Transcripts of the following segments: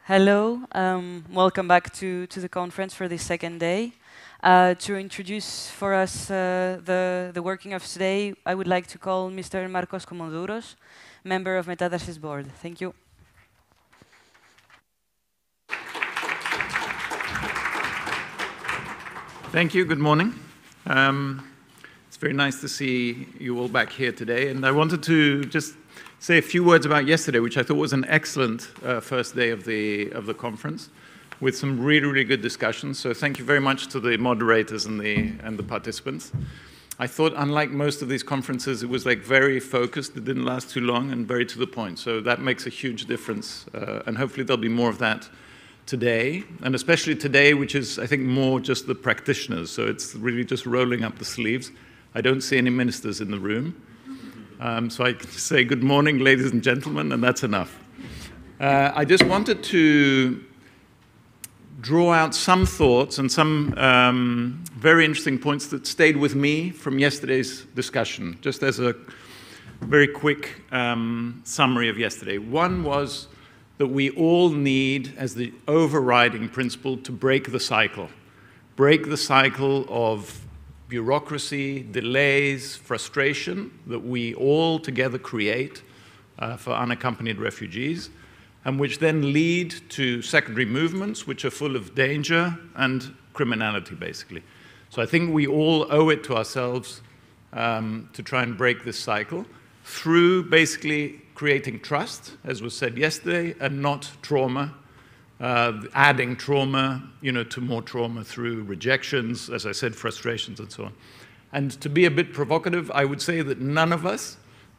Hello, welcome back to the conference for this second day. To introduce for us the working of today, I would like to call Mr. Marcos Comoduros, member of Metadarsis board. Thank you. Thank you. Good morning. It's very nice to see you all back here today. And I wanted to just say a few words about yesterday, which I thought was an excellent first day of the conference, with some really, really good discussions. So thank you very much to the moderators and the participants. I thought, unlike most of these conferences, it was like very focused. It didn't last too long and very to the point. So that makes a huge difference. And hopefully there'll be more of that today, and especially today, which is, I think, more just the practitioners. So it's really just rolling up the sleeves. I don't see any ministers in the room. So I can say good morning, ladies and gentlemen, and that's enough. I just wanted to draw out some thoughts and some very interesting points that stayed with me from yesterday's discussion, just as a very quick summary of yesterday. One was that we all need, as the overriding principle, to break the cycle. Break the cycle of bureaucracy, delays, frustration that we all together create for unaccompanied refugees, and which then lead to secondary movements which are full of danger and criminality, basically. So I think we all owe it to ourselves to try and break this cycle through basically creating trust, as was said yesterday, and not trauma, adding trauma, to more trauma through rejections, as I said, frustrations and so on. And to be a bit provocative, I would say that none of us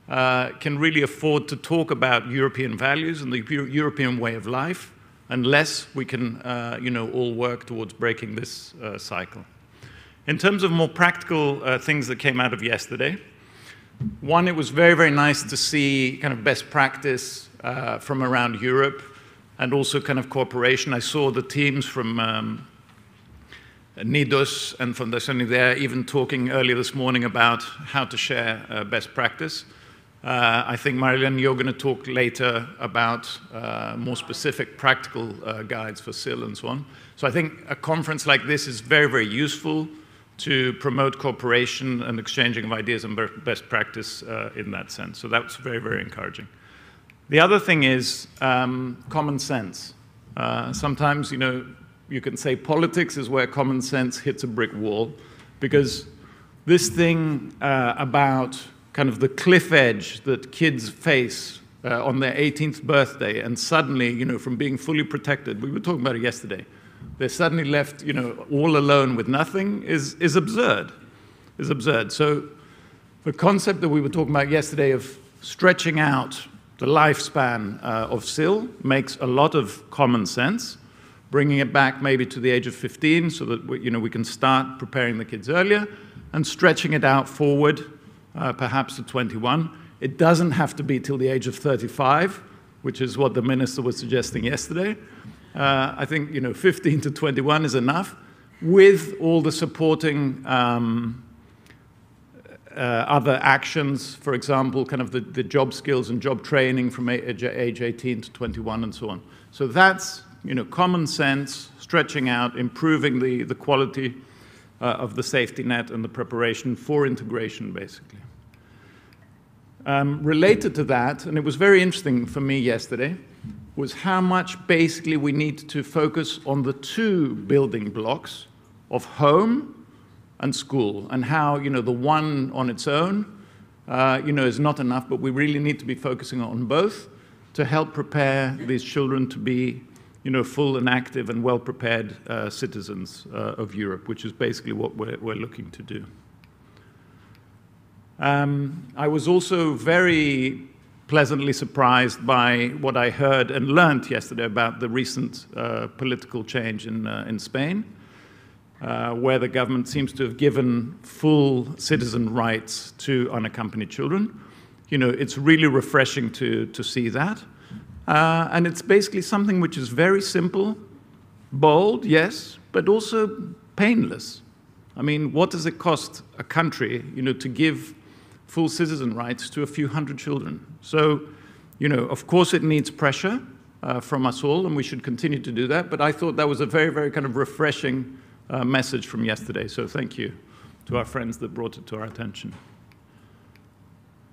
can really afford to talk about European values and the European way of life unless we can, all work towards breaking this cycle. In terms of more practical things that came out of yesterday, one, it was very, very nice to see kind of best practice from around Europe and also kind of cooperation. I saw the teams from NIDOS and Fondazione there even talking earlier this morning about how to share best practice. I think, Marilyn, you're going to talk later about more specific practical guides for SIL and so on. So I think a conference like this is very, very useful to promote cooperation and exchanging of ideas and best practice in that sense. So that was very, very encouraging. The other thing is common sense. Sometimes, you can say politics is where common sense hits a brick wall, because this thing about kind of the cliff edge that kids face on their 18th birthday, and suddenly, from being fully protected, we were talking about it yesterday, they're suddenly left, all alone with nothing is absurd. Is absurd. So the concept that we were talking about yesterday of stretching out the lifespan of SIL makes a lot of common sense, bringing it back maybe to the age of 15 so that we can start preparing the kids earlier, and stretching it out forward perhaps to 21. It doesn't have to be till the age of 35, which is what the minister was suggesting yesterday. I think 15 to 21 is enough, with all the supporting other actions, for example, kind of the job skills and job training from age 18 to 21 and so on. So that's common sense, stretching out, improving the quality of the safety net and the preparation for integration, basically. Related to that, and it was very interesting for me yesterday, was how much basically we need to focus on the two building blocks of home and school, and how the one on its own is not enough, but we really need to be focusing on both to help prepare these children to be full and active and well-prepared citizens of Europe, which is basically what we're looking to do. I was also very pleasantly surprised by what I heard and learned yesterday about the recent political change in Spain, where the government seems to have given full citizen rights to unaccompanied children. It's really refreshing to see that. And it's basically something which is very simple, bold, yes, but also painless. I mean, what does it cost a country, to give full citizen rights to a few hundred children? So, of course it needs pressure, from us all, and we should continue to do that. But I thought that was a very, very kind of refreshing message from yesterday. So thank you to our friends that brought it to our attention.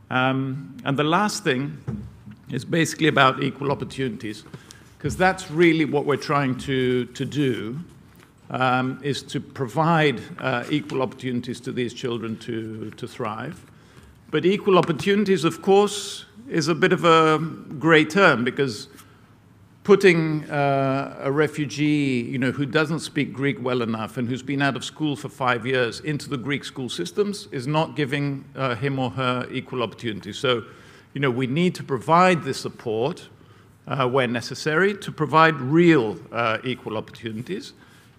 And the last thing is basically about equal opportunities, because that's really what we're trying to do, is to provide equal opportunities to these children to thrive. But equal opportunities, of course, is a bit of a gray term, because putting a refugee, who doesn't speak Greek well enough and who's been out of school for 5 years into the Greek school systems is not giving him or her equal opportunities. So, we need to provide the support where necessary to provide real equal opportunities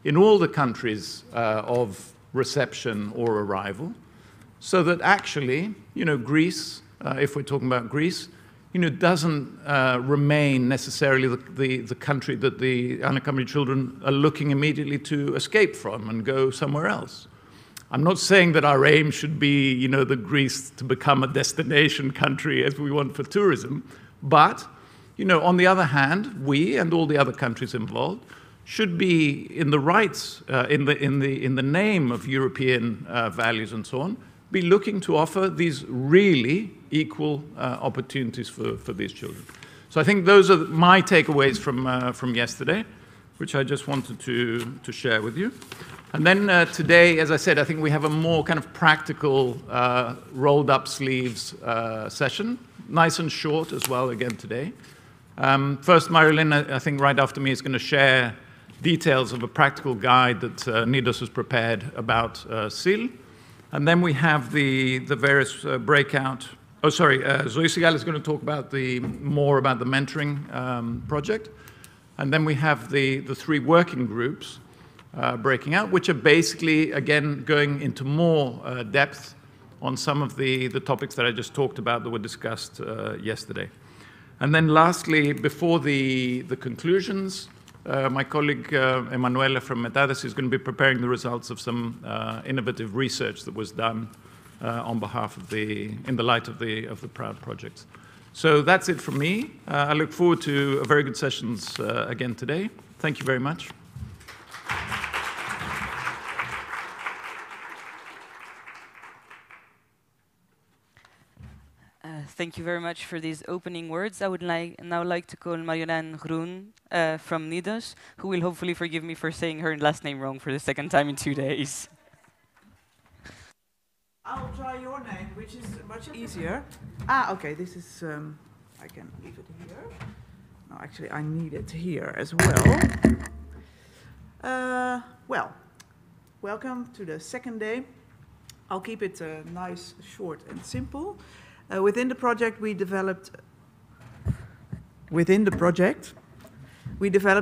in all the countries of reception or arrival, so that actually, Greece, if we're talking about Greece, doesn't remain necessarily the country that the unaccompanied children are looking immediately to escape from and go somewhere else. I'm not saying that our aim should be, the Greece to become a destination country as we want for tourism, but, on the other hand, we and all the other countries involved should be in the rights, in the name of European values and so on, be looking to offer these really equal opportunities for these children. So I think those are my takeaways from yesterday, which I just wanted to share with you. And then today, as I said, I think we have a more kind of practical, rolled up sleeves session, nice and short as well again today. First, Marilyn, I think right after me, is going to share details of a practical guide that Nidos has prepared about SIL. And then we have the various breakout. Oh, sorry, Zoe Sigal is going to talk about more about the mentoring project. And then we have the 3 working groups breaking out, which are basically, again, going into more depth on some of the topics that I just talked about that were discussed yesterday. And then lastly, before the conclusions, my colleague Emanuela from Metades is going to be preparing the results of some innovative research that was done on behalf of in the light of the Proud projects. So that's it from me. I look forward to a very good sessions again today. Thank you very much. Thank you very much for these opening words. I would now like to call Marjolein Groen from Nidos, who will hopefully forgive me for saying her last name wrong for the 2nd time in 2 days. I'll try your name, which is much easier. Okay, this is, I can leave it here. No, actually, I need it here as well. Welcome to the 2nd day. I'll keep it nice, short, and simple. Within the project, we developed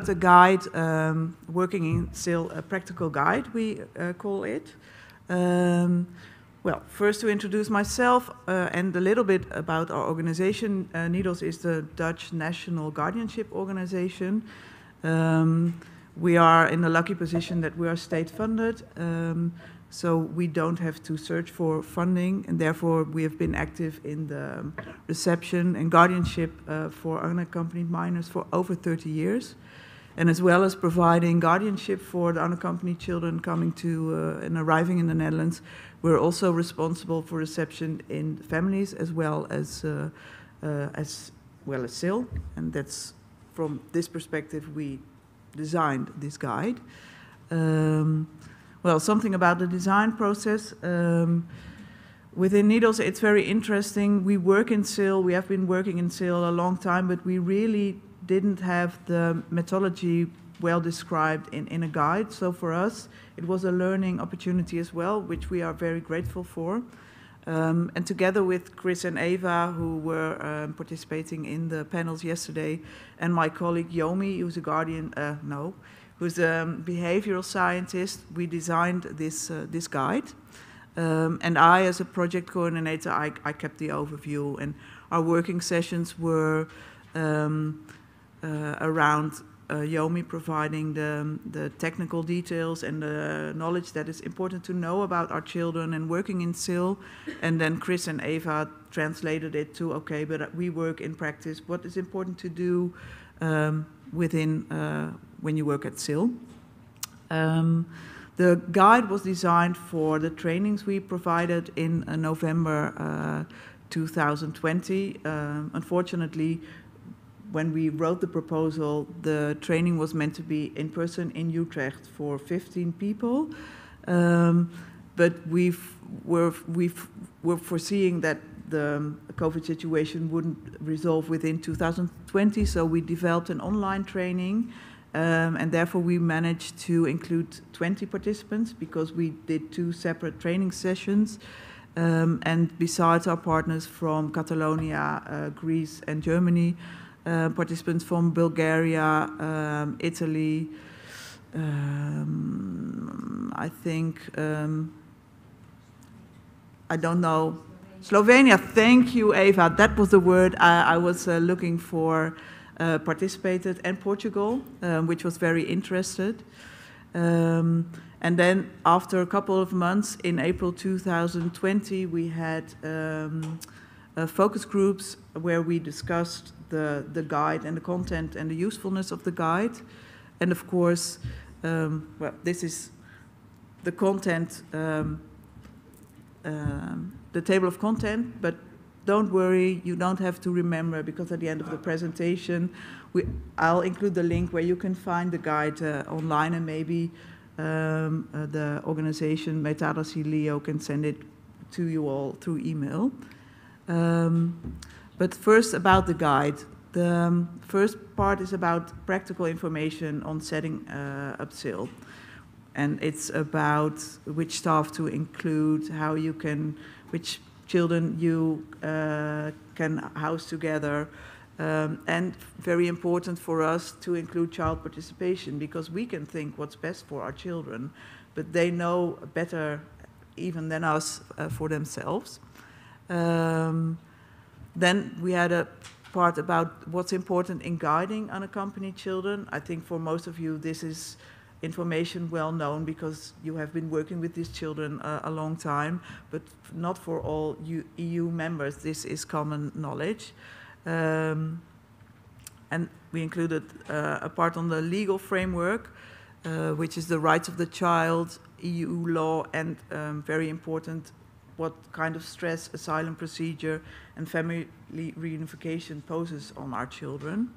a guide, working in SIL, a practical guide, we call it. Well, first to introduce myself and a little bit about our organization. Nidos is the Dutch national guardianship organization. We are in the lucky position that we are state-funded. So we don't have to search for funding, and therefore we have been active in the reception and guardianship for unaccompanied minors for over 30 years, and as well as providing guardianship for the unaccompanied children coming to and arriving in the Netherlands. We're also responsible for reception in families as well as SIL, and that's from this perspective we designed this guide. Well, something about the design process. Within Nidos, it's very interesting. We work in SIL. We have been working in SIL a long time, but we really didn't have the methodology well described in a guide. So for us, it was a learning opportunity as well, which we are very grateful for. And together with Chris and Eva, who were participating in the panels yesterday, and my colleague Yomi, who's a who's a behavioral scientist, we designed this guide. And I, as a project coordinator, I kept the overview, and our working sessions were around Yomi providing the technical details and the knowledge that is important to know about our children and working in SIL, and then Chris and Eva translated it to, okay, but we work in practice, what is important to do, within when you work at SIL. The guide was designed for the trainings we provided in November 2020. Unfortunately, when we wrote the proposal, the training was meant to be in person in Utrecht for 15 people. But we're foreseeing that the COVID situation wouldn't resolve within 2020, so we developed an online training, and therefore we managed to include 20 participants because we did 2 separate training sessions. And besides our partners from Catalonia, Greece and Germany, participants from Bulgaria, Italy, I think, I don't know, Slovenia, thank you, Eva, that was the word I was looking for, participated, and Portugal, which was very interested. And then after a couple of months, in April 2020, we had focus groups where we discussed the guide and the content and the usefulness of the guide. And of course, well, this is the content, the table of content, but don't worry, you don't have to remember, because at the end of the presentation, I'll include the link where you can find the guide online, and maybe the organization Metadacy Leo can send it to you all through email. But first about the guide. The first part is about practical information on setting up SIL. And it's about which staff to include, how you can, which children you can house together. And very important for us to include child participation, because we can think what's best for our children, but they know better even than us for themselves. Then we had a part about what's important in guiding unaccompanied children. I think for most of you this is information well known because you have been working with these children a long time, but not for all EU members this is common knowledge. And we included a part on the legal framework, which is the rights of the child, EU law, and very important, what kind of stress asylum procedure and family reunification poses on our children.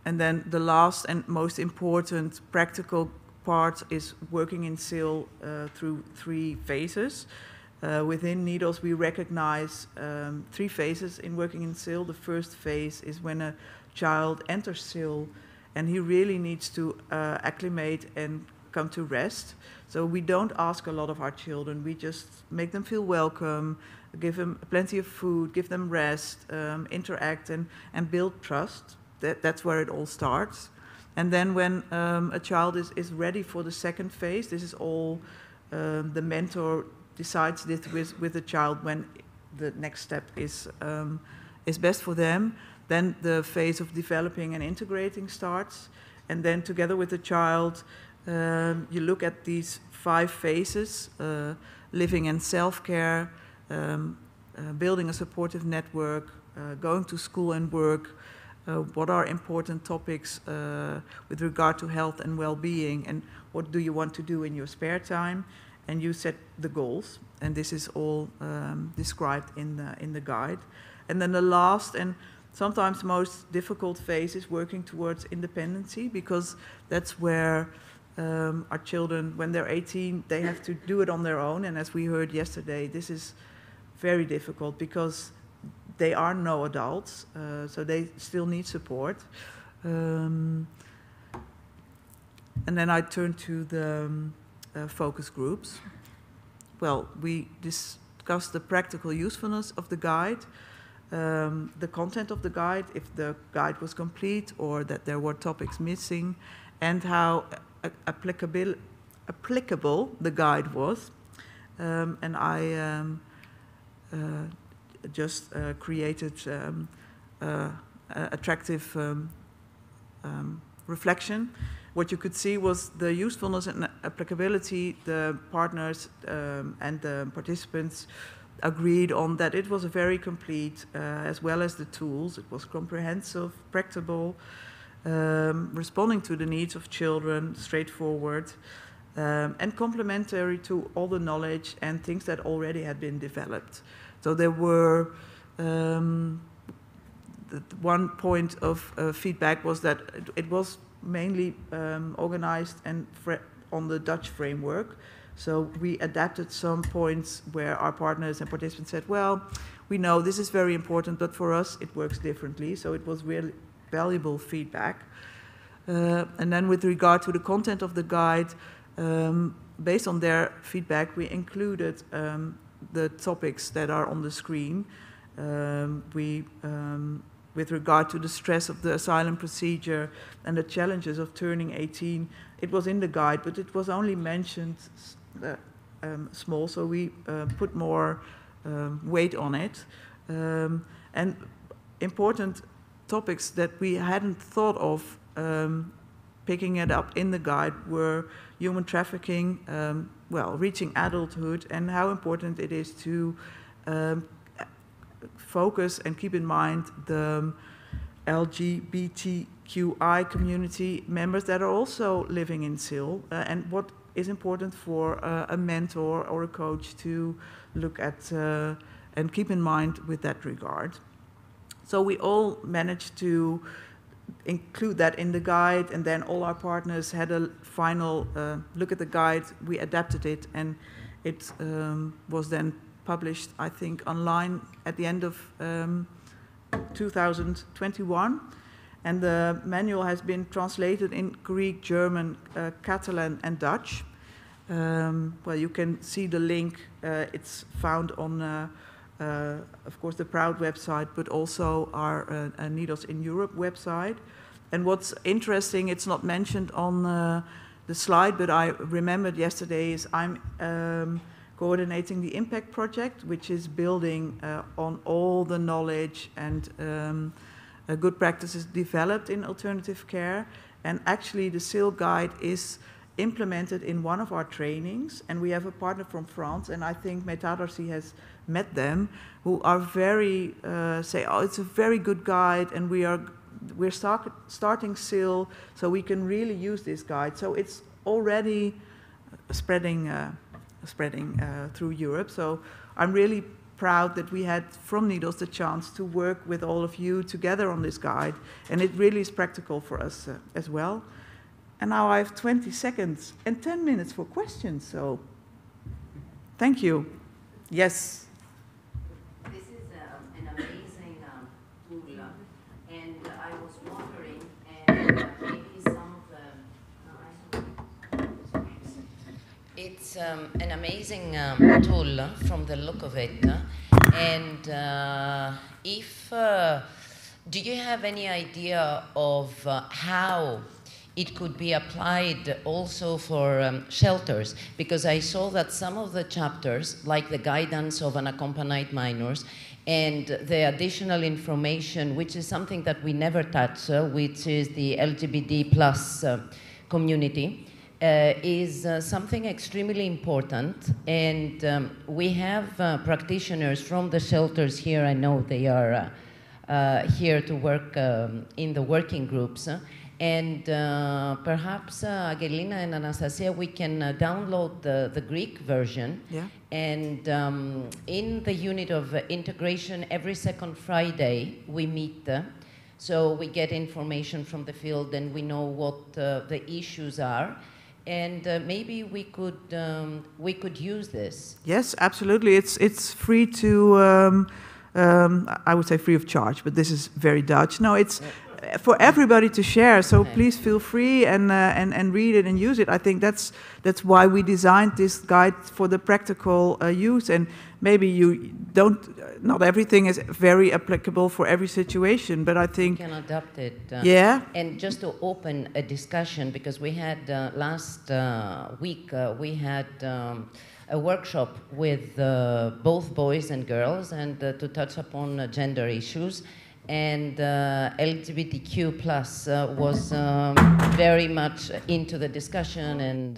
And then the last and most important practical part is working in SIL through 3 phases. Within NEEDLES, we recognize 3 phases in working in SIL. The first phase is when a child enters SIL and he really needs to acclimate and come to rest. So we don't ask a lot of our children. We just make them feel welcome, give them plenty of food, give them rest, interact and build trust. That's where it all starts. And then when a child is ready for the second phase, this is all the mentor decides this with the child when the next step is best for them. Then the phase of developing and integrating starts. And then together with the child, you look at these 5 phases, living and self-care, building a supportive network, going to school and work, what are important topics with regard to health and well-being, and what do you want to do in your spare time, and you set the goals, and this is all described in the guide. And then the last and sometimes most difficult phase is working towards independency, because that's where our children, when they're 18, they have to do it on their own, and as we heard yesterday, this is very difficult because they are no adults, so they still need support. And then I turn to the focus groups. Well, we discussed the practical usefulness of the guide, the content of the guide, if the guide was complete or that there were topics missing, and how applicable the guide was. And I just created attractive reflection. What you could see was the usefulness and applicability. The partners and the participants agreed on that it was a very complete, as well as the tools. It was comprehensive, practicable, responding to the needs of children, straightforward, and complementary to all the knowledge and things that already had been developed. So there were, one point of feedback was that it was mainly organized and on the Dutch framework. So we adapted some points where our partners and participants said, well, we know this is very important, but for us it works differently. So it was really valuable feedback. And then with regard to the content of the guide, based on their feedback, we included the topics that are on the screen. With regard to the stress of the asylum procedure and the challenges of turning 18, it was in the guide, but it was only mentioned small, so we put more weight on it. And important topics that we hadn't thought of picking it up in the guide were human trafficking, well, reaching adulthood, and how important it is to focus and keep in mind the LGBTQI community members that are also living in SIL, and what is important for a mentor or a coach to look at and keep in mind with that regard. So we all managed to include that in the guide, and then all our partners had a final look at the guide. We adapted it, and it was then published, I think, online at the end of 2021. And the manual has been translated in Greek, German, Catalan, and Dutch. Well, you can see the link. It's found on, of course, the Proud website, but also our Needles in Europe website. And what's interesting, it's not mentioned on the slide, but I remembered yesterday, is I'm coordinating the Impact Project, which is building on all the knowledge and good practices developed in alternative care. And actually the SIL guide is implemented in one of our trainings, and we have a partner from France, and I think Metadarsi has met them, who are very, say, oh, it's a very good guide, and we're starting SIL, so we can really use this guide. So it's already spreading through Europe. So I'm really proud that we had from Needles the chance to work with all of you together on this guide, and it really is practical for us as well. And now I have 20 seconds and 10 minutes for questions, so thank you. Yes? This is an amazing tool, and I was wondering, and maybe some of the... It's an amazing tool from the look of it, and do you have any idea of how it could be applied also for shelters? Because I saw that some of the chapters, like the guidance of unaccompanied minors, and the additional information, which is something that we never touch, which is the LGBT plus community, is something extremely important. And we have practitioners from the shelters here. I know they are here to work in the working groups. And perhaps, Angelina and Anastasia, we can download the Greek version. Yeah. And in the unit of integration, every second Friday, we meet. So we get information from the field, and we know what the issues are. And maybe we could use this. Yes, absolutely. It's free to, I would say free of charge, but this is very Dutch. No, it's for everybody to share, so Okay. please feel free and read it and use it. I think that's why we designed this guide for the practical use. And maybe not everything is very applicable for every situation, but I think We can adapt it. yeah. And just to open a discussion, because we had last week, we had a workshop with both boys and girls, and to touch upon gender issues. and LGBTQ plus was very much into the discussion, and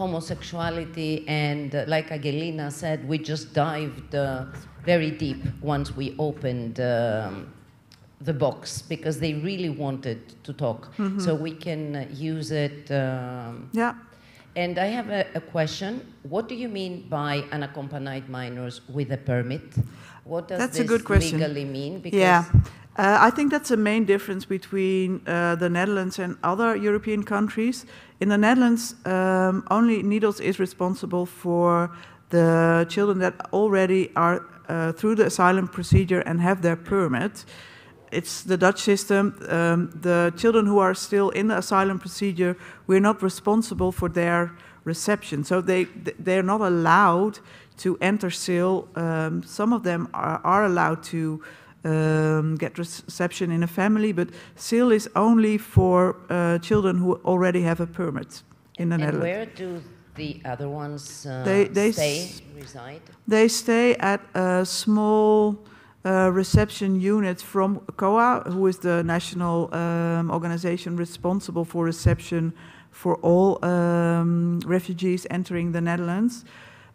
homosexuality, and like Angelina said, we just dived very deep once we opened the box, because they really wanted to talk. So we can use it. Yeah. And I have a question. What do you mean by unaccompanied minors with a permit? What does That's this a good question. legally mean? Because Yeah, I think that's the main difference between the Netherlands and other European countries. In the Netherlands, only Needles is responsible for the children that already are through the asylum procedure and have their permit. It's the Dutch system. The children who are still in the asylum procedure, we're not responsible for their reception. So they're not allowed to enter SIL. Some of them are allowed to get reception in a family, but SIL is only for children who already have a permit in the Netherlands. Where do the other ones reside? They stay at a small reception unit from COA, who is the national organization responsible for reception for all refugees entering the Netherlands.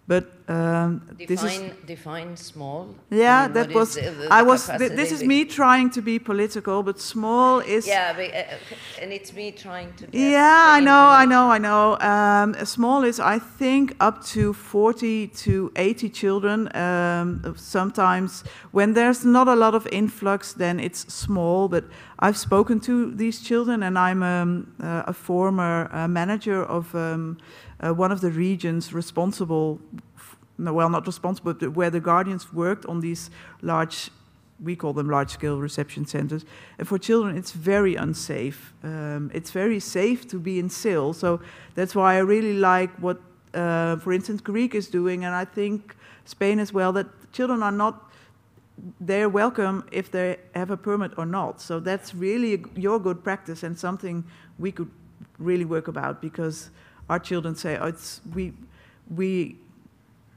But define small. Yeah, I mean, that was. This is me trying to be political, but small is. Yeah, and it's me trying to. Yeah, I know. Small is, I think, up to 40 to 80 children. Sometimes, when there's not a lot of influx, then it's small. But I've spoken to these children, and I'm a former manager of one of the regions responsible. Not responsible, but where the guardians worked on these large, we call them large-scale reception centers. And for children, it's very unsafe. It's very safe to be in SIL. So that's why I really like what, for instance, Greek is doing, and I think Spain as well, that children are not, they're welcome if they have a permit or not. So that's really your good practice and something we could really work about, because our children say, oh, we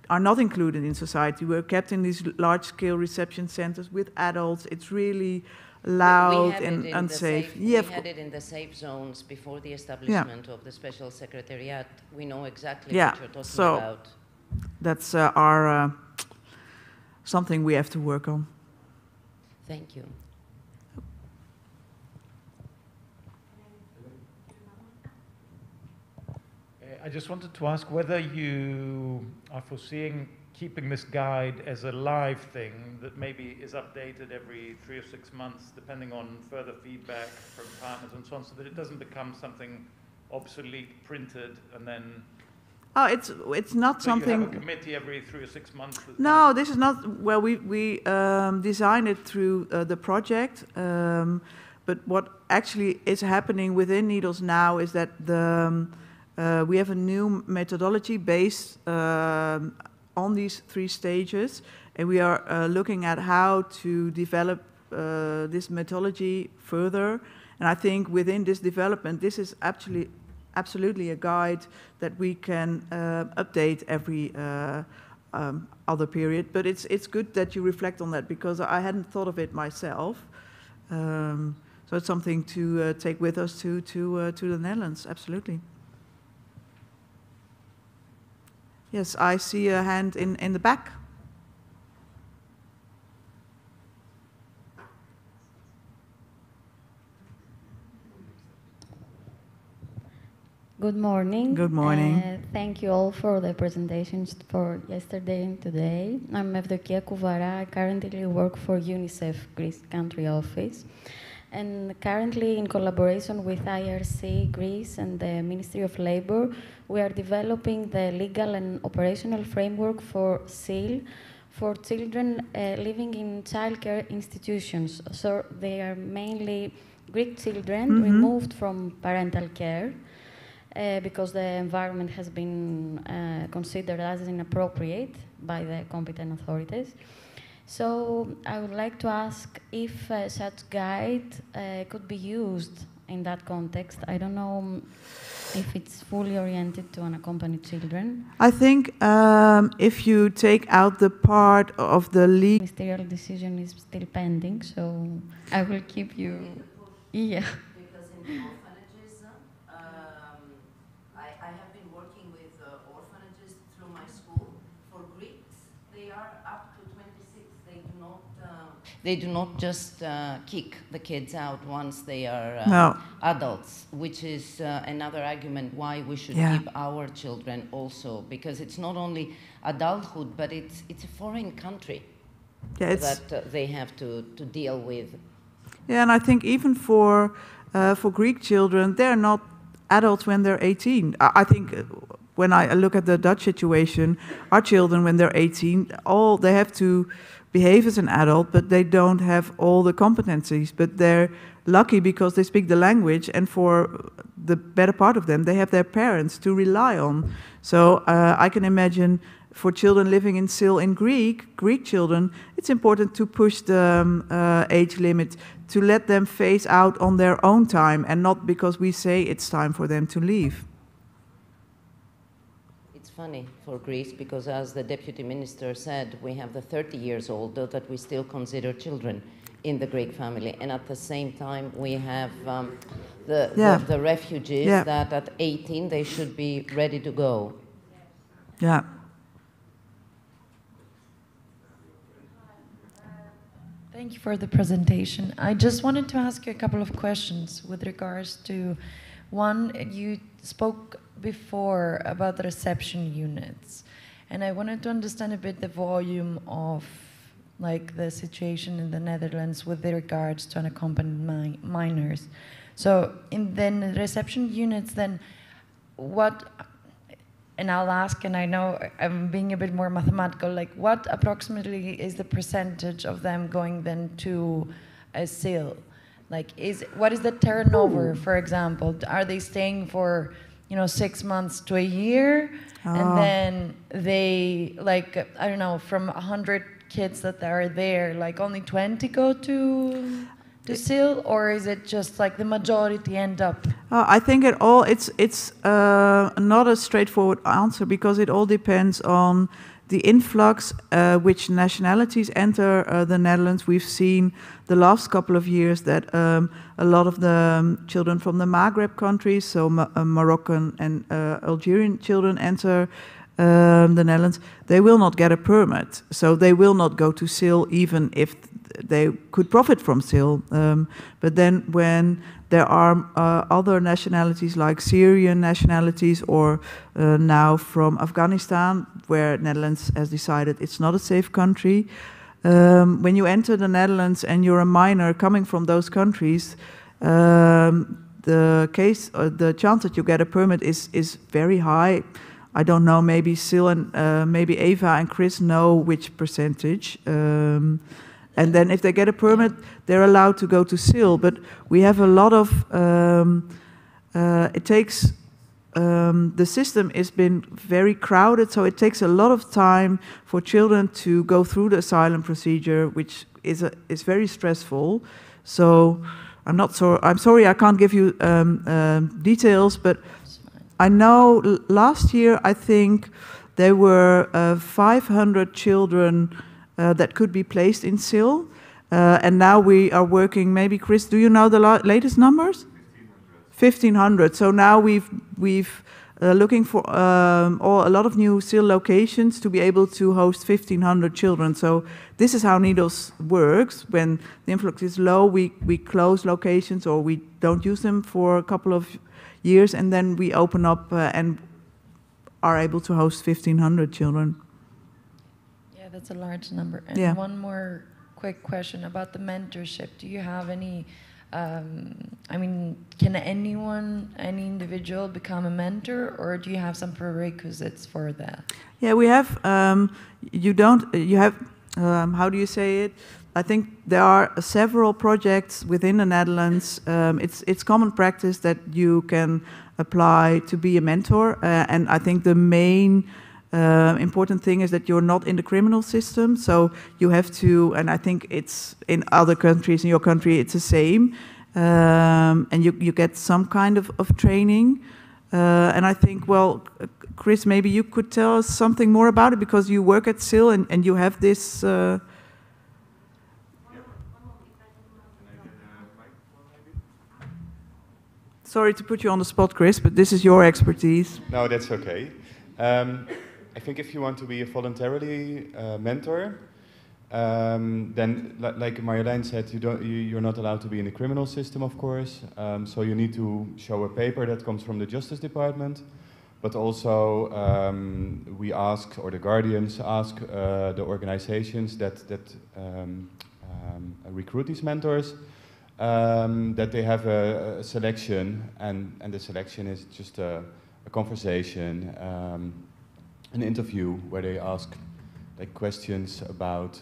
are not included in society. We're kept in these large-scale reception centers with adults. It's really loud and unsafe. We had it in the safe zones before the establishment of the Special Secretariat. We know exactly what you're talking about. That's our something we have to work on. Thank you. I just wanted to ask whether you are foreseeing keeping this guide as a live thing that maybe is updated every 3 or 6 months, depending on further feedback from partners and so on, so that it doesn't become something obsolete, printed, and then... Oh, it's not so something... you have a committee every 3 or 6 months? No, this is not... Well, we designed it through the project, but what actually is happening within Needles now is that we have a new methodology based on these 3 stages, and we are looking at how to develop this methodology further. And I think within this development, this is actually absolutely a guide that we can update every other period. But it's good that you reflect on that, because I hadn't thought of it myself. So it's something to take with us to the Netherlands, absolutely. Yes, I see a hand in the back. Good morning. Good morning. Thank you all for the presentations for yesterday and today. I'm Evdokia Kouvara. I currently work for UNICEF Greece Country Office. And currently, in collaboration with IRC Greece and the Ministry of Labour, we are developing the legal and operational framework for SIL for children living in childcare institutions. So they are mainly Greek children removed from parental care because the environment has been considered as inappropriate by the competent authorities. So I would like to ask if such guide could be used in that context. I don't know if it's fully oriented to unaccompanied children. I think if you take out the part of the Ministerial decision is still pending, so I will keep you. Yeah. Because in the orphanages, I have been working with orphanages through my school. For Greeks, they are up to 26. They do not just kick the kids out once they are adults, which is another argument why we should keep our children also, because it's not only adulthood, but it's a foreign country that they have to deal with. Yeah, and I think even for Greek children, they're not adults when they're 18. I think when I look at the Dutch situation, our children, when they're 18, they have to behave as an adult, but they don't have all the competencies. But they're lucky because they speak the language, and for the better part of them, they have their parents to rely on. So I can imagine for children living in Sil in Greek children, it's important to push the age limit, to let them phase out on their own time, and not because we say it's time for them to leave. Funny for Greece, because as the deputy minister said, we have the 30 years old that we still consider children in the Greek family, and at the same time we have the refugees that at 18 they should be ready to go. Yeah. Thank you for the presentation. I just wanted to ask you a couple of questions with regards to, one, you spoke before about the reception units, and I wanted to understand a bit the volume of like the situation in the Netherlands with regards to unaccompanied minors. So in the reception units, then what, and I'll ask, and I know I'm being a bit more mathematical, like what approximately is the percentage of them going then to a SIL? Like what is the turnover, for example? Are they staying for 6 months to a year, and then they, like, I don't know, from 100 kids that are there, like only 20 go to SIL, or is it just like the majority end up? I think it's not a straightforward answer, because it all depends on the influx, which nationalities enter the Netherlands. We've seen the last couple of years that a lot of the children from the Maghreb countries, so Moroccan and Algerian children, enter the Netherlands. They will not get a permit, so they will not go to SIL even if they could profit from SIL. But then when there are other nationalities like Syrian nationalities, or now from Afghanistan, where Netherlands has decided it's not a safe country. When you enter the Netherlands and you're a minor coming from those countries, the chance that you get a permit is very high. I don't know, maybe Sil and maybe Eva and Chris know which percentage. And then if they get a permit, they're allowed to go to SIL. But we have a lot of, it takes, the system has been very crowded, so it takes a lot of time for children to go through the asylum procedure, which is very stressful. So I'm sorry I can't give you details, but I know last year I think there were 500 children that could be placed in SIL, and now we are working. Maybe Chris, do you know the latest numbers? 1,500. So now we've looking for a lot of new SIL locations to be able to host 1,500 children. So this is how Needles works. When the influx is low, we close locations, or we don't use them for a couple of years, and then we open up and are able to host 1,500 children. Yeah, that's a large number. And one more quick question about the mentorship. Do you have any, I mean, can any individual become a mentor, or do you have some prerequisites for that? Yeah, we have, how do you say it? I think there are several projects within the Netherlands. It's common practice that you can apply to be a mentor, and I think the main important thing is that you're not in the criminal system, so you have to, and I think it's in other countries, in your country it's the same, and you get some kind of training. And I think, well, Chris, maybe you could tell us something more about it, because you work at SIL and you have this... Sorry to put you on the spot, Chris, but this is your expertise. No, that's okay. I think if you want to be a voluntarily mentor, then, like Marjolein said, you're not allowed to be in the criminal system, of course. So you need to show a paper that comes from the Justice Department. But also, we ask, or the guardians ask, the organizations that recruit these mentors, that they have a selection, and the selection is just a conversation, an interview where they ask like questions about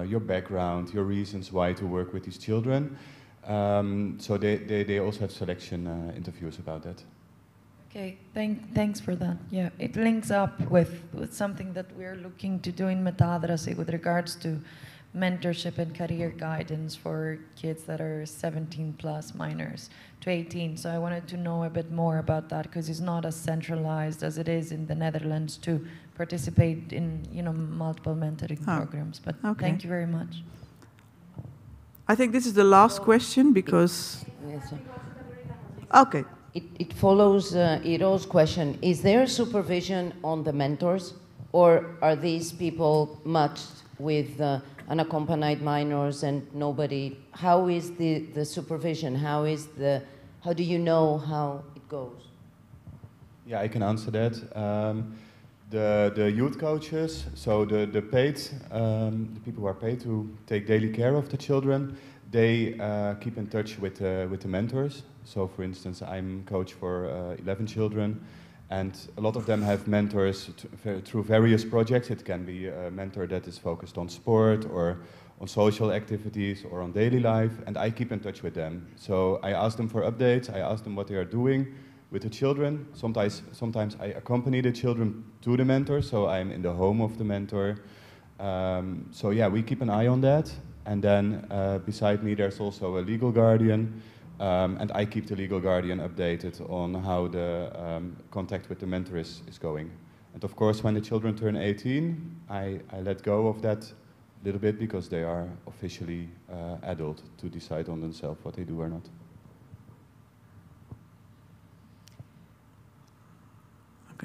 your background, your reasons why to work with these children. So they also have selection interviews about that. Okay, thanks for that. Yeah, it links up with something that we're looking to do in Metadrasy with regards to mentorship and career guidance for kids that are 17 plus minors to 18. So I wanted to know a bit more about that, because it's not as centralized as it is in the Netherlands to participate in, multiple mentoring programs. But thank you very much. I think this is the last question, because... Yes. Okay. It follows Iro's question. Is there supervision on the mentors, or are these people matched with unaccompanied minors and nobody? How is the supervision? How do you know how it goes? Yeah, I can answer that. The youth coaches, so the paid, the people who are paid to take daily care of the children, they keep in touch with the mentors. So, for instance, I'm coach for 11 children, and a lot of them have mentors through various projects. It can be a mentor that is focused on sport or on social activities or on daily life, and I keep in touch with them. So I ask them for updates, I ask them what they are doing with the children. Sometimes I accompany the children to the mentor, so I'm in the home of the mentor. So yeah, we keep an eye on that. And then beside me there's also a legal guardian, and I keep the legal guardian updated on how the contact with the mentor is going. And of course, when the children turn 18, I let go of that a little bit, because they are officially adult to decide on themselves what they do or not.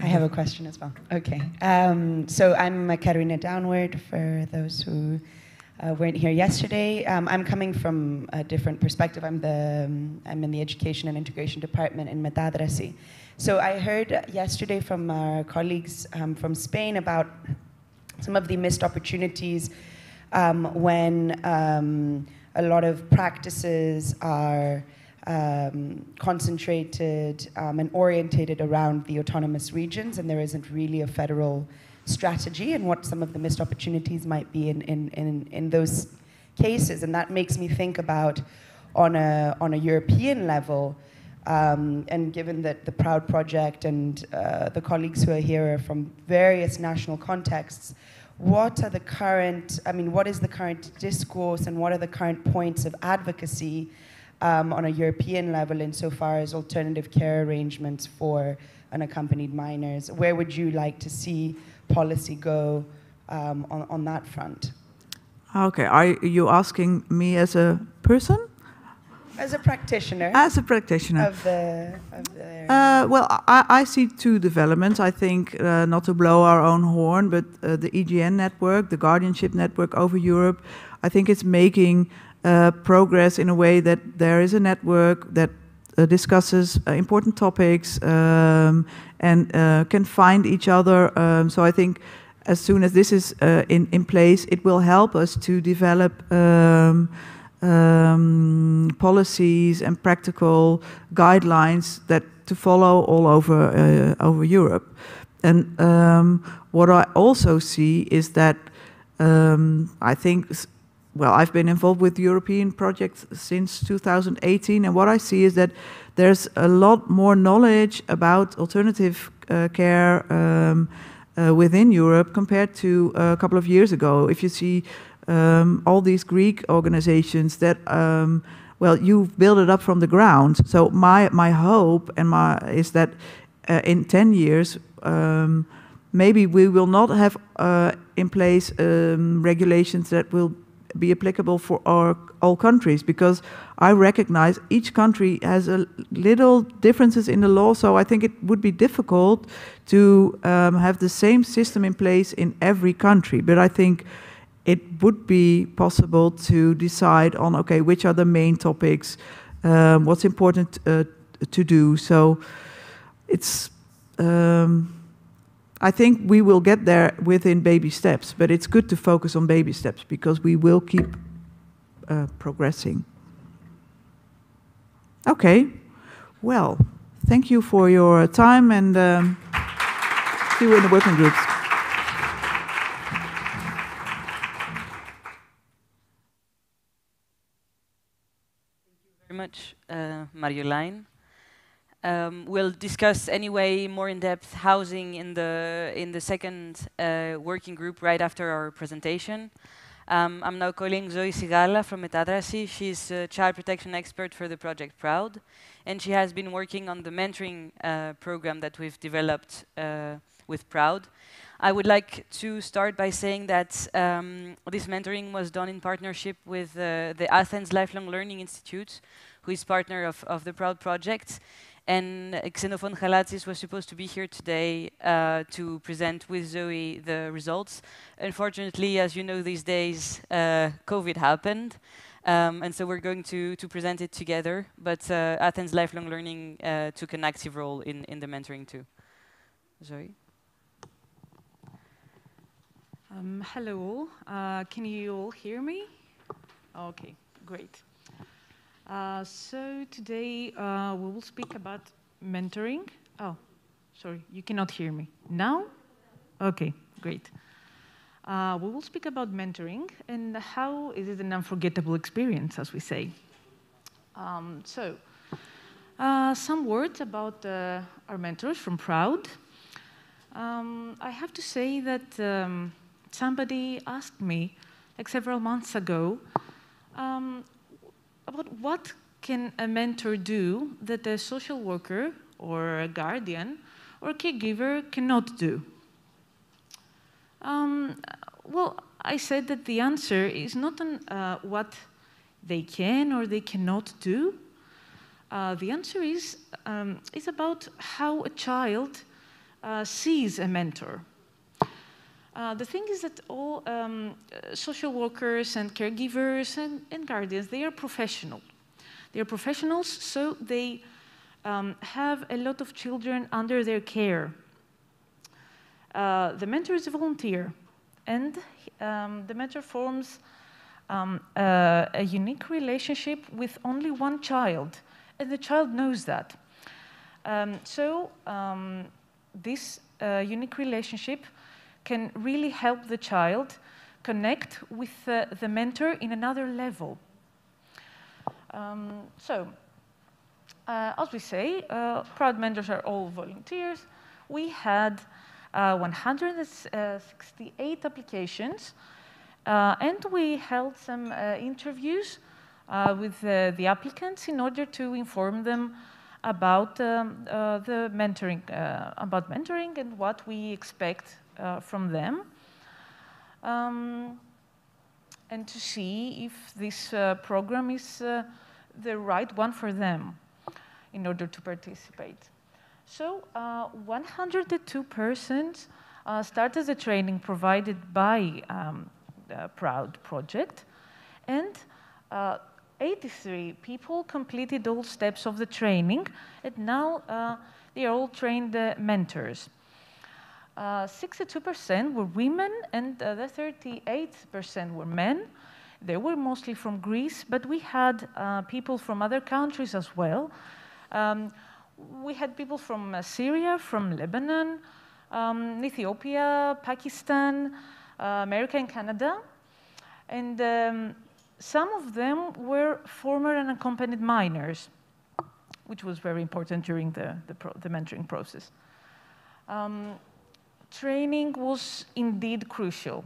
I have a question as well. Okay. So I'm Karina Downward, for those who weren't here yesterday. I'm coming from a different perspective. I'm in the Education and Integration Department in Metadrasy. So I heard yesterday from our colleagues from Spain about some of the missed opportunities when a lot of practices are concentrated and orientated around the autonomous regions, and there isn't really a federal strategy, and what some of the missed opportunities might be in those cases. And that makes me think about, on a European level, and given that the Proud Project and the colleagues who are here are from various national contexts, what is the current discourse, and what are the current points of advocacy on a European level insofar as alternative care arrangements for unaccompanied minors? Where would you like to see policy go on that front? Okay, are you asking me as a person? As a practitioner. As a practitioner. Of the well, I see two developments. I think, not to blow our own horn, but the EGN network, the Guardianship network over Europe, I think it's making progress in a way that there is a network that discusses important topics and can find each other. So I think as soon as this is in place, it will help us to develop policies and practical guidelines that to follow all over Europe. And what I also see is that I think, well, I've been involved with European projects since 2018, and what I see is that there's a lot more knowledge about alternative care within Europe compared to a couple of years ago. If you see all these Greek organizations that well, you've built it up from the ground. So my hope is that in 10 years, maybe we will not have in place regulations that will be applicable for all countries, because I recognize each country has a little differences in the law, so I think it would be difficult to have the same system in place in every country. But I think it would be possible to decide on, okay, which are the main topics, what's important to do. So it's, I think we will get there within baby steps, but it's good to focus on baby steps because we will keep progressing. Okay, well, thank you for your time, and see you in the working groups. Very much, Marjolein. We'll discuss anyway more in depth housing in the second working group right after our presentation. I'm now calling Zoe Sigala from Metadrasy. She's a child protection expert for the project Proud, and she has been working on the mentoring program that we've developed with Proud. I would like to start by saying that this mentoring was done in partnership with the Athens Lifelong Learning Institute, who is partner of the Proud project. And Xenophon Halatsis was supposed to be here today to present with Zoe the results. Unfortunately, as you know, these days, COVID happened. And so we're going to present it together. But Athens Lifelong Learning took an active role in the mentoring too. Zoe? Hello all. Can you all hear me? Okay, great. So today we will speak about mentoring. Oh, sorry, you cannot hear me. Now? Okay, great. We will speak about mentoring and how is it an unforgettable experience, as we say. Some words about our mentors from Proud. I have to say that somebody asked me, like several months ago, about what can a mentor do that a social worker or a guardian or a caregiver cannot do? Well, I said that the answer is not on what they can or they cannot do. The answer is about how a child sees a mentor. The thing is that all social workers and caregivers and guardians, they are professional. They are professionals, so they have a lot of children under their care. The mentor is a volunteer, and the mentor forms a unique relationship with only one child, and the child knows that. This unique relationship can really help the child connect with the mentor in another level. As we say, Proud mentors are all volunteers. We had 168 applications, and we held some interviews with the applicants in order to inform them about the mentoring, and what we expect from them, and to see if this program is the right one for them in order to participate. So 102 persons started the training provided by the Proud project, and 83 people completed all steps of the training, and now they are all trained mentors. 62% were women, and the 38% were men. They were mostly from Greece, but we had people from other countries as well. We had people from Syria, from Lebanon, Ethiopia, Pakistan, America and Canada. And some of them were former unaccompanied minors, which was very important during the mentoring process. Training was indeed crucial.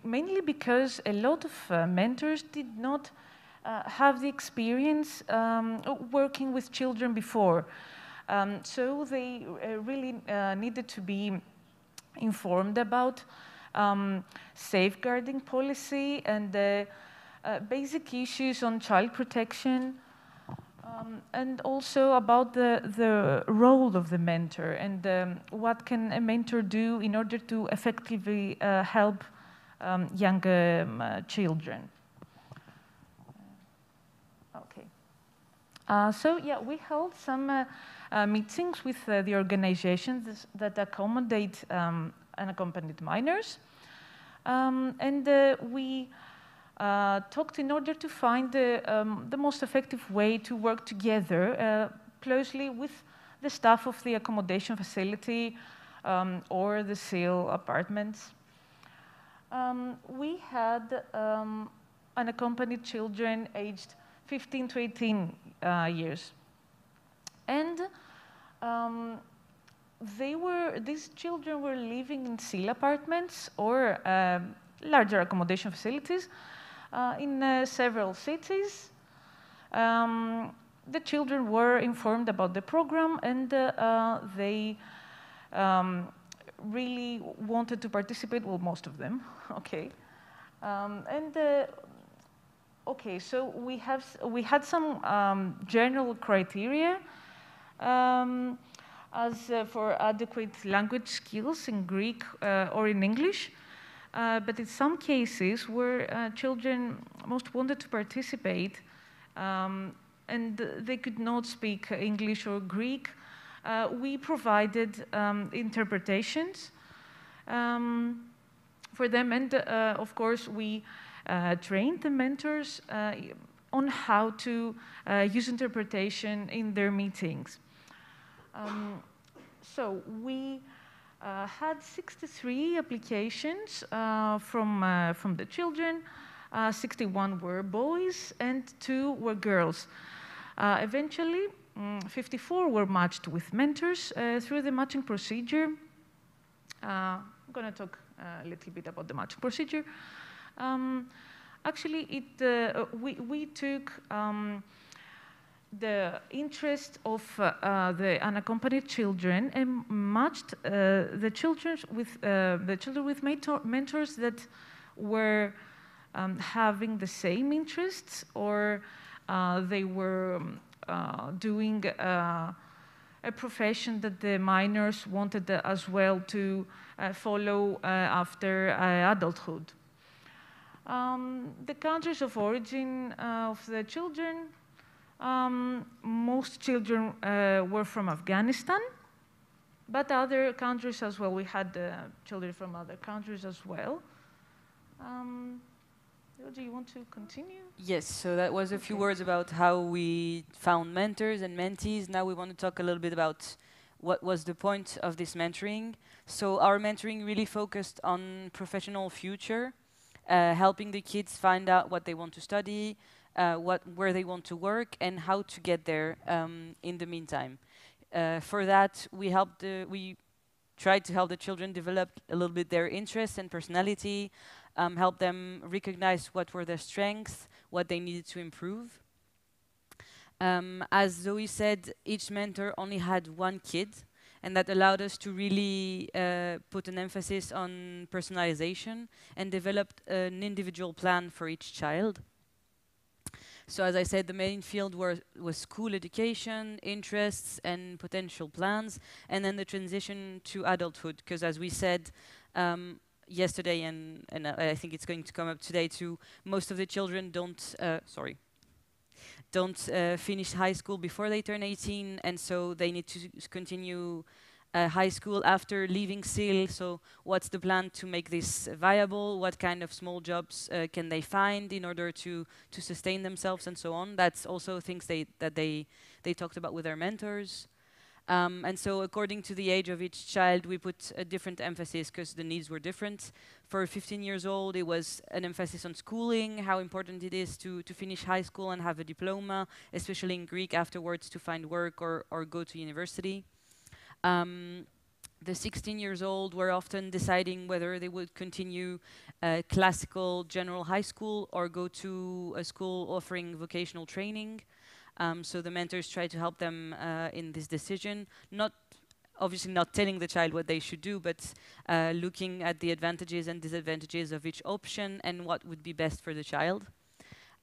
mainly because a lot of mentors did not have the experience working with children before. So they really needed to be informed about safeguarding policy and basic issues on child protection, and also about the role of the mentor and what can a mentor do in order to effectively help young children. Okay. So yeah, we held some meetings with the organizations that accommodate unaccompanied minors, and we talked in order to find the most effective way to work together closely with the staff of the accommodation facility or the SEAL apartments. We had unaccompanied children aged 15 to 18 years. And these children were living in SEAL apartments or larger accommodation facilities in several cities. The children were informed about the program, and they really wanted to participate, well, most of them, okay. Okay, so we had some general criteria as for adequate language skills in Greek or in English. But in some cases where children most wanted to participate and they could not speak English or Greek, we provided interpretations for them, and of course we trained the mentors on how to use interpretation in their meetings. So we had 63 applications from the children. 61 were boys and 2 were girls. Eventually, 54 were matched with mentors through the matching procedure. I'm going to talk a little bit about the matching procedure. Actually, we took the interest of the unaccompanied children and matched the children with mentors that were having the same interests, or they were doing a profession that the minors wanted as well to follow after adulthood. The countries of origin of the children, most children were from Afghanistan, but other countries as well. We had children from other countries as well. Do you want to continue? Yes, so that was a few words about how we found mentors and mentees. Now we want to talk a little bit about what was the point of this mentoring. So our mentoring really focused on professional future, helping the kids find out what they want to study, where they want to work, and how to get there in the meantime. For that, we tried to help the children develop a little bit their interests and personality, help them recognize what were their strengths, what they needed to improve. As Zoe said, each mentor only had one kid, and that allowed us to really put an emphasis on personalization and developed an individual plan for each child. So as I said, the main field was school education, interests, and potential plans, and then the transition to adulthood, because as we said yesterday, and I think it's going to come up today too, most of the children don't finish high school before they turn 18, and so they need to continue high school after leaving SEAL. So what's the plan to make this viable? What kind of small jobs can they find in order to sustain themselves and so on? That's also things that they talked about with their mentors. And so according to the age of each child, we put a different emphasis because the needs were different. For 15 years old, it was an emphasis on schooling, how important it is to finish high school and have a diploma, especially in Greek afterwards to find work or go to university. The 16 years old were often deciding whether they would continue classical general high school or go to a school offering vocational training. So the mentors try to help them in this decision, obviously not telling the child what they should do, but looking at the advantages and disadvantages of each option and what would be best for the child.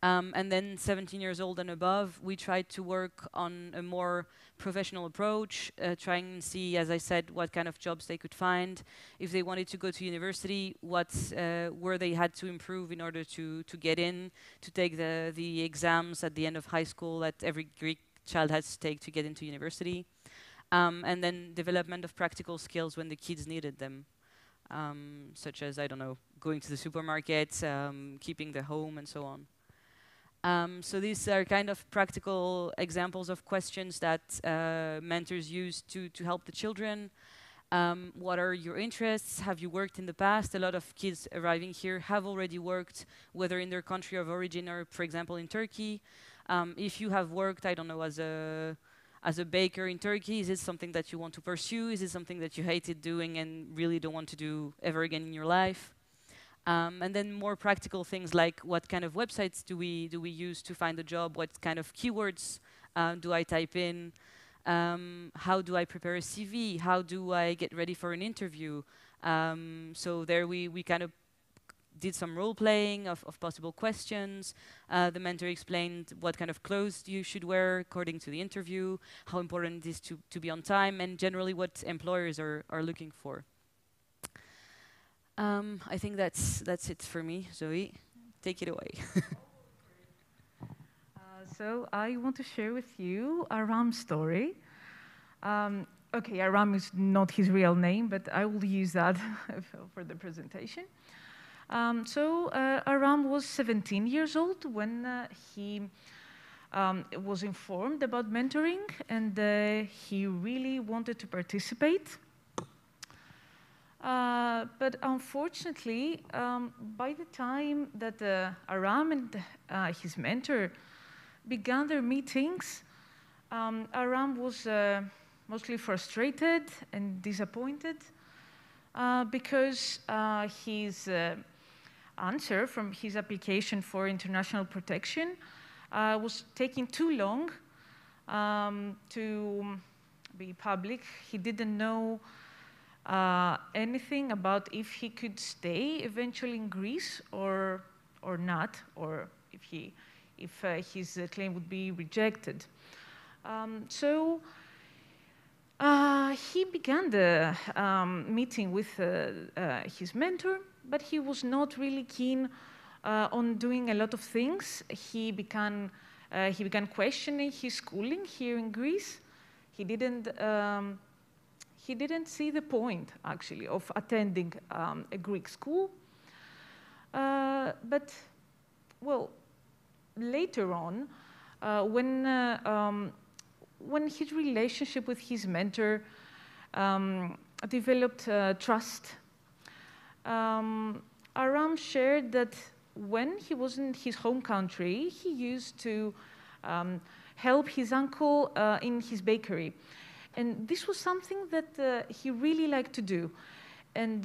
And then 17 years old and above, we tried to work on a more professional approach, trying and see, as I said, what kind of jobs they could find. If they wanted to go to university, where they had to improve in order to get in, to take the exams at the end of high school that every Greek child has to take to get into university. And then development of practical skills when the kids needed them. Such as, I don't know, going to the supermarket, keeping the home, and so on. So these are kind of practical examples of questions that mentors use to help the children. What are your interests? Have you worked in the past? A lot of kids arriving here have already worked, whether in their country of origin or, for example, in Turkey. If you have worked, I don't know, as a baker in Turkey, is it something that you want to pursue? Is it something that you hated doing and really don't want to do ever again in your life? And then more practical things like what kind of websites do we use to find a job? What kind of keywords do I type in? How do I prepare a CV? How do I get ready for an interview? So there we kind of did some role playing of possible questions. The mentor explained what kind of clothes you should wear according to the interview, how important it is to be on time, and generally what employers are looking for. I think that's it for me. Zoe, take it away. So I want to share with you Aram's story. Okay, Aram is not his real name, but I will use that for the presentation. So Aram was 17 years old when he was informed about mentoring, and he really wanted to participate. But unfortunately, by the time that Aram and his mentor began their meetings, Aram was mostly frustrated and disappointed because his answer from his application for international protection was taking too long to be public. He didn't know anything about if he could stay eventually in Greece or not, or if his claim would be rejected. So he began the meeting with his mentor, but he was not really keen on doing a lot of things. He began questioning his schooling here in Greece. He didn't see the point, actually, of attending a Greek school. But, well, later on, when his relationship with his mentor developed trust, Aram shared that when he was in his home country, he used to help his uncle in his bakery. And this was something that he really liked to do. And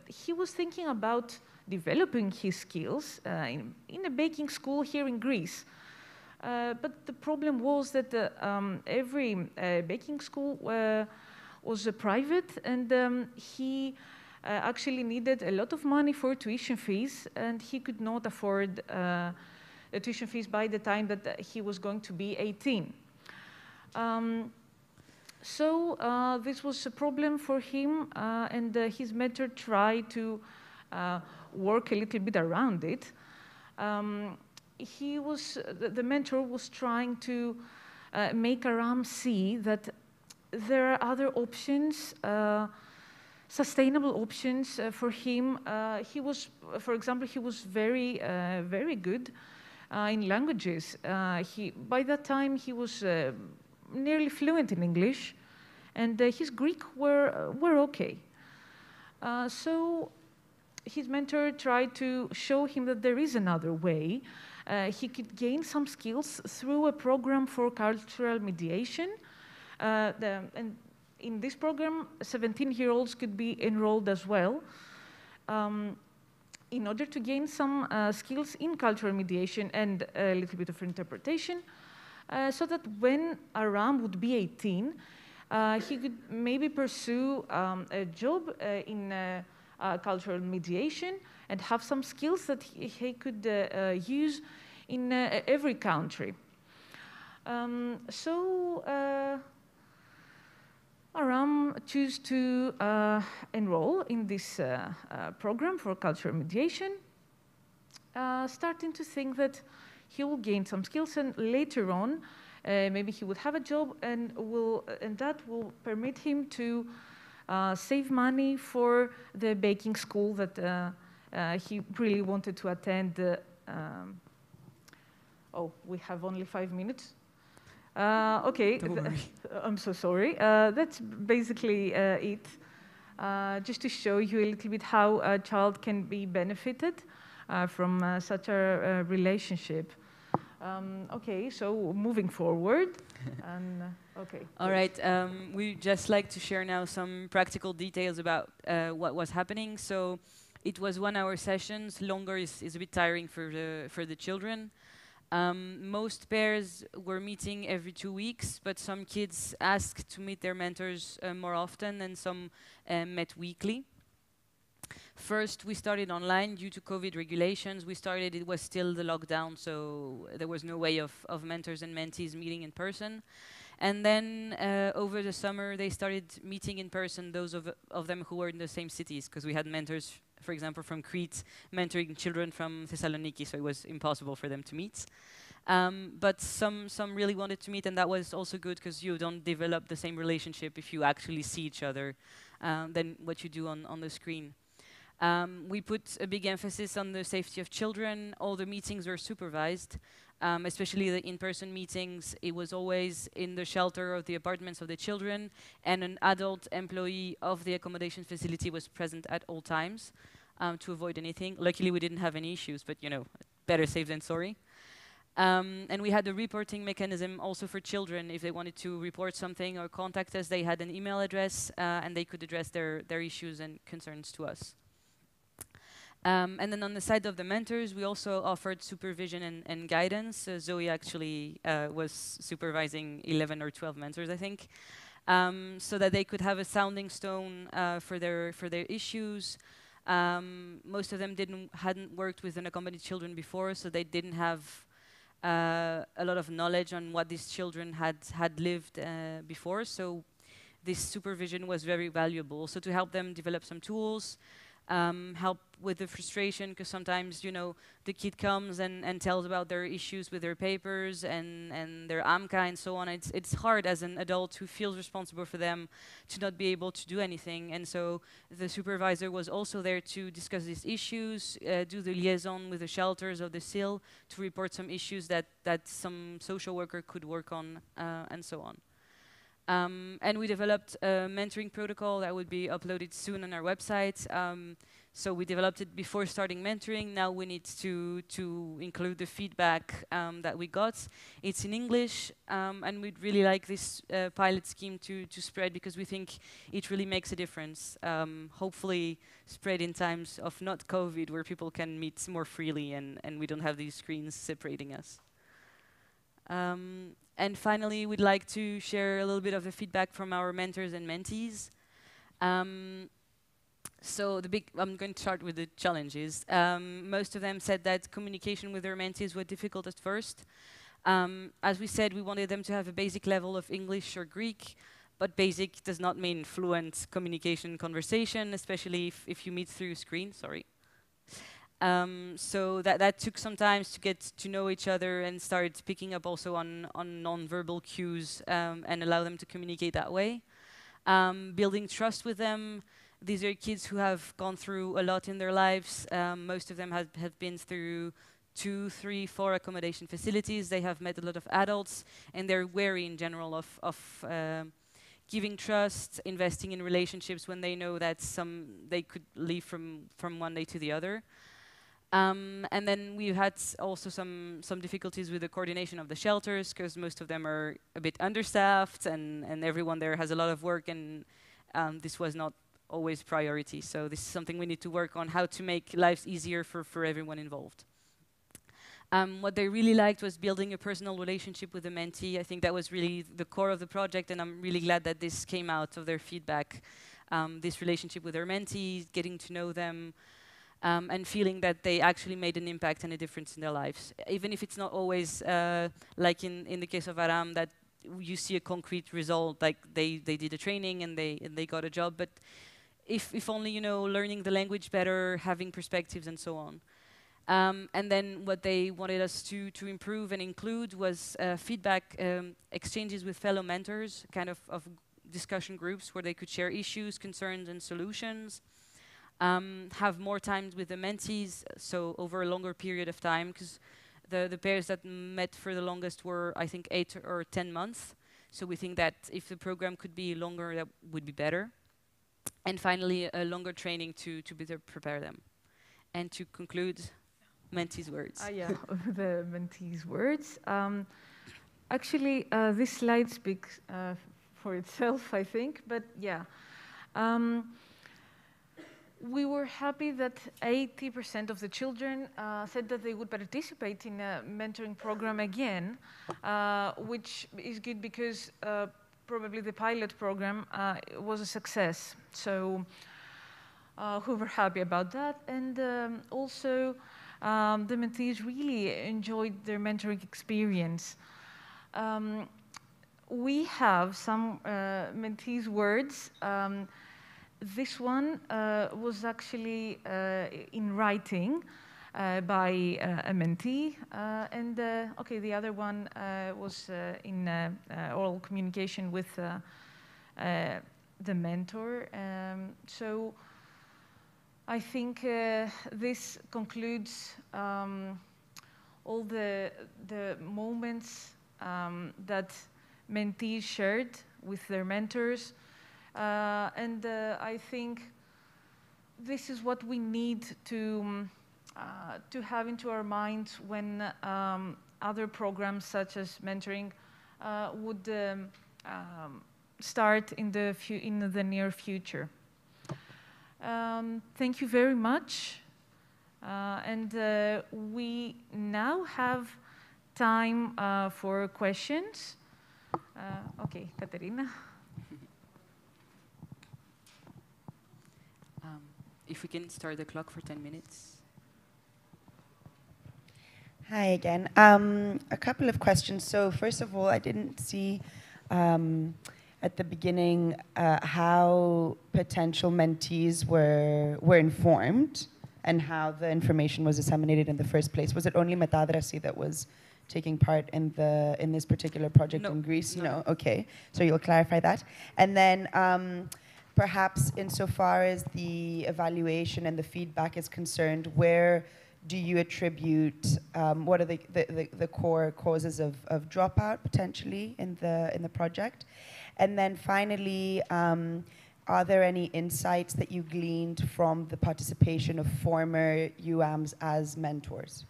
he was thinking about developing his skills in a baking school here in Greece. But the problem was that every baking school was private, and he actually needed a lot of money for tuition fees, and he could not afford the tuition fees by the time that he was going to be 18. So this was a problem for him, and his mentor tried to work a little bit around it. The mentor was trying to make Aram see that there are other options, sustainable options for him. For example, he was very, very good in languages. By that time, he was nearly fluent in English, and his Greek were okay. So his mentor tried to show him that there is another way. He could gain some skills through a program for cultural mediation. And in this program, 17-year-olds could be enrolled as well in order to gain some skills in cultural mediation and a little bit of interpretation, so that when Aram would be 18, he could maybe pursue a job in cultural mediation and have some skills that he could use in every country. Aram chose to enroll in this program for cultural mediation, starting to think that he will gain some skills, and later on, maybe he would have a job, and that will permit him to save money for the baking school that he really wanted to attend. Oh, we have only 5 minutes. Okay, I'm so sorry. That's basically it. Just to show you a little bit how a child can be benefited from such a relationship. Okay, so moving forward. Okay. All right. We just like to share now some practical details about what was happening. So it was 1 hour sessions. Longer is a bit tiring for the children. Most pairs were meeting every 2 weeks, but some kids asked to meet their mentors more often, and some met weekly. First, we started online due to COVID regulations. It was still the lockdown, so there was no way of mentors and mentees meeting in person. And then over the summer, they started meeting in person, those of them who were in the same cities, because we had mentors, for example, from Crete, mentoring children from Thessaloniki, so it was impossible for them to meet. But some really wanted to meet, and that was also good, because you don't develop the same relationship if you actually see each other than what you do on the screen. We put a big emphasis on the safety of children. All the meetings were supervised, especially the in-person meetings. It was always in the shelter of the apartments of the children, and an adult employee of the accommodation facility was present at all times to avoid anything. Luckily, we didn't have any issues, but you know, better safe than sorry. And we had a reporting mechanism also for children. If they wanted to report something or contact us, they had an email address, and they could address their issues and concerns to us. And then on the side of the mentors, we also offered supervision and guidance. Zoe actually was supervising 11 or 12 mentors, I think, so that they could have a sounding stone for their issues. Most of them hadn't worked with unaccompanied children before, so they didn't have a lot of knowledge on what these children had lived before. So this supervision was very valuable. So to help them develop some tools, help with the frustration, because sometimes, you know, the kid comes and tells about their issues with their papers and their AMCA and so on. It's hard as an adult who feels responsible for them to not be able to do anything. And so the supervisor was also there to discuss these issues, do the liaison with the shelters of the SIL to report some issues that some social worker could work on, and so on. And we developed a mentoring protocol that would be uploaded soon on our website. So we developed it before starting mentoring. Now we need to include the feedback that we got. It's in English, and we'd really like this pilot scheme to spread, because we think it really makes a difference. Hopefully spread in times of not COVID, where people can meet more freely and we don't have these screens separating us. And finally, we'd like to share a little bit of the feedback from our mentors and mentees. So I'm going to start with the challenges. Most of them said that communication with their mentees was difficult at first. As we said, we wanted them to have a basic level of English or Greek, but basic does not mean fluent communication conversation, especially if you meet through screen, sorry. So that took some time to get to know each other and start picking up also on non-verbal cues and allow them to communicate that way. Building trust with them. These are kids who have gone through a lot in their lives. Most of them have been through 2, 3, 4 accommodation facilities. They have met a lot of adults, and they're wary in general of giving trust, investing in relationships when they know that they could leave from one day to the other. And then we've had also some difficulties with the coordination of the shelters, because most of them are a bit understaffed, and everyone there has a lot of work, and this was not always priority. So this is something we need to work on, how to make lives easier for everyone involved. What they really liked was building a personal relationship with the mentee. I think that was really the core of the project, and I'm really glad that this came out of their feedback. This relationship with their mentees, getting to know them, and feeling that they actually made an impact and a difference in their lives. Even if it's not always, like in the case of Aram, that you see a concrete result, like they did a training and they got a job, but if only, you know, learning the language better, having perspectives and so on. And then what they wanted us to improve and include was feedback exchanges with fellow mentors, kind of discussion groups where they could share issues, concerns, and solutions. Have more time with the mentees, so over a longer period of time, because the pairs that met for the longest were, I think, 8 or 10 months. So we think that if the program could be longer, that would be better. And finally, a longer training to better prepare them. And to conclude, mentees' words. Yeah, the mentees' words. Actually, this slide speaks for itself, I think, but yeah. We were happy that 80% of the children said that they would participate in a mentoring program again, which is good because probably the pilot program was a success. So we were happy about that. And also, the mentees really enjoyed their mentoring experience. We have some mentees' words. This one was actually in writing by a mentee, and okay, the other one was in oral communication with the mentor. So I think this concludes all the moments that mentees shared with their mentors. And I think this is what we need to have into our minds when other programs such as mentoring would start in the near future. Thank you very much. And we now have time for questions. Okay, Katerina. If we can start the clock for 10 minutes. Hi again. A couple of questions. So first of all, I didn't see at the beginning how potential mentees were informed and how the information was disseminated in the first place. Was it only Metadrasi that was taking part in this particular project in Greece? No. Okay. So you'll clarify that. And then perhaps insofar as the evaluation and the feedback is concerned, where do you attribute, what are the core causes of dropout potentially in the project? And then finally, are there any insights that you gleaned from the participation of former UAMs as mentors?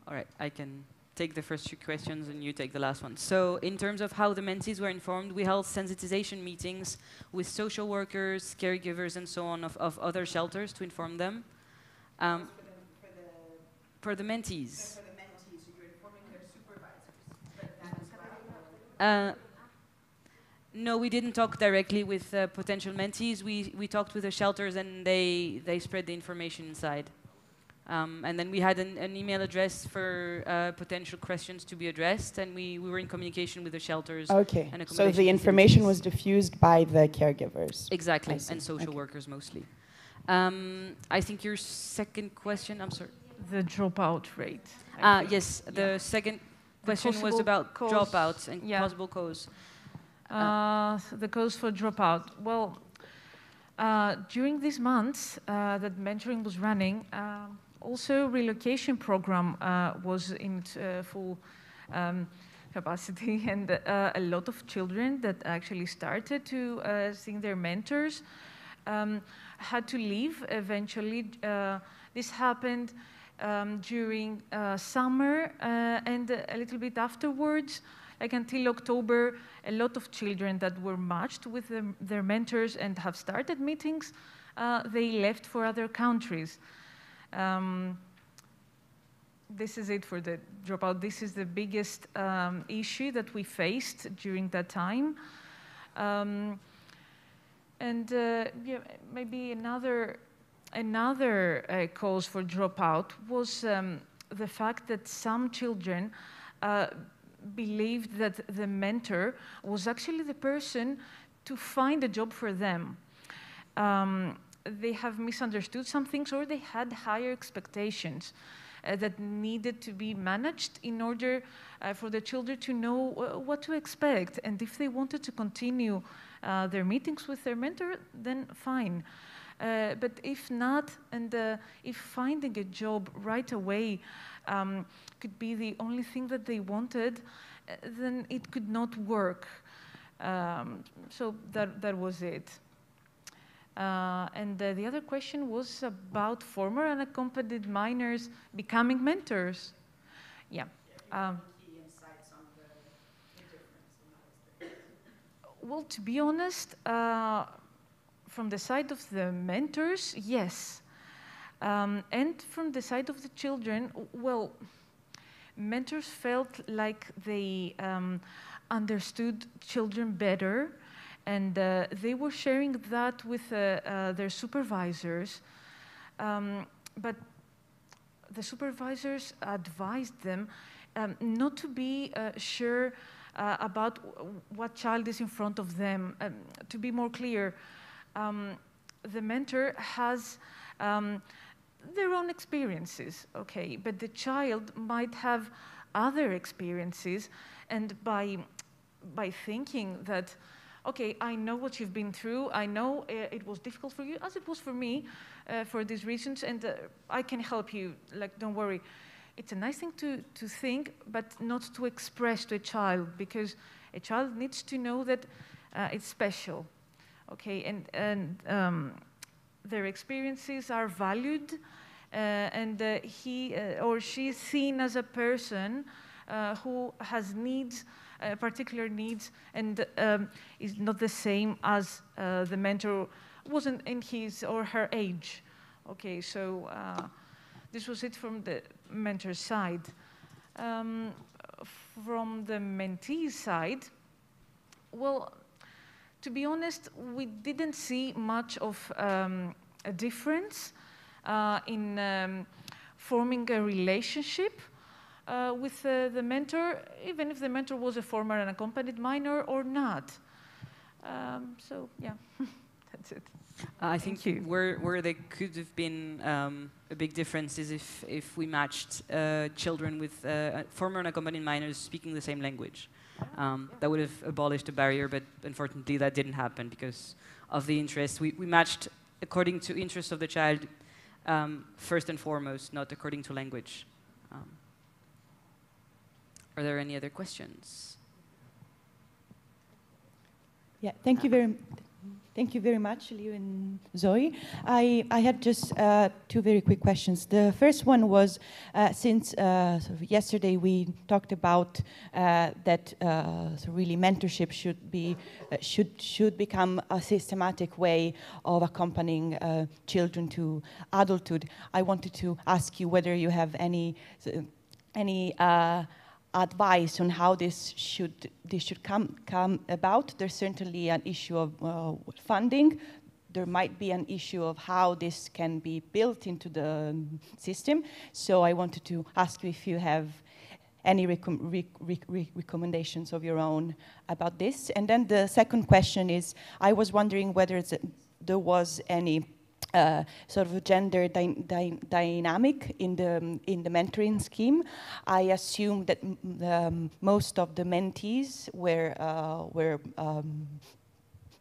All right, I can take the first two questions and you take the last one. So in terms of how the mentees were informed, we held sensitization meetings with social workers, caregivers, and so on of other shelters to inform them. For the mentees. For the mentees, so you're informing their supervisors. But that as well? No, we didn't talk directly with potential mentees. We talked with the shelters and they spread the information inside. And then we had an email address for potential questions to be addressed, and we were in communication with the shelters. Okay, so the information was diffused by the caregivers. Exactly, and social workers mostly. I think your second question, I'm sorry. The dropout rate. Yes, the second question was about dropouts and possible cause. The cause for dropout. Well, during these months that mentoring was running, also relocation program was in full capacity, and a lot of children that actually started to see their mentors had to leave eventually. This happened during summer and a little bit afterwards. Like until October, a lot of children that were matched with their mentors and have started meetings, they left for other countries. This is it for the dropout. This is the biggest issue that we faced during that time. Yeah, maybe another cause for dropout was the fact that some children believed that the mentor was actually the person to find a job for them. They have misunderstood some things, or they had higher expectations that needed to be managed in order for the children to know what to expect. And if they wanted to continue their meetings with their mentor, then fine. But if not, and if finding a job right away could be the only thing that they wanted, then it could not work. So that was it. And the other question was about former unaccompanied minors becoming mentors. Yeah. Well, to be honest, from the side of the mentors, yes. And from the side of the children, well, mentors felt like they understood children better, and they were sharing that with their supervisors. But the supervisors advised them not to be sure about what child is in front of them. To be more clear, the mentor has their own experiences, okay, but the child might have other experiences, and by thinking that, okay, I know what you've been through, I know it was difficult for you, as it was for me, for these reasons, and I can help you, like, don't worry. It's a nice thing to think, but not to express to a child, because a child needs to know that it's special, okay, and their experiences are valued, and he or she is seen as a person who has needs, particular needs, and is not the same as the mentor wasn't in his or her age. Okay, so this was it from the mentor's side. From the mentee's side, well, to be honest, we didn't see much of a difference in forming a relationship with the mentor, even if the mentor was a former unaccompanied minor or not. So, yeah, that's it. I think where there could have been a big difference is if we matched children with former unaccompanied minors speaking the same language. That would have abolished the barrier, but unfortunately that didn't happen because of the interest. We matched according to interests of the child first and foremost, not according to language. Are there any other questions? Yeah, thank you very much, Liu and Zoe. I had just two very quick questions. The first one was, since sort of yesterday we talked about that so really mentorship should become a systematic way of accompanying children to adulthood. I wanted to ask you whether you have any advice on how this should come about. There's certainly an issue of funding. There might be an issue of how this can be built into the system. So I wanted to ask you if you have any recommendations of your own about this. And then the second question is, I was wondering whether there was any sort of gender dynamic in the mentoring scheme. I assume that most of the mentees were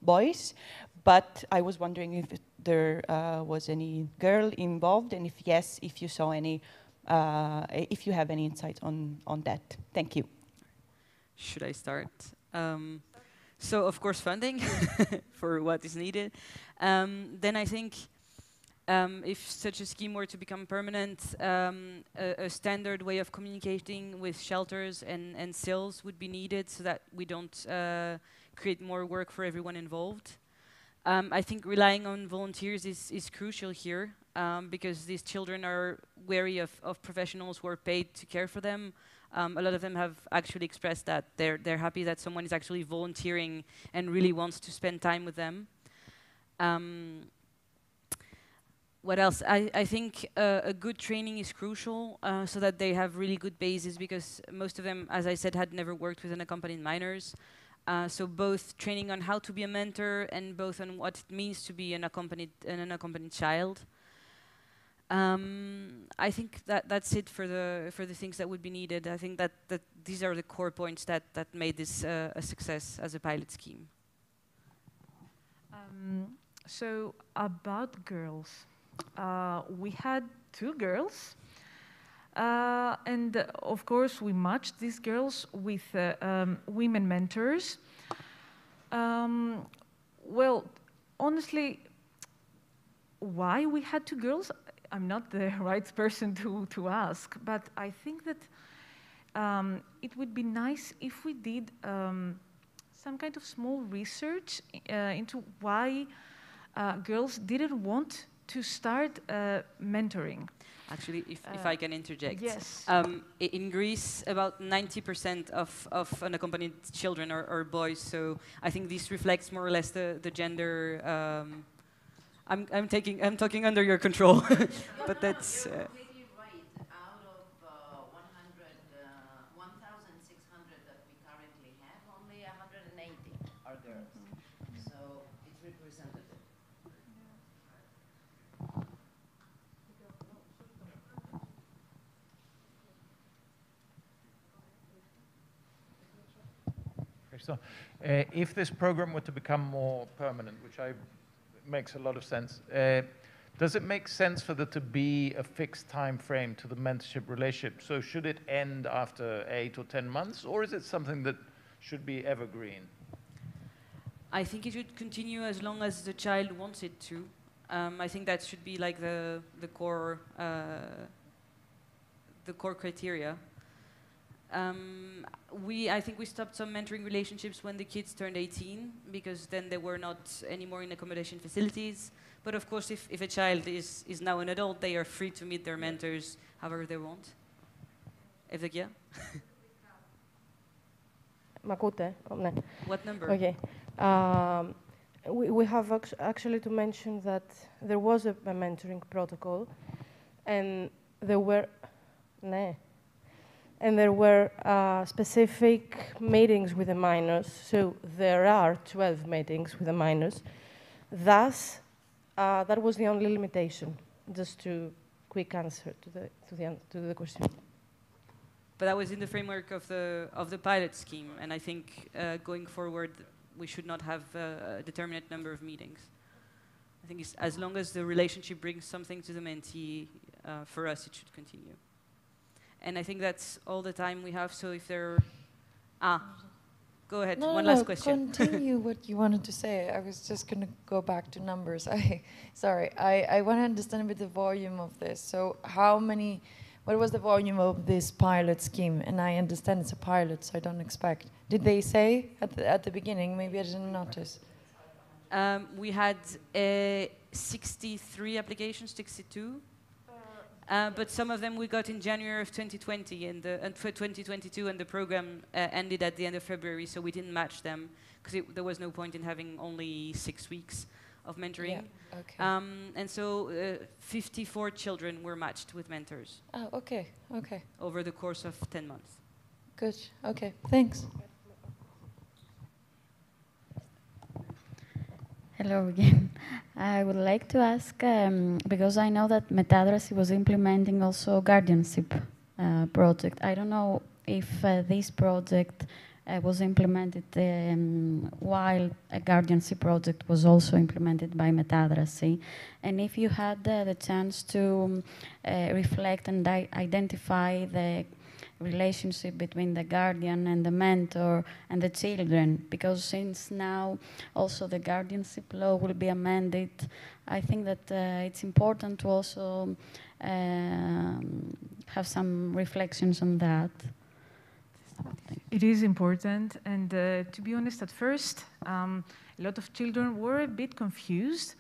boys, but I was wondering if there was any girl involved, and if yes, if you saw any, if you have any insight on that. Thank you. Should I start? So of course funding for what is needed. Then I think if such a scheme were to become permanent, a standard way of communicating with shelters and CILs would be needed so that we don't create more work for everyone involved. I think relying on volunteers is crucial here because these children are wary of professionals who are paid to care for them. A lot of them have actually expressed that they're happy that someone is actually volunteering and really wants to spend time with them. What else? I think a good training is crucial so that they have really good bases because most of them, as I said, had never worked with unaccompanied minors. So both training on how to be a mentor and both on what it means to be an unaccompanied child. I think that's it for the things that would be needed. I think that these are the core points that made this a success as a pilot scheme. So about girls, we had 2 girls. And of course, we matched these girls with women mentors. Well, honestly, why we had 2 girls, I'm not the right person to ask, but I think that it would be nice if we did some kind of small research into why girls didn't want to start mentoring. Actually, if I can interject. Yes. In Greece, about 90% of unaccompanied children are boys, so I think this reflects more or less the gender. I'm talking under your control, but that's. You're completely right. Out of 1,600 that we currently have, only 180 are girls. So it's representative. So, if this program were to become more permanent, which makes a lot of sense, does it make sense for there to be a fixed time frame to the mentorship relationship? So should it end after 8 or 10 months, or is it something that should be evergreen? I think it should continue as long as the child wants it to. I think that should be like the core criteria. I think we stopped some mentoring relationships when the kids turned 18 because then they were not anymore in accommodation facilities. But of course, if a child is now an adult, they are free to meet their mentors however they want. Evdokia? Makute? What number? Okay. We have actually to mention that there was a mentoring protocol, and there were specific meetings with the minors. So there are 12 meetings with the minors. Thus, that was the only limitation. Just to quick answer to the question. But that was in the framework of the pilot scheme, and I think going forward, we should not have a determinate number of meetings. I think as long as the relationship brings something to the mentee, for us, it should continue. And I think that's all the time we have. So if there go ahead. One last question. Continue what you wanted to say. I was just going to go back to numbers. Sorry. I want to understand a bit the volume of this. So what was the volume of this pilot scheme? And I understand it's a pilot, so I don't expect. Did they say at the beginning? Maybe I didn't notice. We had 63 applications, 62. But some of them we got in January of 2020 and for 2022, and the program ended at the end of February, so we didn't match them because there was no point in having only 6 weeks of mentoring. Yeah, okay. And so 54 children were matched with mentors. Oh, okay, okay. Over the course of 10 months. Good, okay, thanks. Hello again. I would like to ask, because I know that Metadrasy was implementing also Guardianship project. I don't know if this project was implemented while a Guardianship project was also implemented by Metadrasy. And if you had the chance to reflect and identify the relationship between the guardian and the mentor and the children, because since now also the guardianship law will be amended, I think that it's important to also have some reflections on that. It is important, and to be honest, at first, a lot of children were a bit confused,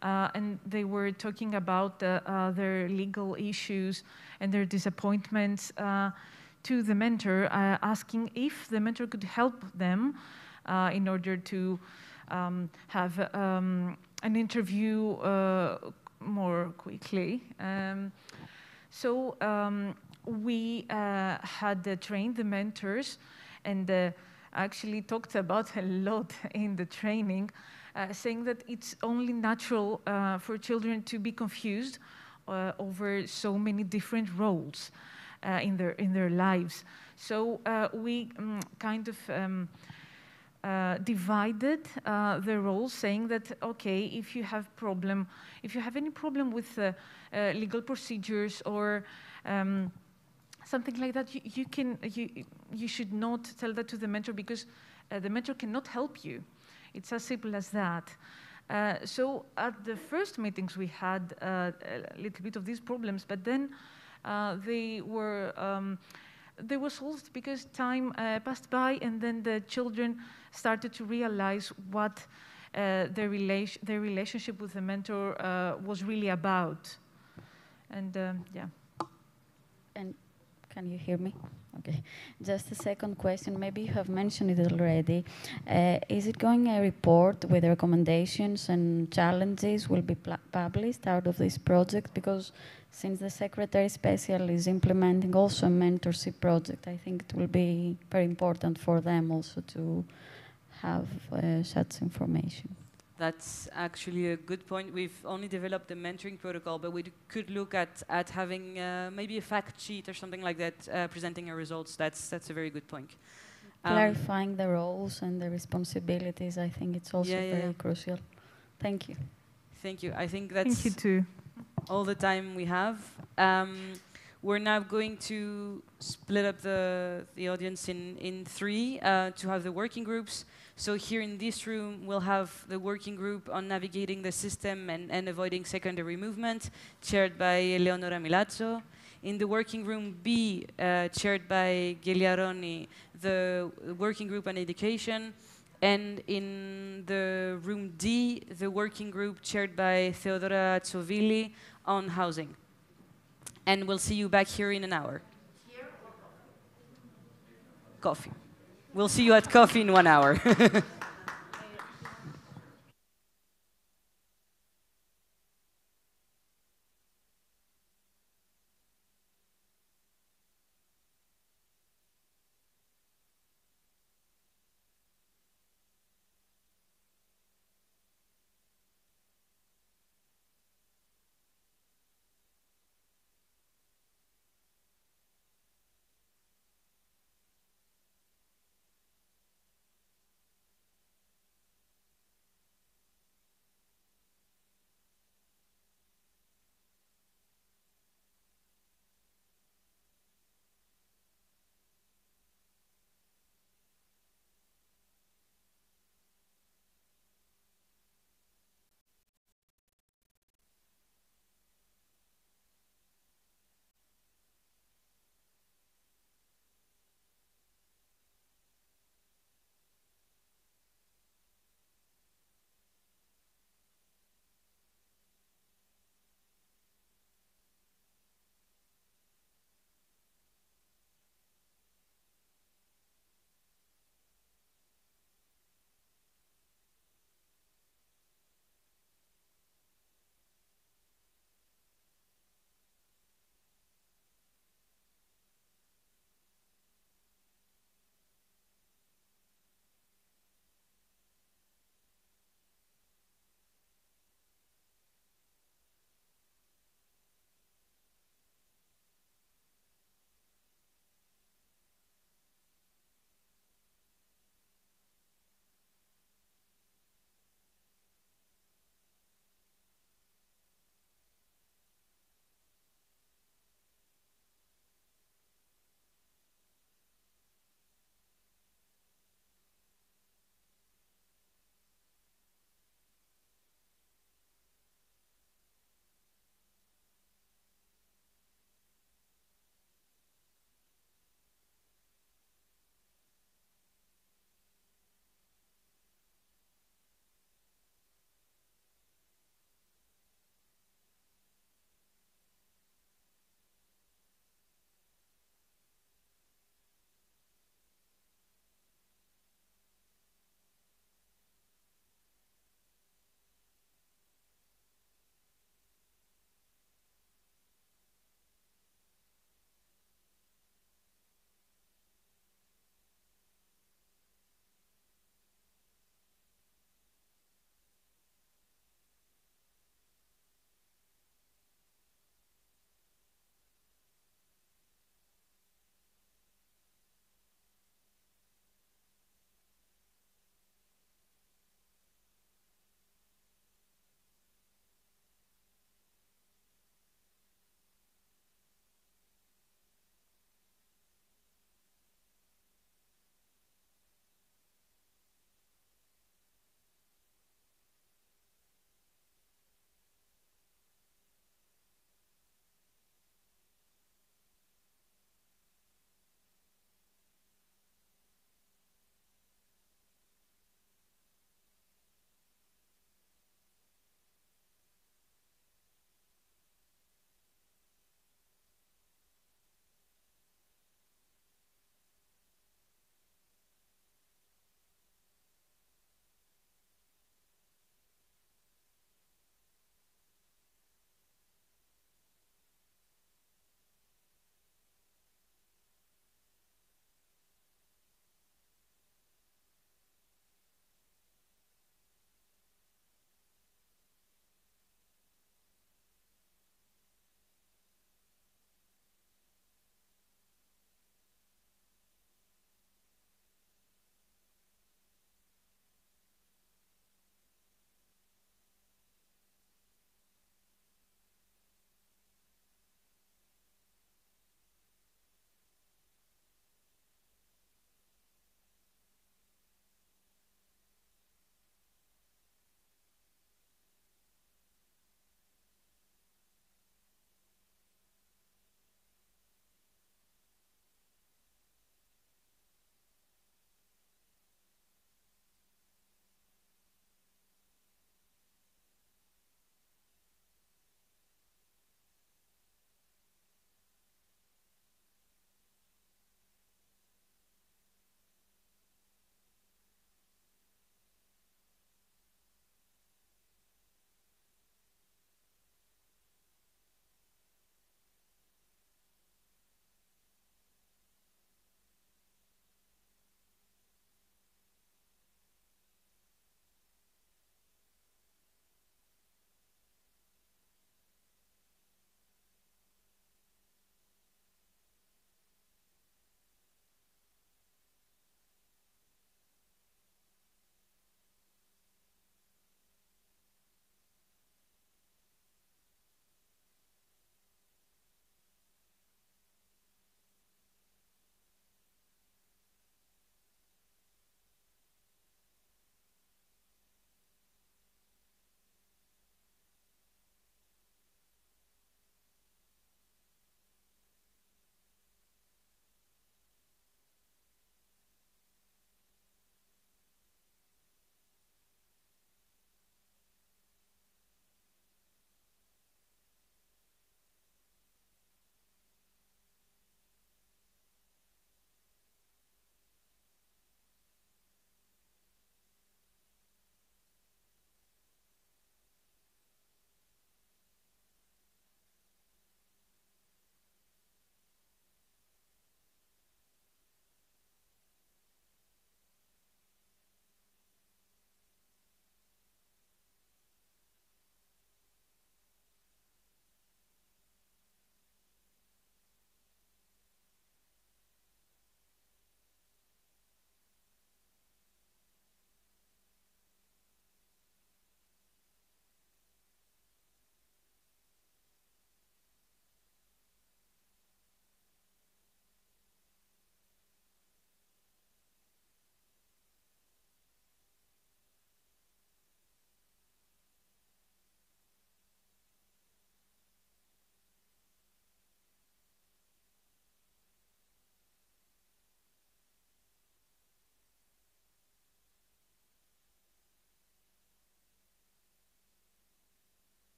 and they were talking about their legal issues and their disappointments to the mentor, asking if the mentor could help them in order to have an interview more quickly. So we had trained the mentors and actually talked about a lot in the training, saying that it's only natural for children to be confused over so many different roles in their lives. So we kind of divided the roles, saying that okay, if you have any problem with legal procedures or something like that, you should not tell that to the mentor, because the mentor cannot help you. It's as simple as that. So at the first meetings we had a little bit of these problems, but then they were solved because time passed by, and then the children started to realize what their relationship with the mentor was really about. And yeah. And can you hear me? Okay. Just a second question. Maybe you have mentioned it already. Is it going a report with recommendations and challenges will be published out of this project? Because since the Secretary Special is implementing also a mentorship project, I think it will be very important for them also to have such information. That's actually a good point. We've only developed the mentoring protocol, but we could look at having maybe a fact sheet or something like that, presenting our results. That's a very good point. Clarifying the roles and the responsibilities, I think it's also very crucial. Thank you. Thank you. I think that's Thank you too. All the time we have. We're now going to split up the audience in three to have the working groups. So here in this room, we'll have the working group on navigating the system and avoiding secondary movement, chaired by Eleonora Milazzo. In the working room B, chaired by Ghigliaroni, the working group on education. And in the room D, the working group chaired by Theodora Tsovili on housing. And we'll see you back here in an hour. Here or coffee? Coffee. We'll see you at coffee in 1 hour.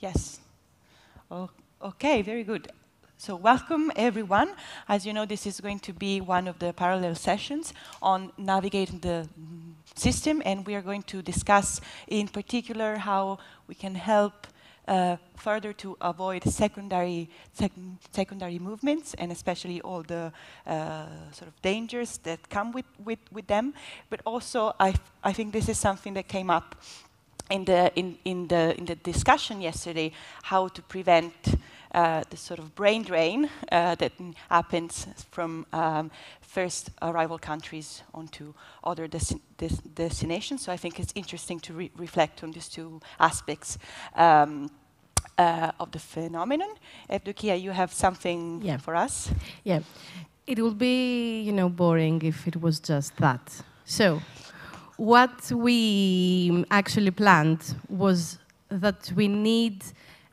Yes. Oh, okay, very good. So welcome, everyone. As you know, this is going to be one of the parallel sessions on navigating the system, and we are going to discuss in particular how we can help further to avoid secondary movements, and especially all the sort of dangers that come with them. But also, I think this is something that came up in the discussion yesterday, how to prevent the sort of brain drain that happens from first arrival countries onto other destinations. So I think it's interesting to reflect on these two aspects of the phenomenon. Evdokia, you have something for us? Yeah, it would be, you know, boring if it was just that. So what we actually planned was that we need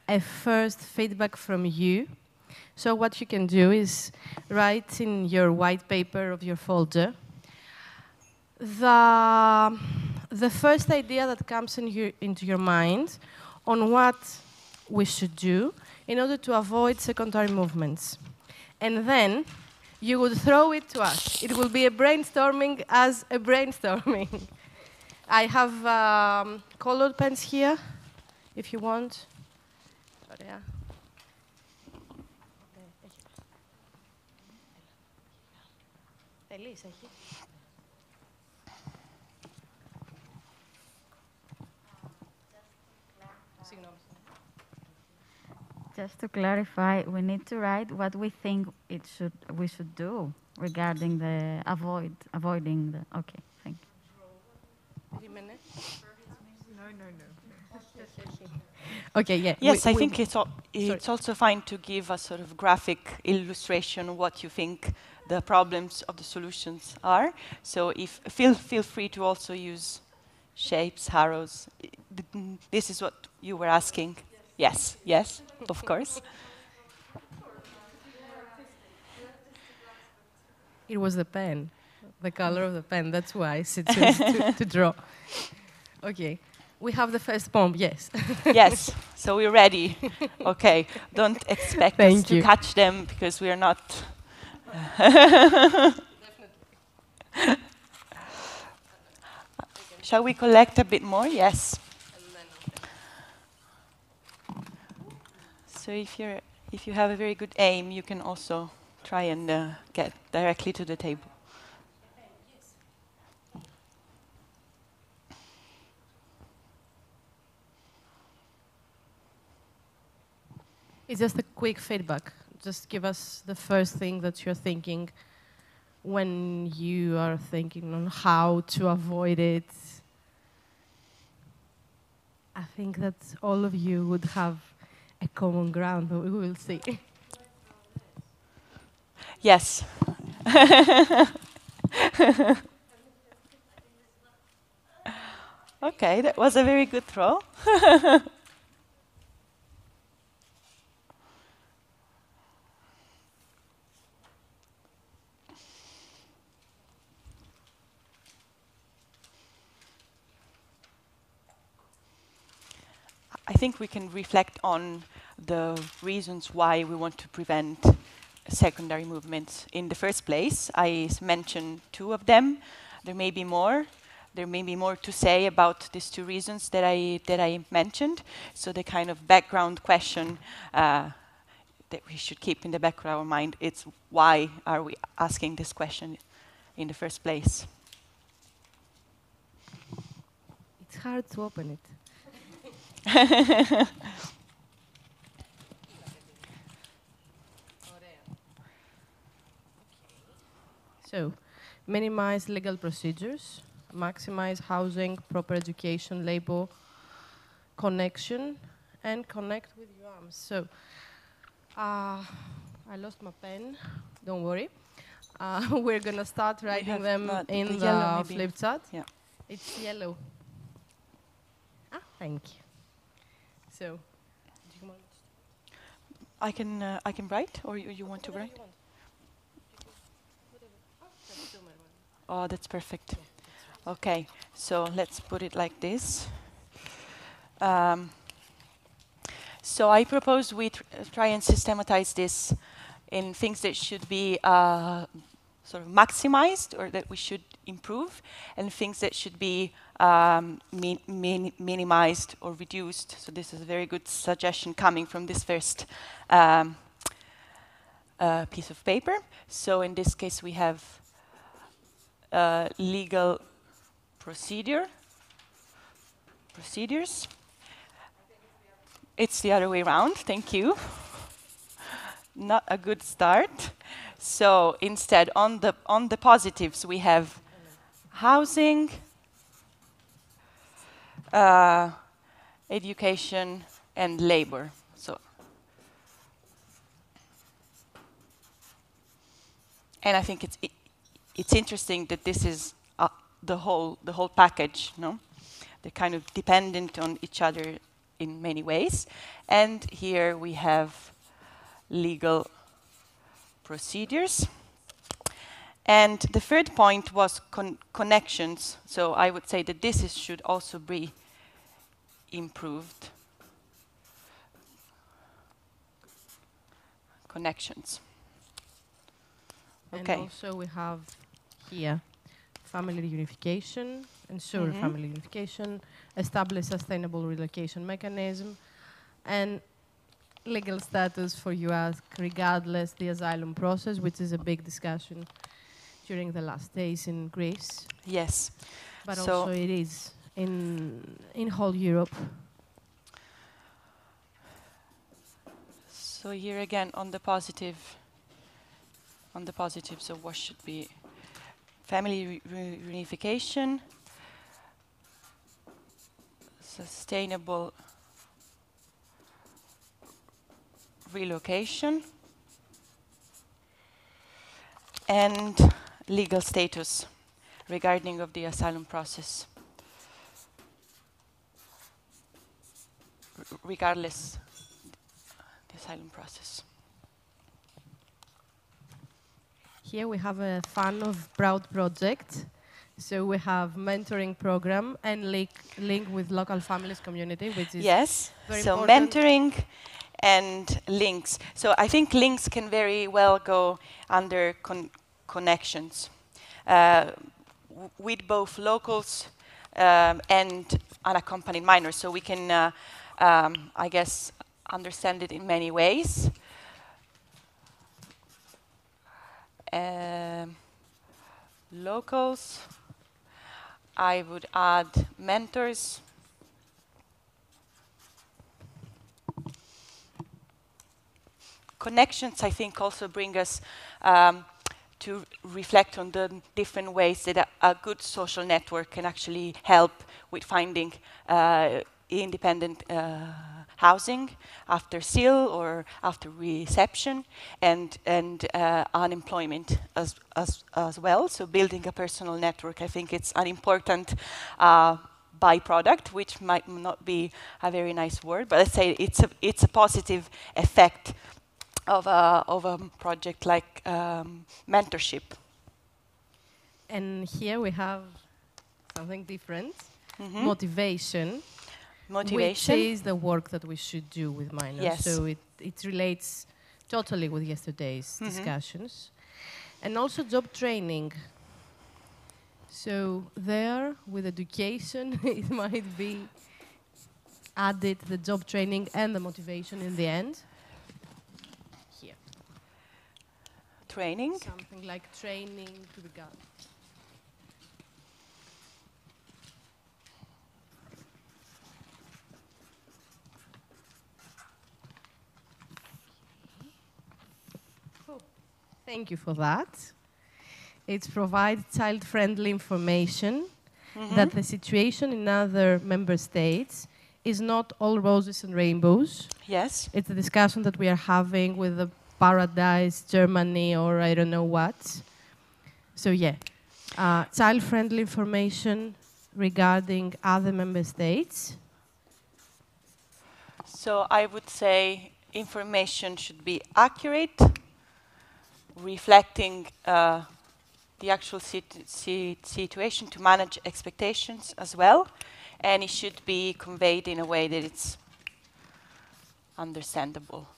a first feedback from you. So what you can do is write in your white paper of your folder the first idea that comes into your mind on what we should do in order to avoid secondary movements. And then you would throw it to us. It will be a brainstorming as a brainstorming. I have colored pens here, if you want. Yeah. Just to clarify, we need to write what we think we should do regarding the avoiding the. Okay, thank you. 3 minutes? No. Okay, yeah. Yes, I think it's also fine to give a sort of graphic illustration of what you think the problems of the solutions are. So if feel free to also use shapes, arrows. This is what you were asking. Yes, yes, of course. It was the pen, the color of the pen. That's why I chose to draw. Okay, we have the first bomb, yes. Yes, so we're ready. Okay, don't expect us to catch them because we are not. Shall we collect a bit more? Yes. So if you have a very good aim, you can also try and get directly to the table. It's just a quick feedback. Just give us the first thing that you're thinking when you are thinking on how to avoid it. I think that all of you would have a common ground, but we will see. Yes. Okay, that was a very good throw. I think we can reflect on the reasons why we want to prevent secondary movements in the first place. I mentioned 2 of them. There may be more. There may be more to say about these 2 reasons that I mentioned. So the kind of background question that we should keep in the back of our mind is why are we asking this question in the first place? It's hard to open it. So, minimize legal procedures, maximize housing, proper education, labor, connection, and connect with your arms. So, I lost my pen, don't worry. We're gonna start writing them in the flip chart. Yeah. It's yellow. Ah, thank you. So, do you want? I can write, or you want to write? Oh, that's perfect. Okay, so let's put it like this. So I propose we try and systematize this in things that should be sort of maximized or that we should improve, and things that should be minimized or reduced. So this is a very good suggestion coming from this first piece of paper. So in this case, we have legal procedures. It's the other way around, thank you. Not a good start. So instead, on the positives, we have housing, education, and labor. So, and I think it's interesting that this is the whole package, no? They're kind of dependent on each other in many ways. And here we have legal procedures. And the third point was connections. So I would say that this should also be improved. Connections. Okay. And also we have here family reunification, ensure family reunification, establish sustainable relocation mechanism, and legal status for you ask regardless the asylum process, which is a big discussion during the last days in Greece. Yes. But so also it is in whole Europe. So here again on the positive, so what should be family reunification, sustainable relocation, and legal status regarding of the asylum process, regardless the asylum process. Here we have a fan of Proud project. So we have mentoring program and link with local families community, which is very so important. Mentoring and links. So I think links can very well go under connections with both locals and unaccompanied minors. So we can, I guess, understand it in many ways. Locals, I would add mentors. Connections, I think, also bring us to reflect on the different ways that a good social network can actually help with finding independent housing after SIL or after reception, and unemployment as well. So building a personal network, I think it's an important byproduct, which might not be a very nice word, but let's say it's a positive effect of a project like mentorship. And here we have something different, motivation. Which is the work that we should do with minors. Yes. So it relates totally with yesterday's discussions. And also job training. So there, with education, it might be added the job training and the motivation in the end. Here. Training? Something like training to the God. Thank you for that. It provides child-friendly information that the situation in other member states is not all roses and rainbows. Yes. It's a discussion that we are having with the Paradise, Germany, or I don't know what. So yeah, child-friendly information regarding other member states. So I would say information should be accurate, reflecting the actual situation to manage expectations as well, and it should be conveyed in a way that it's understandable?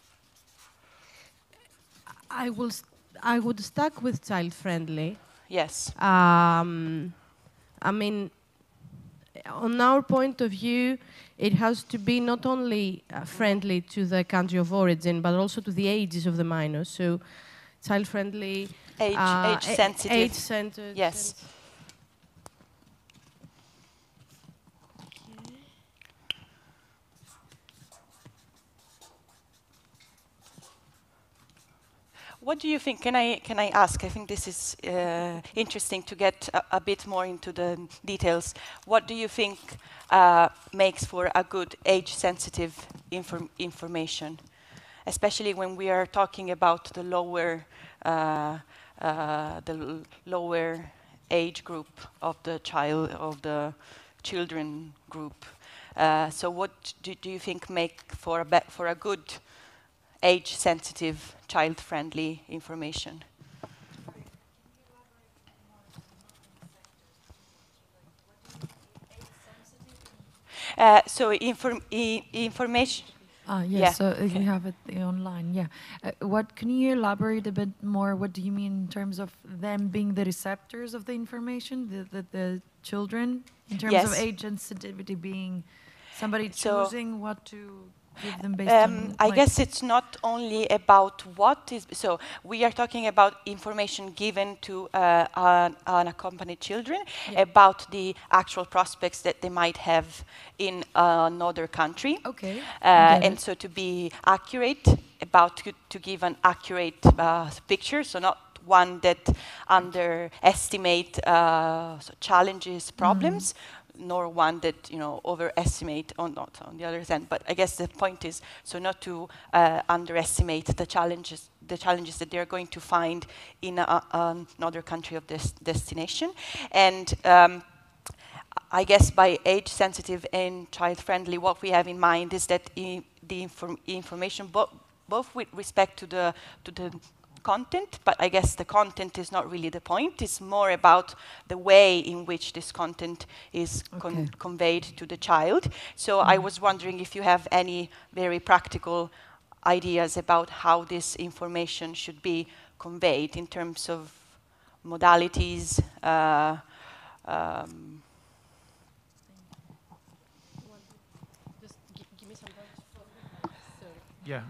I would stuck with child-friendly. Yes. I mean, on our point of view, it has to be not only friendly to the country of origin, but also to the ages of the minors. So, child-friendly, age-sensitive. Age-centered. Yes. What do you think? Can I ask? I think this is interesting to get a bit more into the details. What do you think makes for a good age-sensitive information, especially when we are talking about the lower age group of the children group? So, what do you think make for a good age-sensitive, child-friendly information? So information. Yes, yeah. so you have it online, yeah. What can you elaborate a bit more? What do you mean in terms of them being the receptors of the information, the children, in terms of age sensitivity being somebody choosing what to give them based on? I guess it's not only about what is. So we are talking about information given to unaccompanied children about the actual prospects that they might have in another country. Okay. And so to be accurate, to give an accurate picture, so not one that underestimate challenges, problems, nor one that overestimate or not on the other hand. But I guess the point is so not to underestimate the challenges that they're going to find in another country of this destination. And I guess by age sensitive and child friendly, what we have in mind is that the information both with respect to the content, but I guess the content is not really the point. It's more about the way in which this content is conveyed to the child. So I was wondering if you have any very practical ideas about how this information should be conveyed in terms of modalities. Yeah.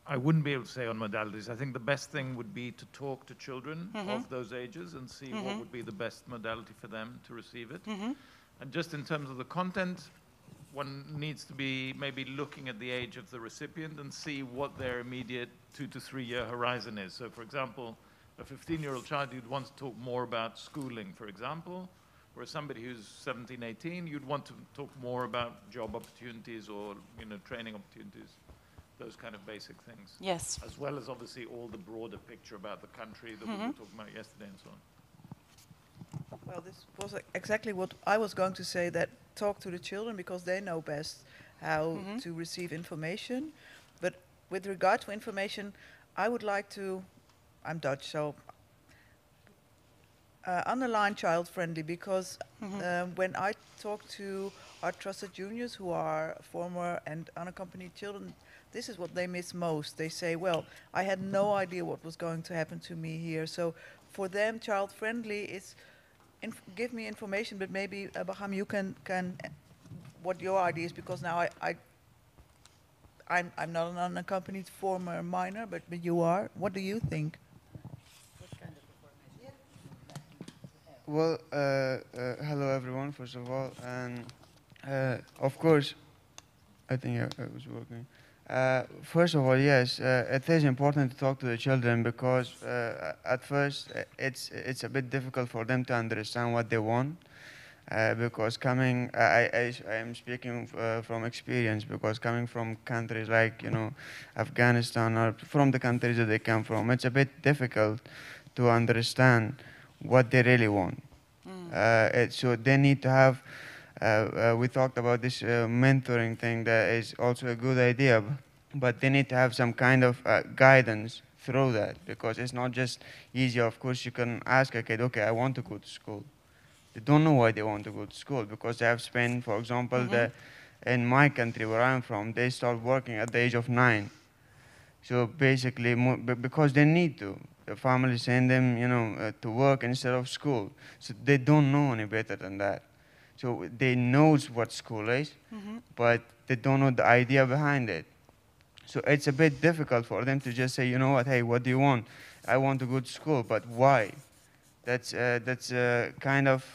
I wouldn't be able to say on modalities. I think the best thing would be to talk to children of those ages and see what would be the best modality for them to receive it. And just in terms of the content, one needs to be maybe looking at the age of the recipient and see what their immediate 2 to 3 year horizon is. So for example, a 15-year-old child, you'd want to talk more about schooling, for example, whereas somebody who's 17, 18, you'd want to talk more about job opportunities or training opportunities. Those kind of basic things. Yes. As well as obviously all the broader picture about the country that we were talking about yesterday and so on. Well, this was exactly what I was going to say, that talk to the children because they know best how to receive information. But with regard to information, I would like to, I'm Dutch, so underline child-friendly because when I talk to our trusted juniors who are former and unaccompanied children, this is what they miss most. They say, well, I had no idea what was going to happen to me here. So for them, child-friendly is give me information, but maybe, Baham, you can what your idea is, because now I'm not an unaccompanied former minor, but you are. What do you think? What kind of information? Well, hello everyone, first of all. And of course, I think I was working. First of all, yes, it is important to talk to the children because at first it's a bit difficult for them to understand what they want. Because I am speaking from experience, because coming from countries like Afghanistan or from the countries that they come from, it's a bit difficult to understand what they really want. So they need to have. We talked about this mentoring thing that is also a good idea, but they need to have some kind of guidance through that, because it's not just easy. Of course, you can ask a kid, okay, I want to go to school. They don't know why they want to go to school, because they have spent, for example, in my country where I'm from, they start working at the age of 9. So basically, because they need to. The family send them, to work instead of school. So they don't know any better than that. So they know what school is, but they don't know the idea behind it. So it's a bit difficult for them to just say, you know what, hey, what do you want? I want to go to school, but why? That's kind of,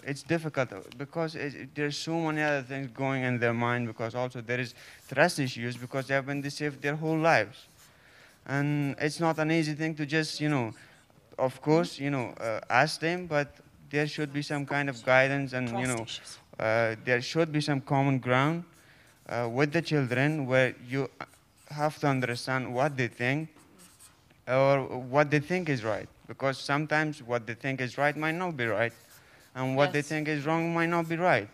it's difficult because there's so many other things going in their mind, because also there is trust issues because they have been deceived their whole lives. And it's not an easy thing to just, of course, ask them, but there should be some kind of guidance, and, there should be some common ground with the children where you have to understand what they think or what they think is right. Because sometimes what they think is right might not be right, and what they think is wrong might not be right.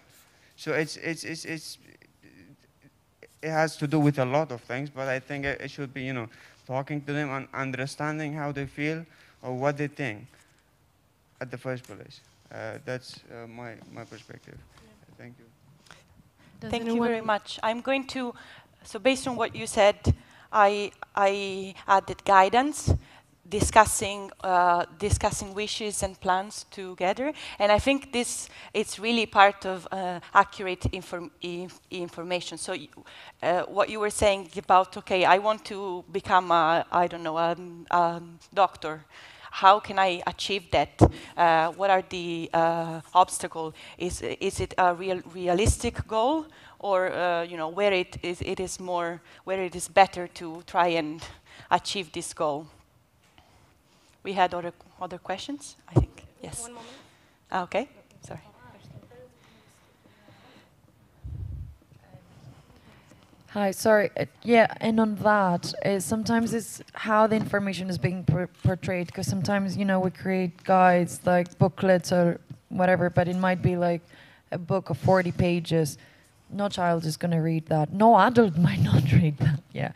So it has to do with a lot of things, but I think it should be, talking to them and understanding how they feel or what they think at the first place. That's my perspective. Thank you. Thank you very much. I'm going to, so based on what you said, I added guidance, discussing wishes and plans together, and I think it's really part of accurate information. So what you were saying about, okay, I want to become I don't know, a doctor. How can I achieve that? What are the obstacles? Is it a realistic goal, or where it is better to try and achieve this goal? We had other questions, I think. Yes. One moment. Okay. Sorry. Hi, sorry. Yeah, and on that, sometimes it's how the information is being portrayed, because sometimes, we create guides, like booklets or whatever, but it might be like a book of 40 pages. No child is going to read that. No adult might not read that, yeah.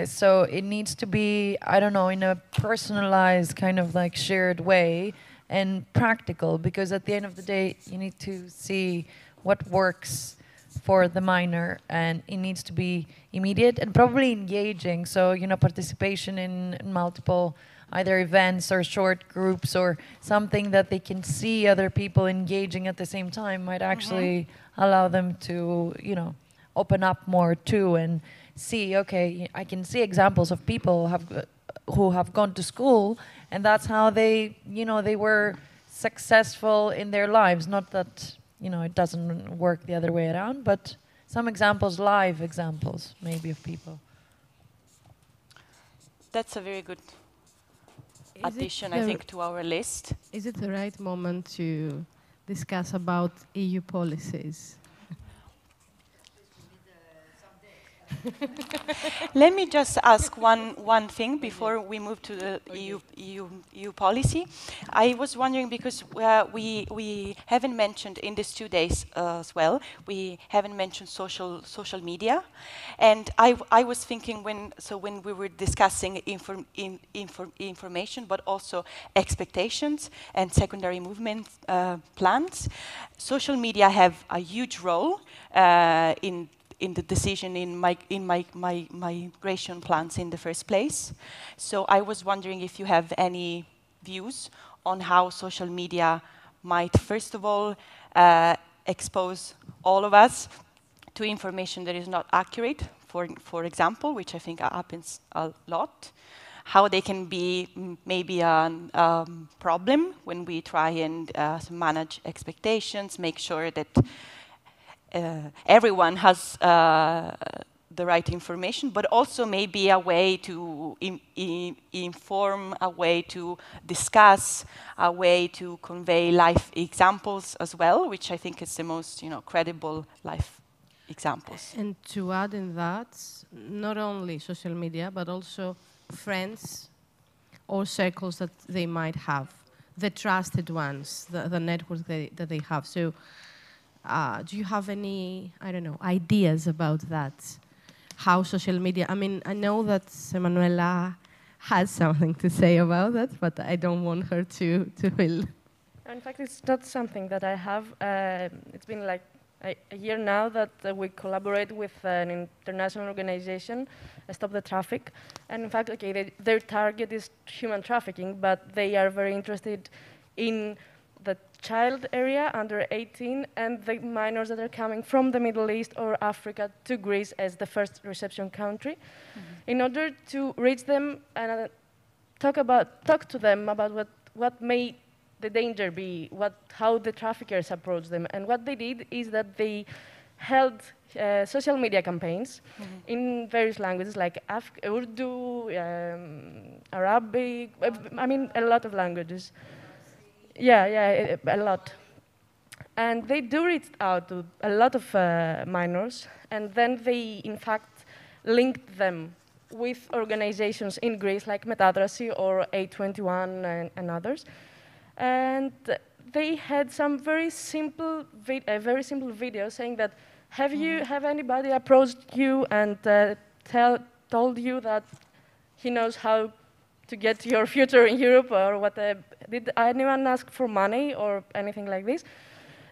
So it needs to be, I don't know, in a personalized kind of like shared way and practical, because at the end of the day, you need to see what works for the minor, and it needs to be immediate and probably engaging. So, participation in multiple either events or short groups or something that they can see other people engaging at the same time might actually allow them to, open up more too and see, okay, I can see examples of people who have gone to school, and that's how they, they were successful in their lives. Not that, it doesn't work the other way around, but some examples, live examples, maybe, of people. That's a very good addition, I think, to our list. Is it the right moment to discuss about EU policies? Let me just ask one thing before we move to the EU policy. I was wondering, because we haven't mentioned in these 2 days as well, we haven't mentioned social media, and I was thinking when we were discussing information, but also expectations and secondary movement plans, social media have a huge role in the decision in my migration plans in the first place. So I was wondering if you have any views on how social media might, first of all, expose all of us to information that is not accurate, for example, which I think happens a lot. How they can be maybe a problem when we try and manage expectations, make sure that everyone has the right information, but also maybe a way to inform, a way to discuss, a way to convey life examples as well, which I think is the most credible life examples. And to add in that, not only social media, but also friends or circles that they might have, the trusted ones, the network that they have. So do you have any, ideas about that? How social media, I know that Emanuela has something to say about that, but I don't want her to feel. In fact, it's not something that I have. It's been like a year now that we collaborate with an international organization, Stop the Traffic. And in fact, okay, their target is human trafficking, but they are very interested in the child area under 18 and the minors that are coming from the Middle East or Africa to Greece as the first reception country, in order to reach them and talk to them about what may the danger be, how the traffickers approach them. And what they did is that they held social media campaigns in various languages like Urdu, Arabic, I mean a lot of languages. Yeah, a lot. And they do reach out to a lot of minors, and then they, in fact, linked them with organizations in Greece like Metadrasy or A21 and others. And they had some very simple video saying that, have anybody approached you and told you that he knows how to get your future in Europe, or what? Did anyone ask for money or anything like this?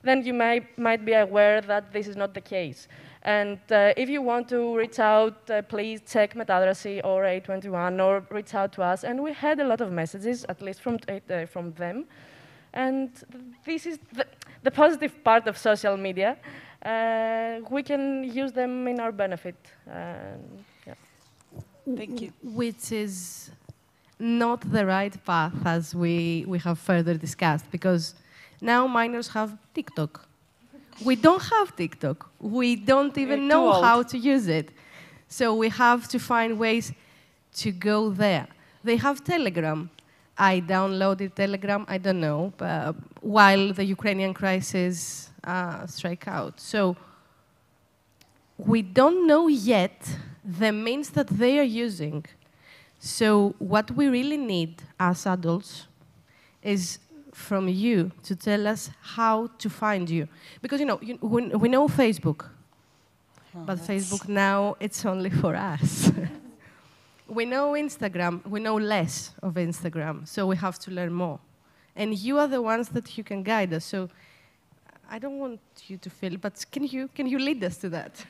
Then you might be aware that this is not the case. And if you want to reach out, please check Metadrasy or A21 or reach out to us. And we had a lot of messages, at least from them. And this is the positive part of social media. We can use them in our benefit. Yeah. Thank you. Which is not the right path, as we have further discussed, because now minors have TikTok. We don't have TikTok. We don't even know how to use it. So we have to find ways to go there. They have Telegram. I downloaded Telegram, I don't know, while the Ukrainian crisis struck out. So we don't know yet the means that they are using. So what we really need as adults is from you to tell us how to find you. Because, we know Facebook, but Facebook now, it's only for us. We know Instagram, we know less of Instagram, so we have to learn more. And you are the ones that you can guide us. So I don't want you to feel, but can you lead us to that?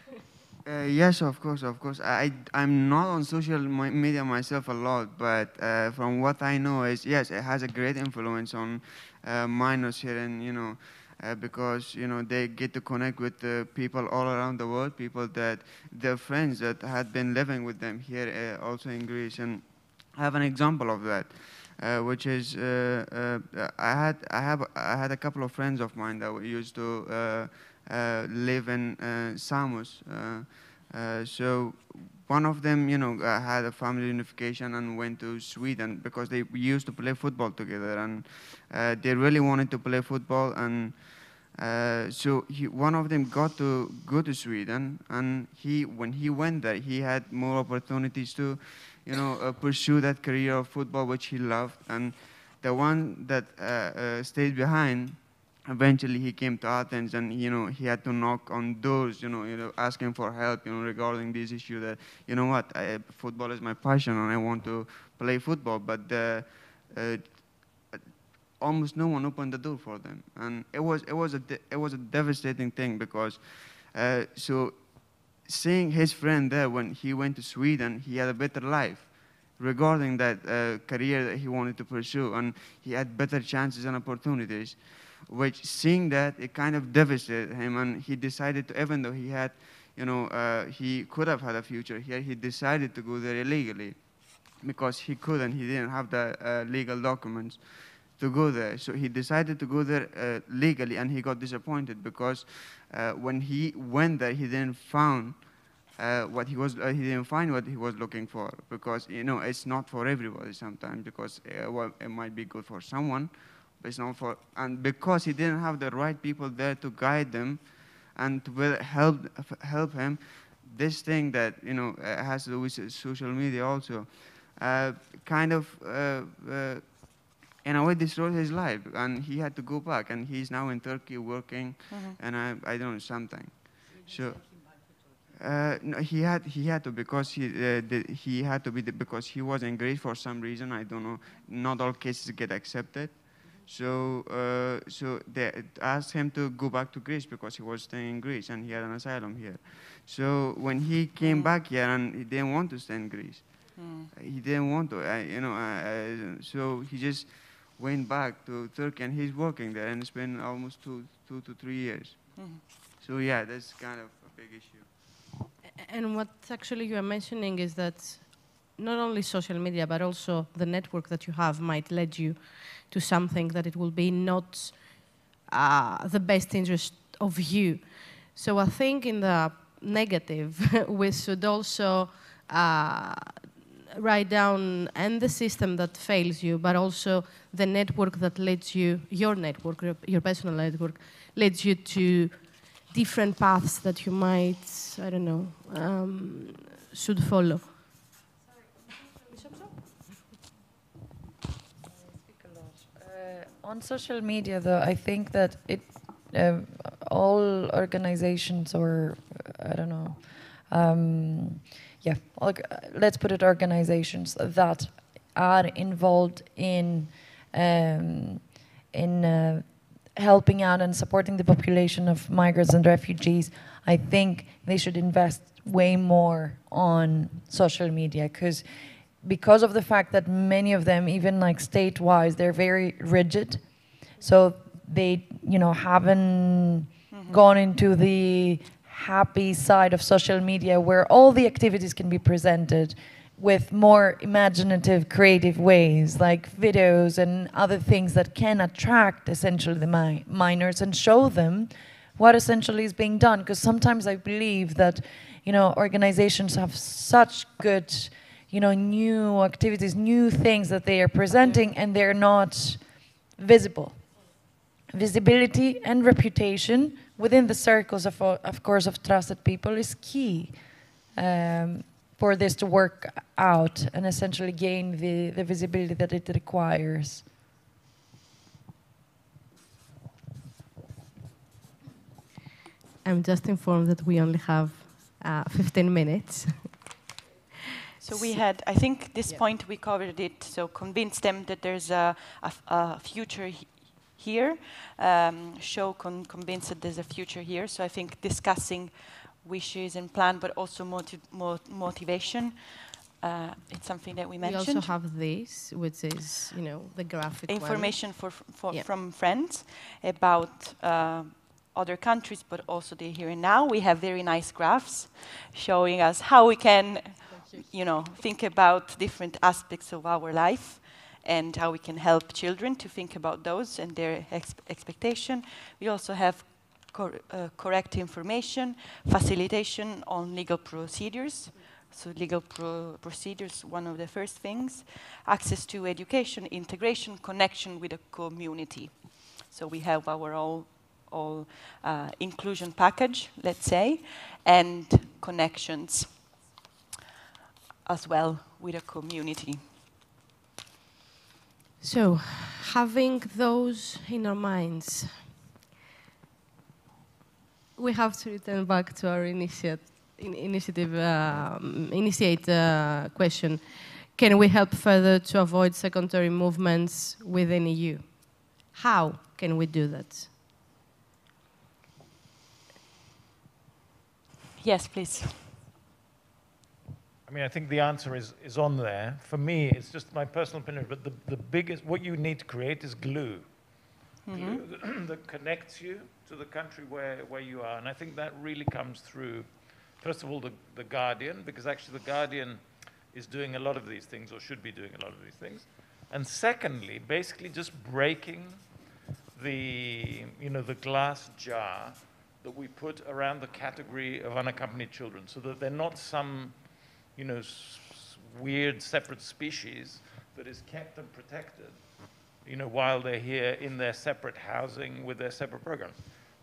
Yes, of course. I'm not on social media myself a lot, but from what I know is, yes, it has a great influence on minors here, and because they get to connect with people all around the world, people that their friends that had been living with them here, also in Greece. And I have an example of that, which is I had a couple of friends of mine that used to live in Samos. So one of them, had a family unification and went to Sweden because they used to play football together, and they really wanted to play football. And so one of them got to go to Sweden, and when he went there, he had more opportunities to, pursue that career of football, which he loved. And the one that stayed behind, eventually he came to Athens, and he had to knock on doors, asking for help, regarding this issue that, football is my passion and I want to play football, but almost no one opened the door for them, and it was a devastating thing, because so seeing his friend there when he went to Sweden, he had a better life regarding that career that he wanted to pursue, and he had better chances and opportunities. Which, seeing that, it kind of devastated him, and he decided to, even though he had, he could have had a future here, he decided to go there illegally, because he couldn't, he didn't have the legal documents to go there. So he decided to go there legally, and he got disappointed, because when he went there, he didn't find what he was looking for, because it's not for everybody sometimes, because it might be good for someone. It's not for, and because he didn't have the right people there to guide them and to help him, this thing that has to do with social media also, kind of in a way destroyed his life, and he had to go back, and he's now in Turkey working, and I don't know, something. So no, he had to, because he had to be because he was in Greece for some reason, I don't know. Not all cases get accepted. So, so they asked him to go back to Greece because he was staying in Greece and he had an asylum here. So when he came back here and he didn't want to stay in Greece, he didn't want to, so he just went back to Turkey and he's working there and it's been almost two to 3 years. So yeah, that's kind of a big issue. And what actually you are mentioning is that not only social media, but also the network that you have might lead you to something that it will be not the best interest of you. So I think in the negative, we should also write down and the system that fails you, but also the network that leads you, your network, your personal network, leads you to different paths that you might, I don't know, should follow. On social media, though, I think that all organizations, or I don't know, let's put it organizations that are involved in helping out and supporting the population of migrants and refugees, I think they should invest way more on social media, because of the fact that many of them, even like state-wise, they're very rigid. So they, haven't gone into the happy side of social media where all the activities can be presented with more imaginative, creative ways, like videos and other things that can attract essentially the minors and show them what essentially is being done. Because sometimes I believe that, organizations have such good, new activities, new things that they are presenting, and they're not visible. Visibility and reputation within the circles of course, of trusted people is key for this to work out and essentially gain the visibility that it requires. I'm just informed that we only have 15 minutes. So we had, I think this point we covered it, so convince them that there's a future here, convince that there's a future here. So I think discussing wishes and plan, but also motivation, it's something that we mentioned. We also have this, which is, the graphic information from friends about other countries, but also the here and now. We have very nice graphs showing us how we can think about different aspects of our life and how we can help children to think about those and their expectation. We also have correct information, facilitation on legal procedures. So legal procedures, one of the first things. Access to education, integration, connection with the community. So we have our all inclusion package, let's say, and connections as well with a community. So, having those in our minds, we have to return back to our initiate question. Can we help further to avoid secondary movements within EU? How can we do that? Yes, please. I mean, I think the answer is on there. For me, it's just my personal opinion, but the biggest, what you need to create is glue. Glue that connects you to the country where you are. And I think that really comes through, first of all, the Guardian, because actually the Guardian is doing a lot of these things, or should be doing a lot of these things. And secondly, basically just breaking the glass jar that we put around the category of unaccompanied children, so that they're not some weird separate species that is kept and protected, while they're here in their separate housing with their separate programs.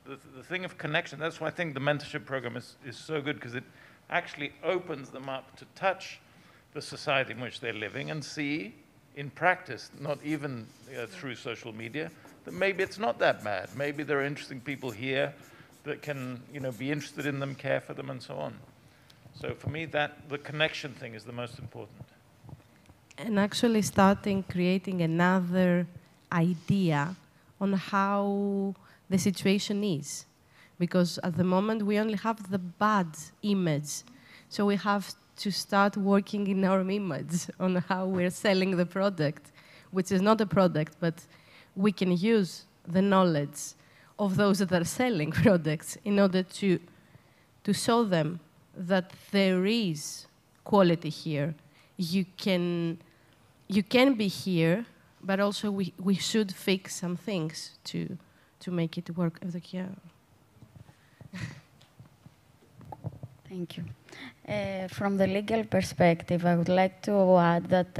The thing of connection, that's why I think the mentorship program is so good, because it actually opens them up to touch the society in which they're living and see in practice, not even through social media, that maybe it's not that bad. Maybe there are interesting people here that can be interested in them, care for them, and so on. So for me, the connection thing is the most important. And actually creating another idea on how the situation is. Because at the moment, we only have the bad image. So we have to start working in our image on how we're selling the product, which is not a product, but we can use the knowledge of those that are selling products in order to show them that there is quality here. You can be here, but also we should fix some things to make it work. Thank you. From the legal perspective, I would like to add that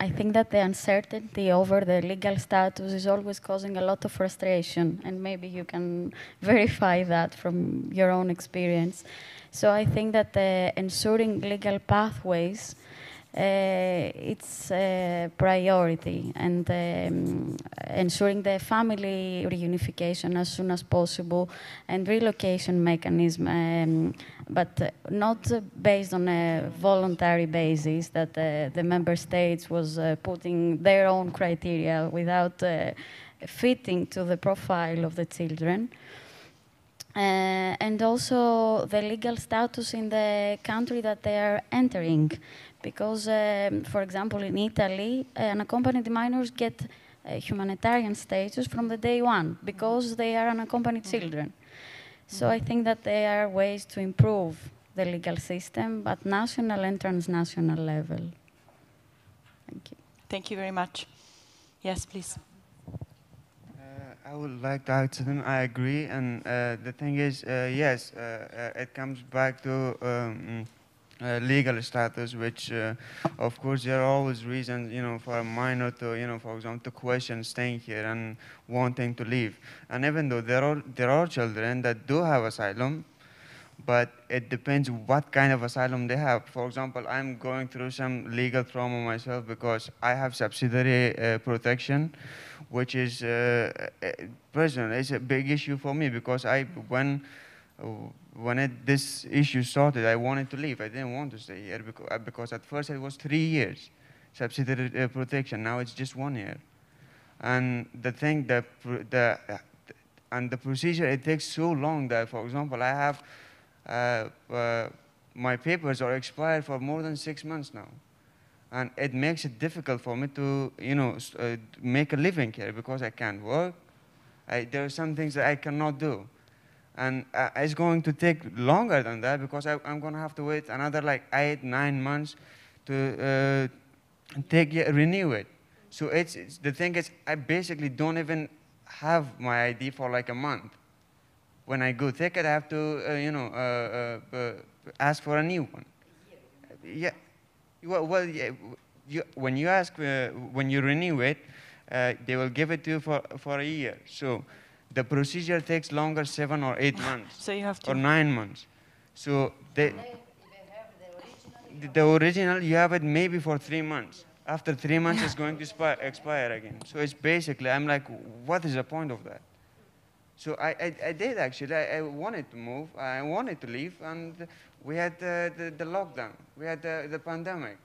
I think that the uncertainty over the legal status is always causing a lot of frustration, and maybe you can verify that from your own experience. So I think that ensuring legal pathways, it's a priority, and ensuring the family reunification as soon as possible and relocation mechanism, but not based on a voluntary basis that the member states was putting their own criteria without fitting to the profile of the children. And also the legal status in the country that they are entering. Because, for example, in Italy, unaccompanied minors get humanitarian status from the day one because they are unaccompanied children. So I think that there are ways to improve the legal system at national and transnational level. Thank you. Thank you very much. Yes, please. I would like to add to them. I agree, and the thing is, yes, it comes back to legal status, which, of course, there are always reasons, for a minor to, for example, to question staying here and wanting to leave. And even though there are children that do have asylum, but it depends what kind of asylum they have. For example, I'm going through some legal trauma myself because I have subsidiary protection, which is personally, it's a big issue for me because when this issue started, I wanted to leave. I didn't want to stay here because at first it was 3 years subsidiary protection. Now it's just 1 year, and the thing and the procedure, it takes so long that, for example, I have my papers are expired for more than 6 months now. And it makes it difficult for me to, make a living here because I can't work. There are some things that I cannot do. And it's going to take longer than that because I'm going to have to wait another like 8-9 months to renew it. So the thing is, I basically don't even have my ID for like a month. When I go take it, I have to, ask for a new one. Yeah. Well, yeah, when you ask, when you renew it, they will give it to you for a year. So the procedure takes longer, 7 or 8 months. So you have to. Or 9 months. So the original, you have it maybe for 3 months. After 3 months, it's going to expire again. So it's basically, I'm like, what is the point of that? So I did actually. I wanted to move. I wanted to leave, and we had the lockdown. We had the pandemic.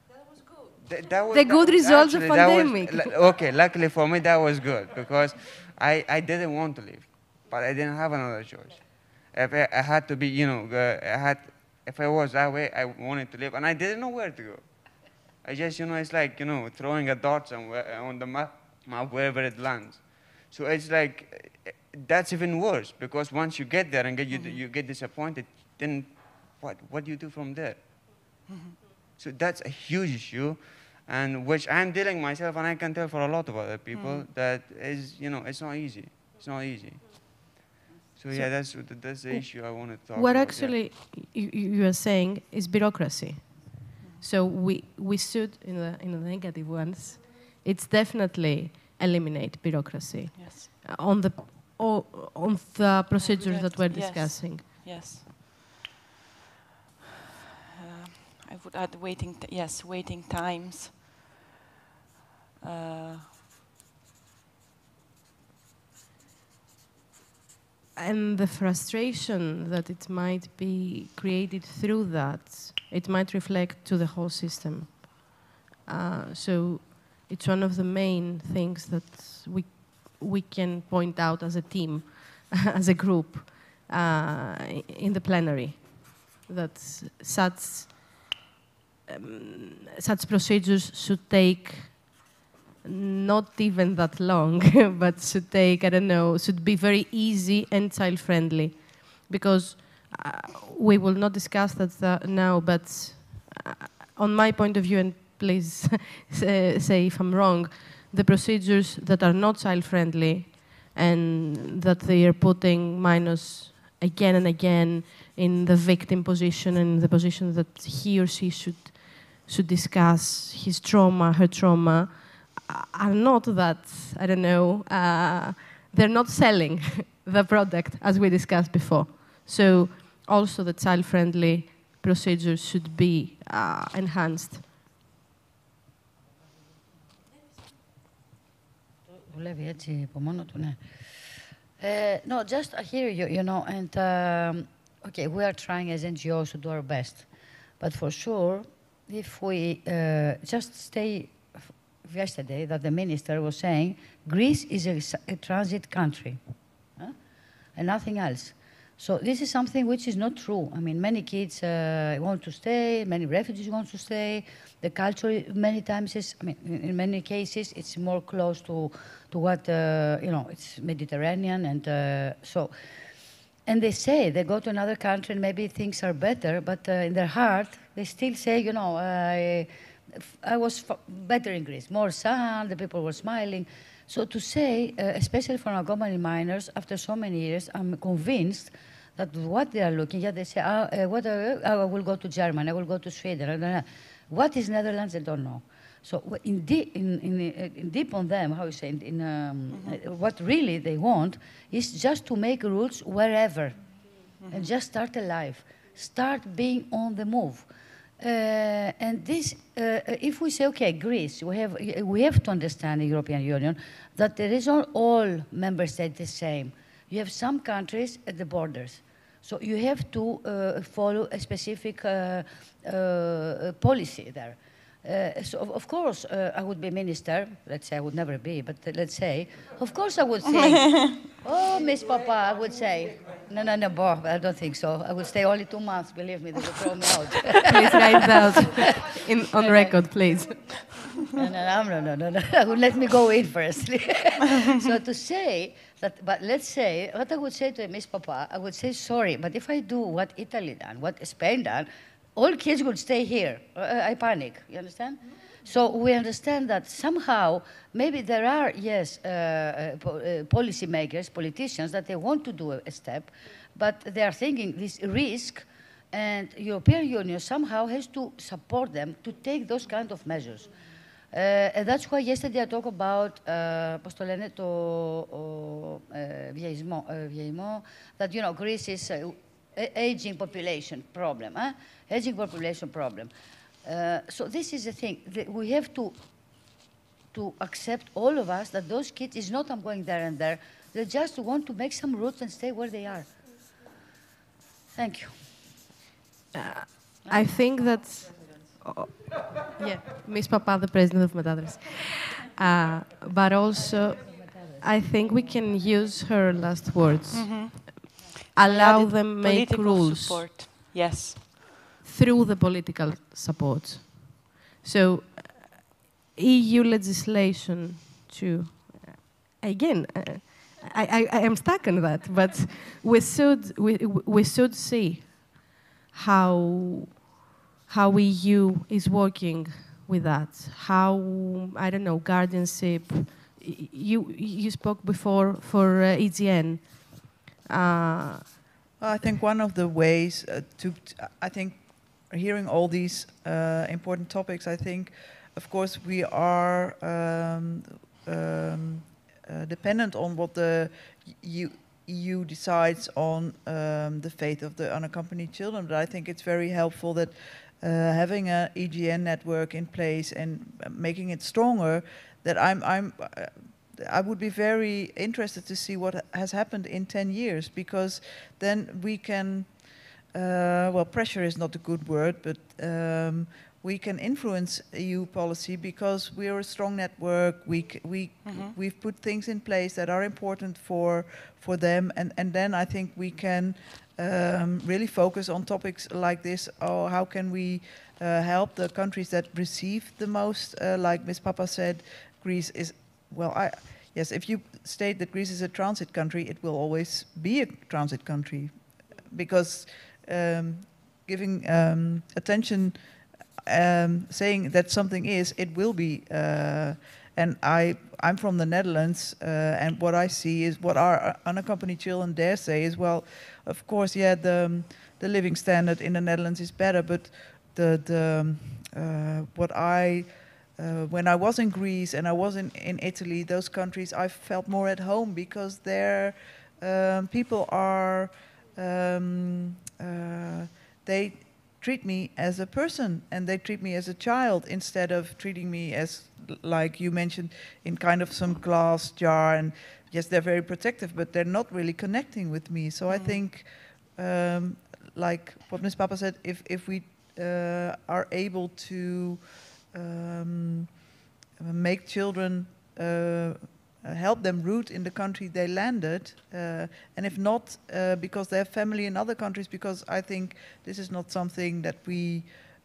That was good. The good results of pandemic. Okay, luckily for me, that was good because I didn't want to leave, but I didn't have another choice. If I had to be, if I was that way, I wanted to leave, and I didn't know where to go. I just, it's like, throwing a dart somewhere on the map wherever it lands. So it's like, that's even worse because once you get there and you get disappointed, then what do you do from there? So that's a huge issue, and which I'm dealing myself, and I can tell for a lot of other people that is, it's not easy. It's not easy. So yeah, that's the issue I want to talk about. What actually you are saying is bureaucracy. So we should, in the negative ones, it's definitely eliminate bureaucracy. Yes. On the procedures that we're discussing. Yes. I would add waiting times. And the frustration that it might be created through that, it might reflect to the whole system. So It's one of the main things that we can point out as a team, as a group, in the plenary, that such procedures should take not even that long, but should take, I don't know, should be very easy and child-friendly. Because we will not discuss that now, but on my point of view, and please say if I'm wrong, the procedures that are not child-friendly and that they are putting minors again and again in the victim position and the position that he or she should discuss his trauma, her trauma, are not that, I don't know, they're not selling the product as we discussed before. So also the child-friendly procedures should be enhanced. No, just I hear you, you know, and okay, we are trying as NGOs to do our best, but for sure, if we just stay yesterday that the minister was saying Greece is a transit country, and nothing else. So this is something which is not true. I mean, many kids want to stay, many refugees want to stay. The culture many times is, I mean, in many cases, it's more close to what, you know, it's Mediterranean. And so, and they say, they go to another country and maybe things are better, but in their heart, they still say, you know, I was better in Greece, more sun, the people were smiling. So to say, especially for unaccompanied minors, after so many years, I'm convinced that what they are looking at, they say, I will go to Germany, I will go to Sweden. I don't know. What is Netherlands? I don't know. So in deep on them, how you say, what really they want is just to make rules wherever and just start a life, start being on the move. And this, if we say, okay, Greece, we have to understand the European Union that there is not all member states the same. You have some countries at the borders. So you have to follow a specific policy there. So of course, I would be minister. Let's say I would never be, but let's say, of course I would say, oh, Miss Papa, I would say, no, Bob, I don't think so. I would stay only 2 months, believe me, they would throw me out. Please write that on record, please. No, let me go in first. So to say that, but let's say, what I would say to Miss Papa, I would say, sorry, but if I do what Italy done, what Spain done, all kids would stay here. I panic, you understand? So we understand that somehow, maybe there are, yes, policy makers, politicians, that they want to do a step, but they are thinking this risk, and European Union somehow has to support them to take those kind of measures. And that's why yesterday I talked about, πώς το λένε, το vieillement, that, you know, Greece is aging population problem, aging population problem. So this is the thing, we have to accept, all of us, that those kids is not I'm going there and there, they just want to make some roots and stay where they are. Thank you. I think that, yeah, Ms. Papa, the president of Metadres. But also, I think we can use her last words. Allow them make rules. Support. Yes. Through the political support. So, EU legislation to, again, I am stuck on that, but we should see how EU is working with that. How, I don't know, guardianship. You spoke before for EGN. I think one of the ways I think, hearing all these important topics, I think, of course, we are dependent on what the EU decides on the fate of the unaccompanied children. But I think it's very helpful that having an EGN network in place and making it stronger, that I would be very interested to see what has happened in 10 years, because then we can, well, pressure is not a good word, but we can influence EU policy because we are a strong network. We've put things in place that are important for them, and then I think we can really focus on topics like this. Or how can we help the countries that receive the most? Like Ms. Papa said, Greece is, well, yes, if you state that Greece is a transit country, it will always be a transit country, because giving attention, saying that something is, it will be. And I'm from the Netherlands, and what I see is what our unaccompanied children dare say is, well, of course, yeah, the living standard in the Netherlands is better, but when I was in Greece and I was in Italy, those countries, I felt more at home because their people are, they treat me as a person and they treat me as a child instead of treating me as, like you mentioned, in kind of some glass jar. And yes, they're very protective, but they're not really connecting with me. So I think, like what Ms. Papa said, if we are able to make children, help them root in the country they landed, and if not, because they have family in other countries, because I think this is not something that we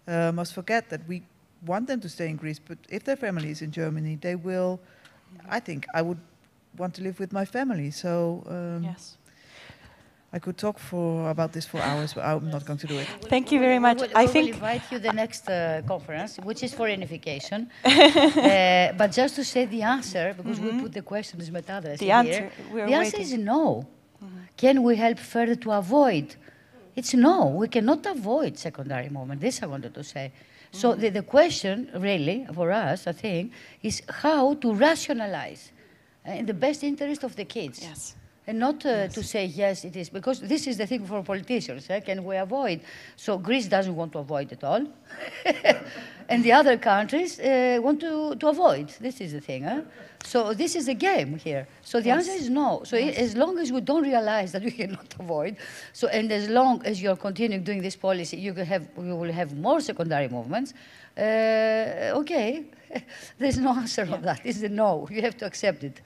must forget, that we want them to stay in Greece, but if their family is in Germany, they will, I think I would want to live with my family. So yes. I could talk about this for hours, but I'm not going to do it. Thank you very much. I will invite you to the next conference, which is for unification. But just to say the answer, because we put the questions metadres here. The answer is no. Can we help further to avoid? It's no. We cannot avoid secondary movement. This I wanted to say. So the question, really, for us, I think, is how to rationalize in the best interest of the kids. Yes. And not to say, yes, it is, because this is the thing for politicians, can we avoid? So Greece doesn't want to avoid it all. And the other countries want to avoid. This is the thing. So this is the game here. So the answer is no. So as long as we don't realize that we cannot avoid, so, and as long as you're continuing doing this policy, you will have more secondary movements. Okay, there's no answer on that. It's the no. You have to accept it.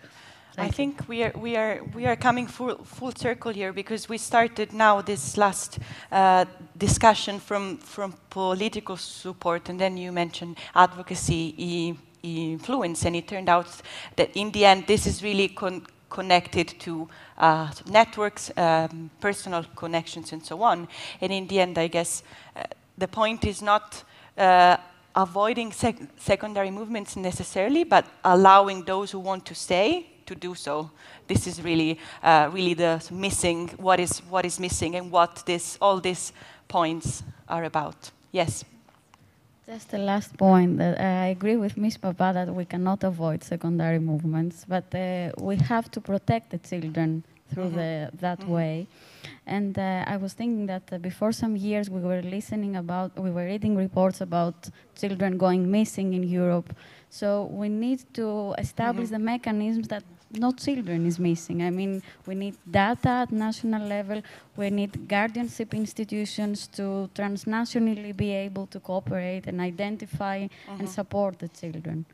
I think we are coming full circle here, because we started now this last discussion from political support, and then you mentioned advocacy, influence, and it turned out that in the end this is really connected to networks, personal connections, and so on. And in the end, I guess the point is not avoiding secondary movements necessarily, but allowing those who want to stay to do so. This is really, really the missing. What is missing, and what all these points are about. Yes. Just the last point. I agree with Ms. Papa that we cannot avoid secondary movements, but we have to protect the children through that way. And I was thinking that before some years we were reading reports about children going missing in Europe. So we need to establish the mechanisms that no children is missing. I mean, we need data at national level. We need guardianship institutions to transnationally be able to cooperate and identify and support the children.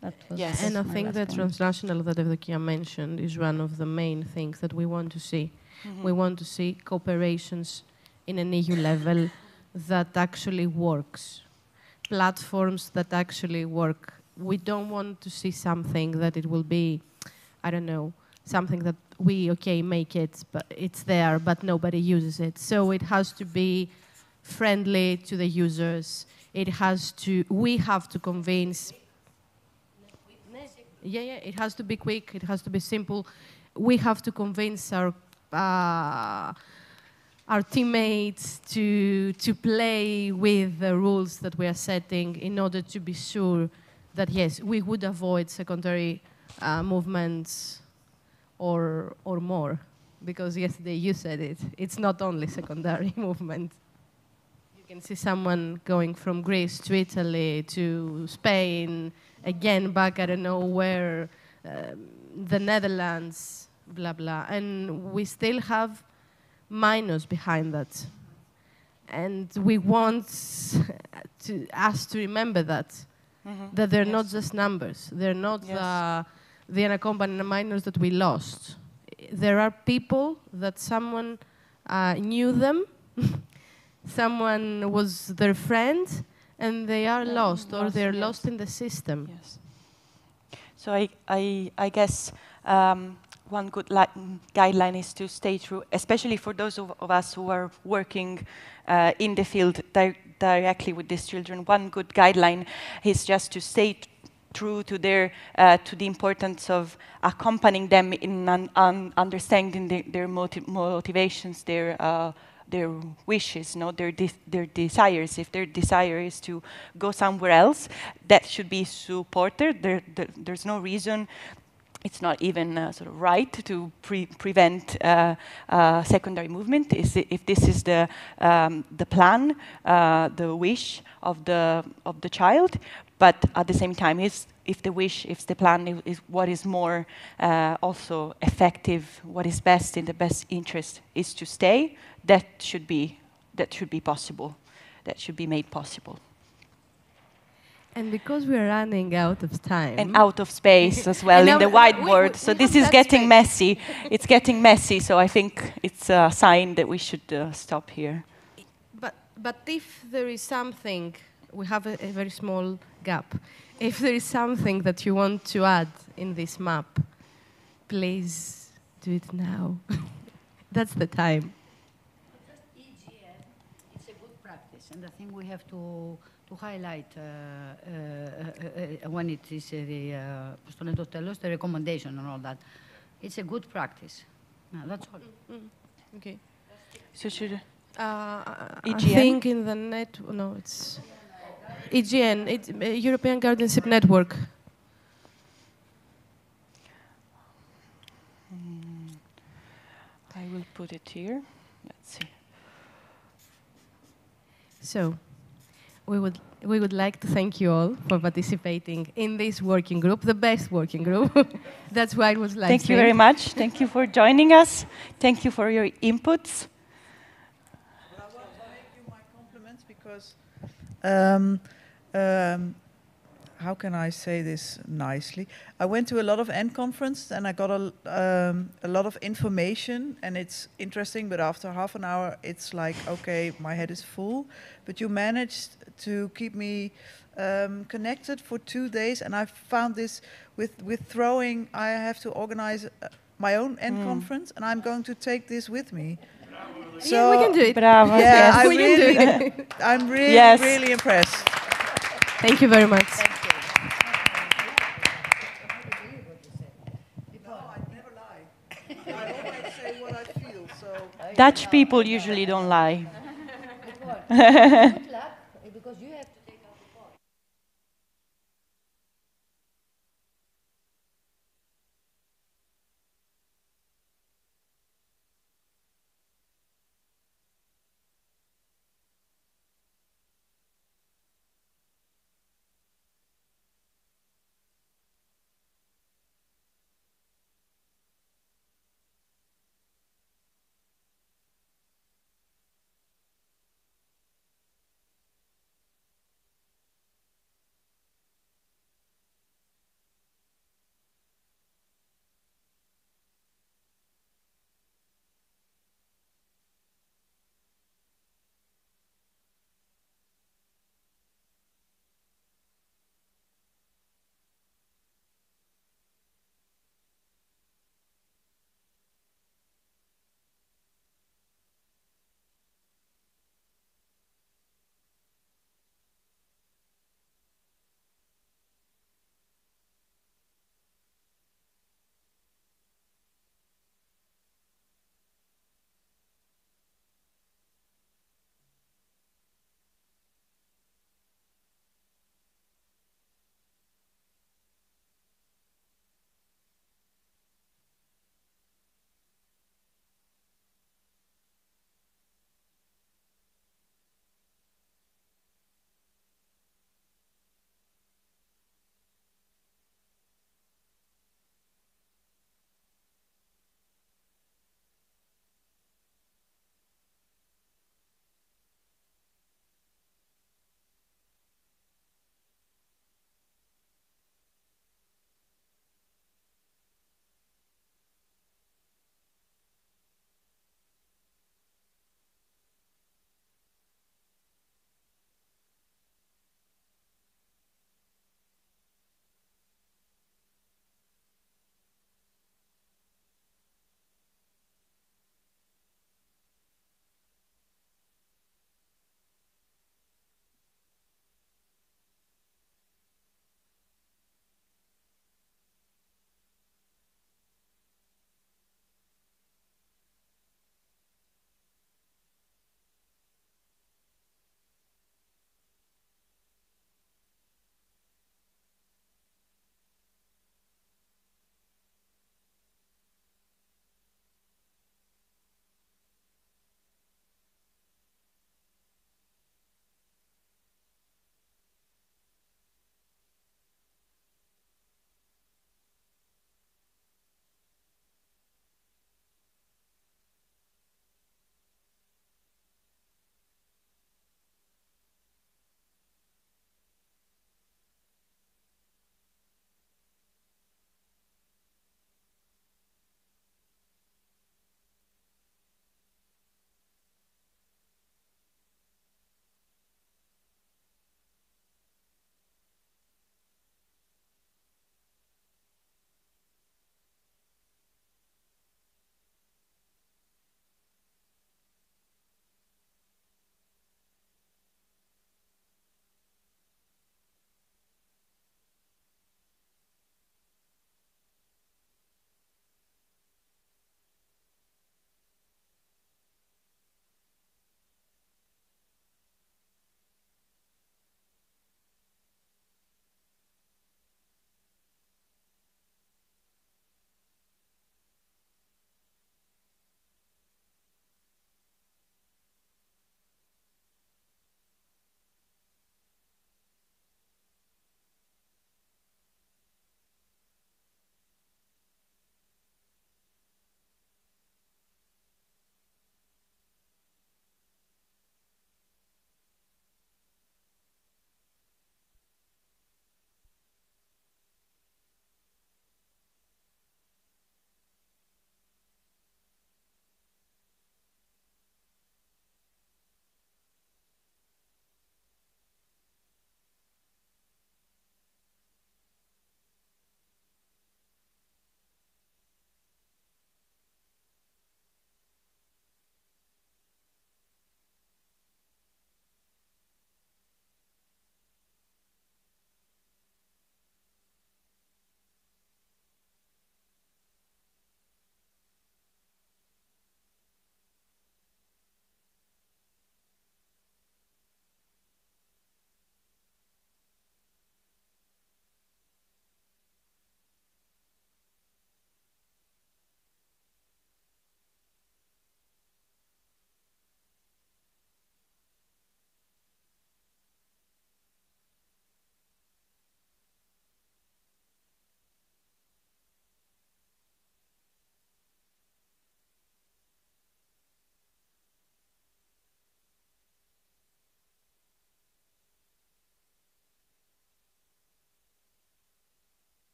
That was and I think the transnational that Evdokia mentioned is one of the main things that we want to see. We want to see cooperations in an EU level that actually works. Platforms that actually work. We don't want to see something that it will be, I don't know, something that we, make it, but it's there, but nobody uses it. So it has to be friendly to the users. We have to convince. It has to be quick, it has to be simple. We have to convince our teammates to play with the rules that we are setting in order to be sure that, yes, we would avoid secondary movements or more. Because yesterday you said it, it's not only secondary movement. You can see someone going from Greece to Italy to Spain, again back, I don't know where, the Netherlands, blah, blah. And we still have minors behind that. And we want us to remember that, that they're not just numbers. They're not the unaccompanied minors that we lost. There are people that someone knew them, someone was their friend, and they are lost, or they're lost in the system. Yes. So I guess one good guideline is to stay true, especially for those of us who are working in the field directly with these children. One good guideline is just to stay true to their to the importance of accompanying them in understanding their motivations, their wishes, their desires. If their desire is to go somewhere else, that should be supported. There's no reason. It's not even sort of right to prevent secondary movement. If this is the plan, the wish of the child, but at the same time, if the plan is what is more also effective, what is best in the best interest is to stay, that should be possible. That should be made possible. And because we're running out of time. And out of space as well in the whiteboard. So this is getting messy. It's getting messy, so I think it's a sign that we should stop here. But if there is something, we have a very small gap. If there is something that you want to add in this map, please do it now. That's the time. EGN, it's a good practice, and I think we have to highlight when it is the recommendation and all that. It's a good practice. No, that's all. Okay. So should I think in the it's EGN, it's European Guardianship Network. I will put it here. Let's see. So, we would like to thank you all for participating in this working group, the best working group. That's why it was like. Thank you very much. Thank you for joining us. Thank you for your inputs. I want to make you my compliments because how can I say this nicely? I went to a lot of END conferences and I got a lot of information, and it's interesting, but after half an hour it's like, okay, my head is full. But you managed to keep me connected for 2 days, and I found this with throwing, I have to organize my own END conference, and I'm going to take this with me. So yeah, we can do it. Bravo. Yeah, Yes. I'm really, really impressed. Thank you very much. Dutch people usually don't lie. Good luck, because you have to take out the point.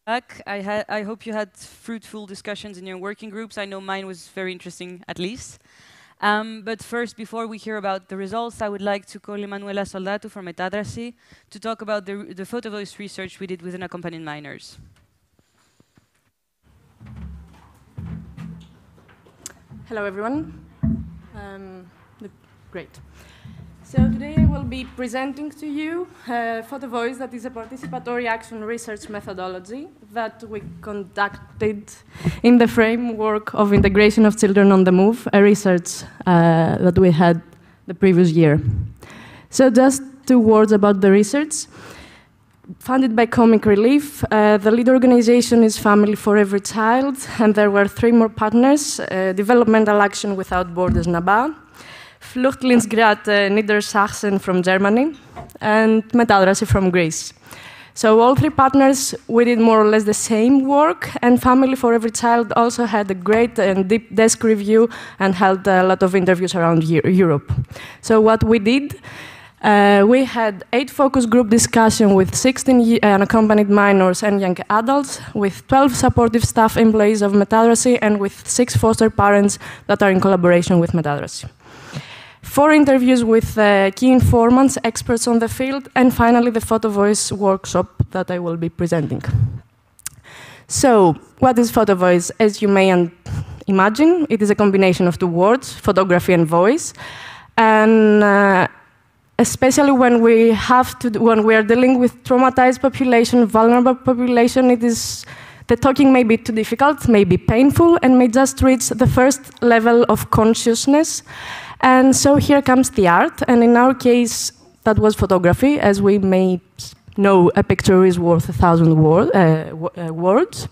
back. I hope you had fruitful discussions in your working groups. I know mine was very interesting, at least. But first, before we hear about the results, I would like to call Emanuela Soldato from Metadrasy to talk about the Photovoice research we did with unaccompanied minors. Hello, everyone. Great. So today I will be presenting to you Photovoice, that is a participatory action research methodology that we conducted in the framework of integration of children on the move, a research that we had the previous year. So just 2 words about the research. Funded by Comic Relief, the lead organization is Family for Every Child, and there were 3 more partners, Developmental Action Without Borders, NABA, Flüchtlingsrat Niedersachsen from Germany, and Metadrasy from Greece. So all 3 partners, we did more or less the same work, and Family for Every Child also had a great and deep desk review and held a lot of interviews around Europe. So what we did, we had 8 focus group discussions with 16 unaccompanied minors and young adults, with 12 supportive staff employees of Metadrasy, and with 6 foster parents that are in collaboration with Metadrasy. 4 interviews with key informants, experts on the field, and finally the Photovoice workshop that I will be presenting. So, what is Photovoice? As you may imagine, it is a combination of 2 words, photography and voice. And especially when we are dealing with traumatized population, vulnerable population, the talking may be too difficult, may be painful, and may just reach the first level of consciousness. And so here comes the art, and in our case, that was photography. As we may know, a picture is worth 1,000 words.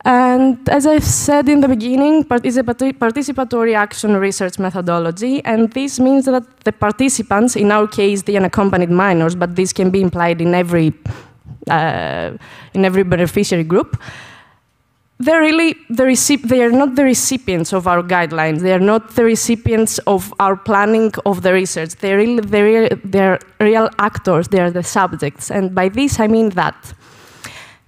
And as I've said in the beginning, it's a participatory action research methodology, and this means that the participants, in our case, the unaccompanied minors, but this can be implied in every beneficiary group, they are not the recipients of our guidelines. They are not the recipients of our planning of the research. They're real actors. They are the subjects. And by this, I mean that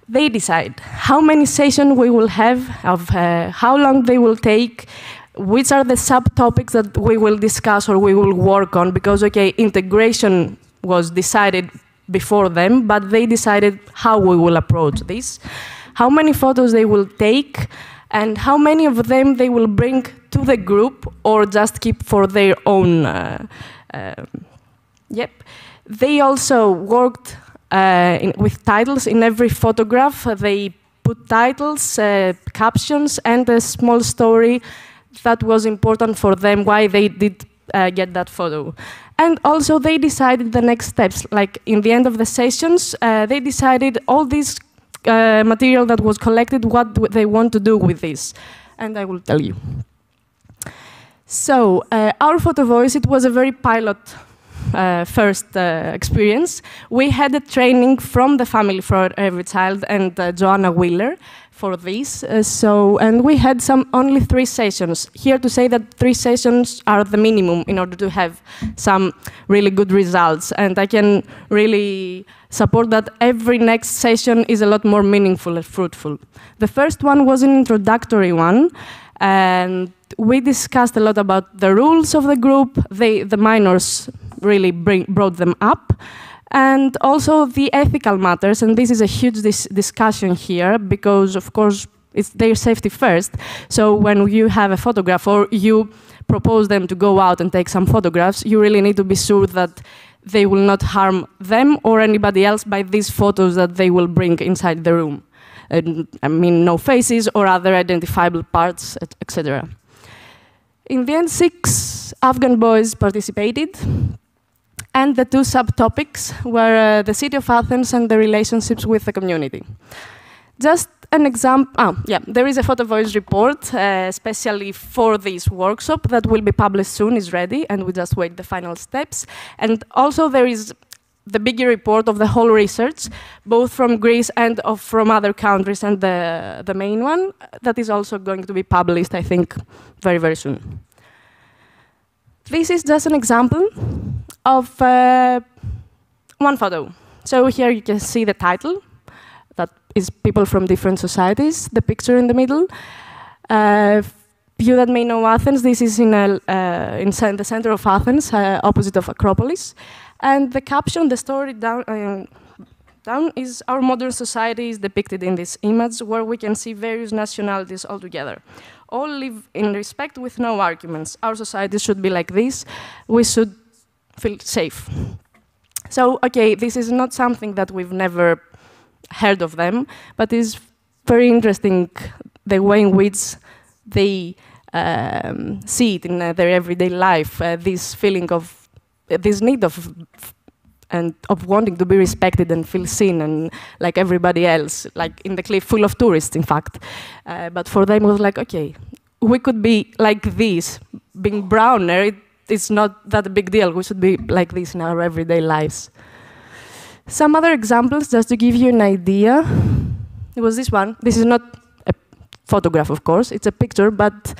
they decide how many sessions we will have, of how long they will take, which are the subtopics that we will discuss or we will work on. Because, okay, integration was decided before them, but they decided how we will approach this, how many photos they will take, and how many of them they will bring to the group or just keep for their own. They also worked with titles in every photograph. They put titles, captions, and a small story that was important for them, why they did get that photo. And also they decided the next steps. Like in the end of the sessions, they decided all these material that was collected, what they want to do with this. And I will tell you. So our Photovoice, it was a very pilot first experience. We had a training from the Family for Every Child and Joanna Wheeler for this. And we had only 3 sessions. Here to say that 3 sessions are the minimum in order to have some really good results. And I can really support that every next session is a lot more meaningful and fruitful. The first one was an introductory one, and we discussed a lot about the rules of the group. The minors really brought them up, and also the ethical matters, and this is a huge discussion here, because of course it's their safety first. So when you have a photograph or you propose them to go out and take some photographs, you really need to be sure that they will not harm them or anybody else by these photos that they will bring inside the room. I mean, no faces or other identifiable parts, etc. In the end, 6 Afghan boys participated, and the 2 subtopics were the city of Athens and the relationships with the community. Just an example, there is a Photovoice report, especially for this workshop, that will be published soon, is ready, and we just wait the final steps. And also there is the bigger report of the whole research, both from Greece and from other countries, and the main one, that is also going to be published, I think, very, very soon. This is just an example of one photo. So here you can see the title, that is people from different societies. The picture in the middle. You that may know Athens, this is in the center of Athens, opposite of Acropolis. And the caption, the story down is our modern society is depicted in this image where we can see various nationalities all together. All live in respect with no arguments. Our society should be like this. We should feel safe. So, okay, this is not something that we've never heard of them, but it's very interesting the way in which they see it in their everyday life, this feeling of, this need of wanting to be respected and feel seen and like everybody else, like in the cliff full of tourists, in fact. But for them it was like, okay, we could be like this, being browner, it's not that a big deal, we should be like this in our everyday lives. Some other examples, just to give you an idea, it was this one. This is not a photograph, of course, it's a picture, but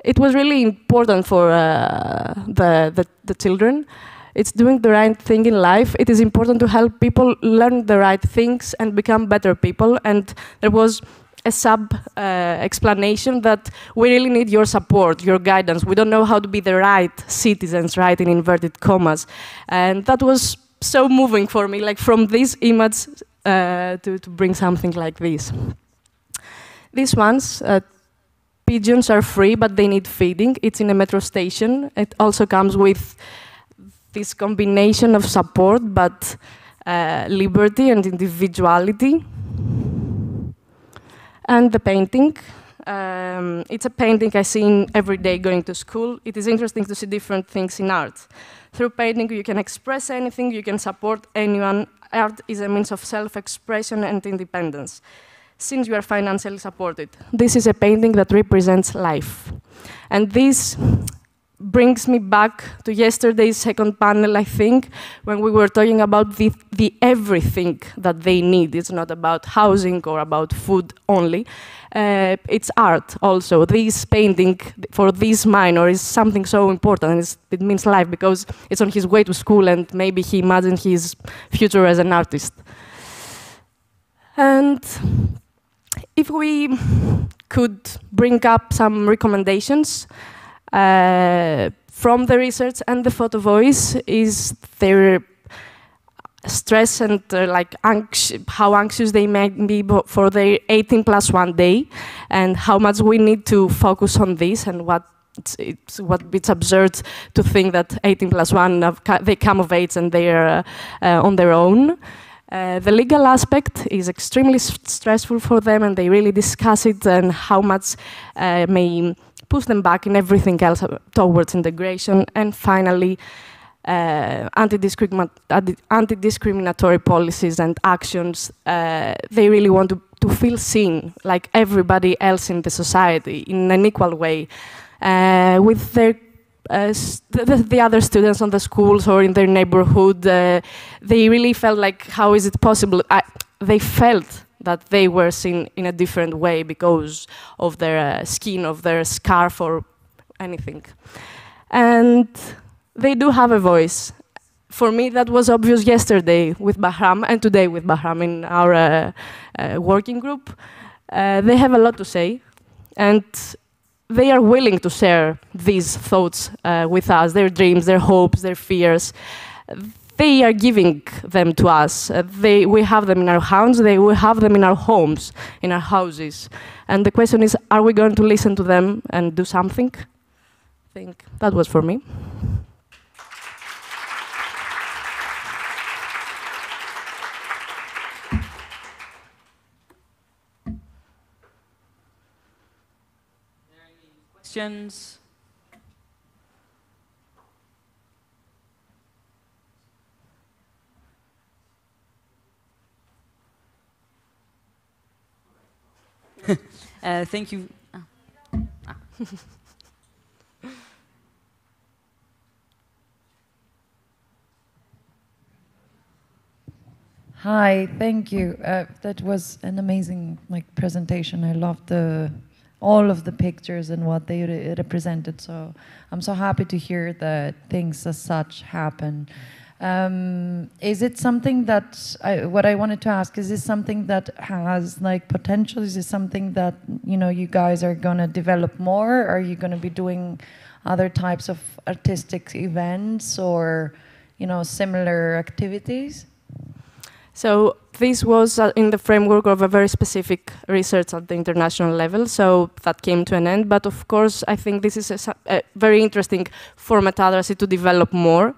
it was really important for the children. It's doing the right thing in life. It is important to help people learn the right things and become better people. And there was a explanation that we really need your support, your guidance. We don't know how to be the right citizens, right, in inverted commas. And that was so moving for me, like from this image to bring something like this. These ones, pigeons are free, but they need feeding. It's in a metro station. It also comes with this combination of support, but liberty and individuality. And the painting. It's a painting I see every day going to school. It is interesting to see different things in art. Through painting, you can express anything, you can support anyone. Art is a means of self-expression and independence, since you are financially supported. This is a painting that represents life. And this brings me back to yesterday's second panel, I think, when we were talking about the everything that they need. It's not about housing or about food only. It's art also. This painting for this minor is something so important. It means life because it's on his way to school and maybe he imagines his future as an artist. And if we could bring up some recommendations from the research and the Photovoice, is their stress and how anxious they may be for their 18+1 day, and how much we need to focus on this, and it's absurd to think that 18+1 they come of age and they're on their own. The legal aspect is extremely stressful for them, and they really discuss it and how much may push them back in everything else towards integration. And finally, anti-discriminatory policies and actions. They really want to feel seen like everybody else in the society in an equal way with their the other students on the schools or in their neighborhood. They really felt like, how is it possible? They felt that they were seen in a different way because of their skin, of their scarf or anything. And they do have a voice. For me, that was obvious yesterday with Bahram and today with Bahram in our working group. They have a lot to say, and they are willing to share these thoughts with us, their dreams, their hopes, their fears. They are giving them to us. We have them in our homes, we have them in our homes, in our houses. And the question is, are we going to listen to them and do something? I think that was for me. Questions? Thank you. Hi, thank you. That was an amazing presentation. I loved all of the pictures and what they represented. So I'm so happy to hear that things as such happen. Is it something that, what I wanted to ask, is this something that has like potential? Is this something that, you know, you guys are going to develop more? Are you going to be doing other types of artistic events or, you know, similar activities? So this was in the framework of a very specific research at the international level, so that came to an end. But of course, I think this is a very interesting for Metadrasy to develop more,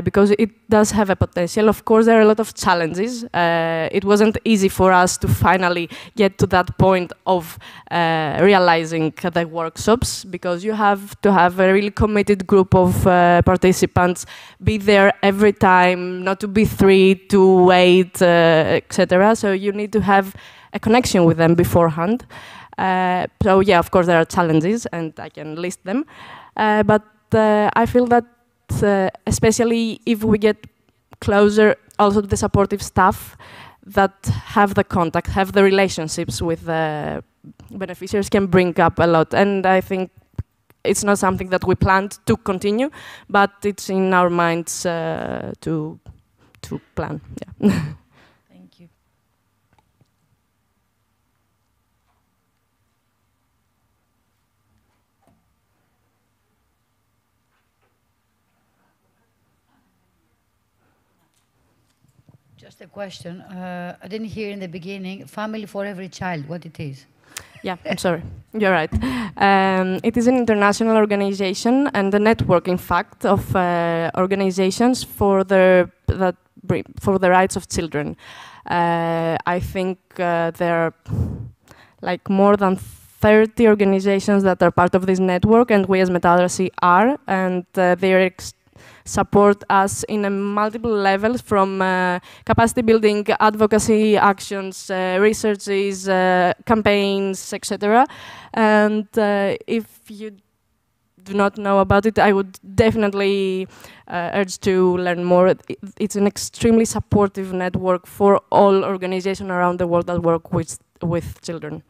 because it does have a potential. Of course, there are a lot of challenges. It wasn't easy for us to finally get to that point of realizing the workshops, because you have to have a really committed group of participants, be there every time, not to be 3 to 8, etc. So you need to have a connection with them beforehand. So yeah, of course there are challenges, and I can list them. But I feel that especially if we get closer also to the supportive staff that have the contact, have the relationships with the beneficiaries, can bring up a lot. And I think it's not something that we planned to continue, but it's in our minds to plan. Yeah. Thank you. Just a question. I didn't hear in the beginning, Family for Every Child, what it is. Yeah, I'm sorry. You're right. It is an international organization and a network, in fact, of organizations for the rights of children. I think there are like more than 30 organizations that are part of this network, and we as Metadrasy are, and they support us in multiple levels, from capacity building, advocacy actions, researches, campaigns, etc. And if you do not know about it, I would definitely urge to learn more. It's an extremely supportive network for all organizations around the world that work with children.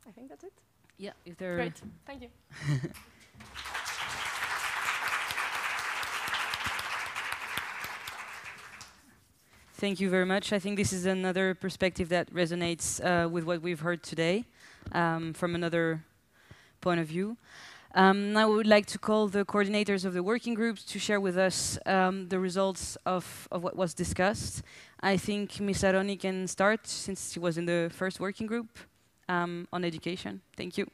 I think that's it. Yeah, if there. Great, thank you. Thank you very much. I think this is another perspective that resonates with what we've heard today from another point of view. Now we would like to call the coordinators of the working groups to share with us the results of what was discussed. I think Ms. Aroni can start, since she was in the first working group on education. Thank you.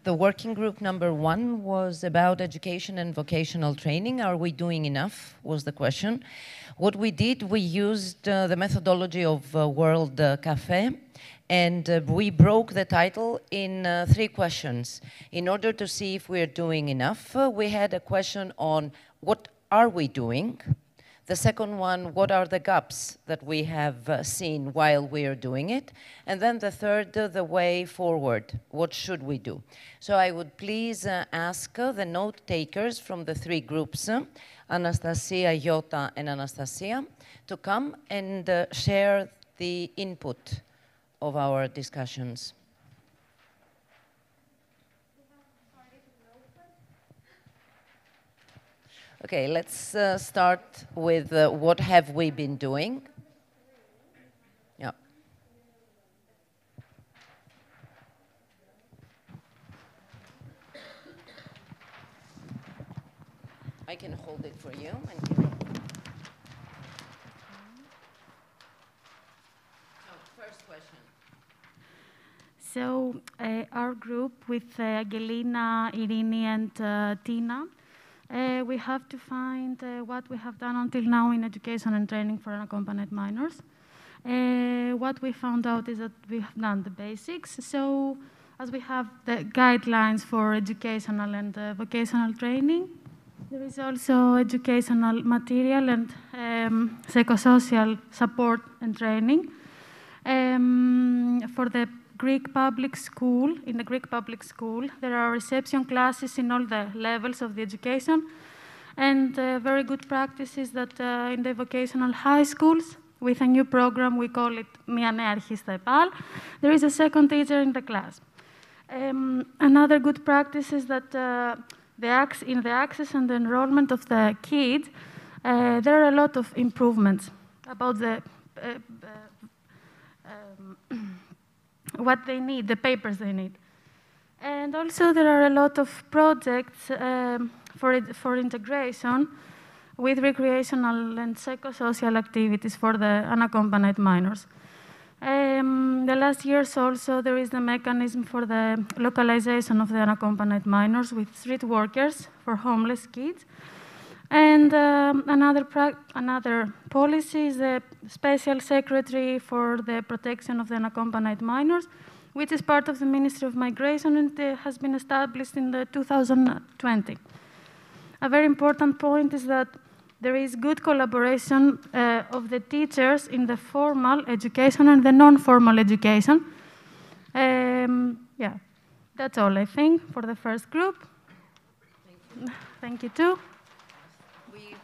The working group number 1 was about education and vocational training. Are we doing enough, was the question. What we did, we used the methodology of World Café, and we broke the title in 3 questions. In order to see if we're doing enough, we had a question on what are we doing? The second one, what are the gaps that we have seen while we are doing it? And then the third, the way forward. What should we do? So I would please ask the note takers from the 3 groups, Anastasia, Jota, and Anastasia, to come and share the input of our discussions. Okay, let's start with what have we been doing. Yeah. I can hold it for you. First question. So our group with Angelina, Irini, and Tina, we have to find what we have done until now in education and training for unaccompanied minors. What we found out is that we have done the basics. So as we have the guidelines for educational and vocational training, there is also educational material and psychosocial support and training. For the Greek public school, in the Greek public school, there are reception classes in all the levels of the education, and very good practice is that in the vocational high schools, with a new program, we call it Μια νέα αρχή στα ΕΠΑΛ. There is a second teacher in the class. Another good practice is that in the access and the enrollment of the kids, there are a lot of improvements about the what they need, the papers they need. And also there are a lot of projects for integration with recreational and psychosocial activities for the unaccompanied minors. The last years also there is the mechanism for the localization of the unaccompanied minors with street workers for homeless kids. And another policy is the Special Secretary for the Protection of the Unaccompanied Minors, which is part of the Ministry of Migration and has been established in the 2020. A very important point is that there is good collaboration of the teachers in the formal education and the non-formal education. Yeah, that's all, I think, for the first group. Thank you, too. We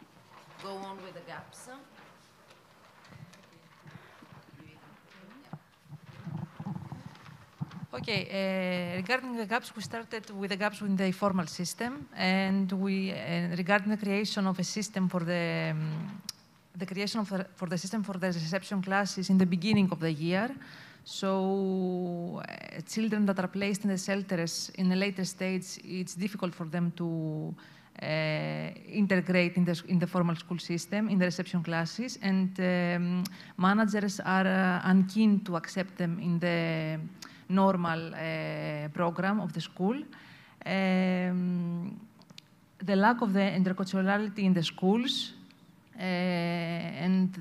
go on with the gaps. Okay, regarding the gaps, we started with the gaps in the formal system, and regarding the creation of a system for the system for the reception classes in the beginning of the year. So children that are placed in the shelters in a later stage, it's difficult for them to integrate in the formal school system, in the reception classes, and managers are unkeen to accept them in the normal program of the school. The lack of the interculturality in the schools and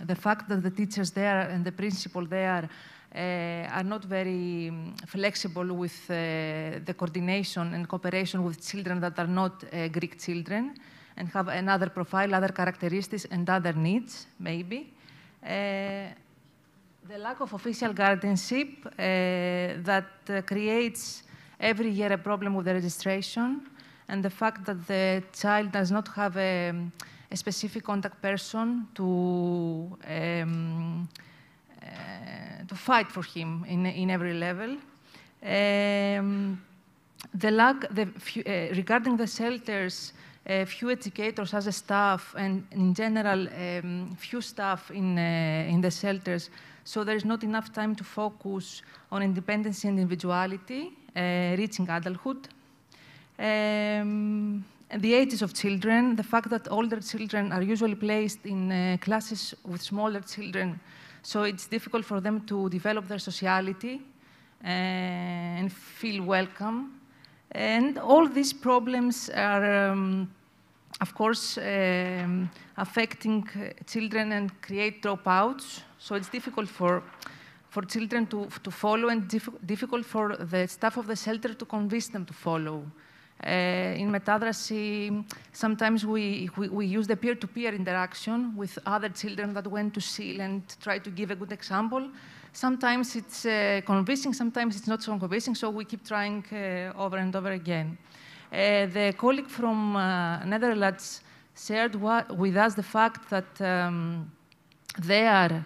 the fact that the teachers there and the principal there are not very flexible with the coordination and cooperation with children that are not Greek children and have another profile, other characteristics and other needs, maybe. The lack of official guardianship that creates every year a problem with the registration, and the fact that the child does not have a specific contact person to fight for him in every level. Regarding the shelters, few educators as a staff, and in general, few staff in the shelters, so there is not enough time to focus on independence and individuality, reaching adulthood. And the ages of children, the fact that older children are usually placed in classes with smaller children, so it's difficult for them to develop their sociality and feel welcome. And all these problems are, of course, affecting children and create dropouts. So it's difficult for children to follow and difficult for the staff of the shelter to convince them to follow. In Metadrasy, sometimes we use the peer-to-peer interaction with other children that went to SEAL and try to give a good example. Sometimes it's convincing, sometimes it's not so convincing, so we keep trying over and over again. The colleague from Netherlands shared with us the fact that there,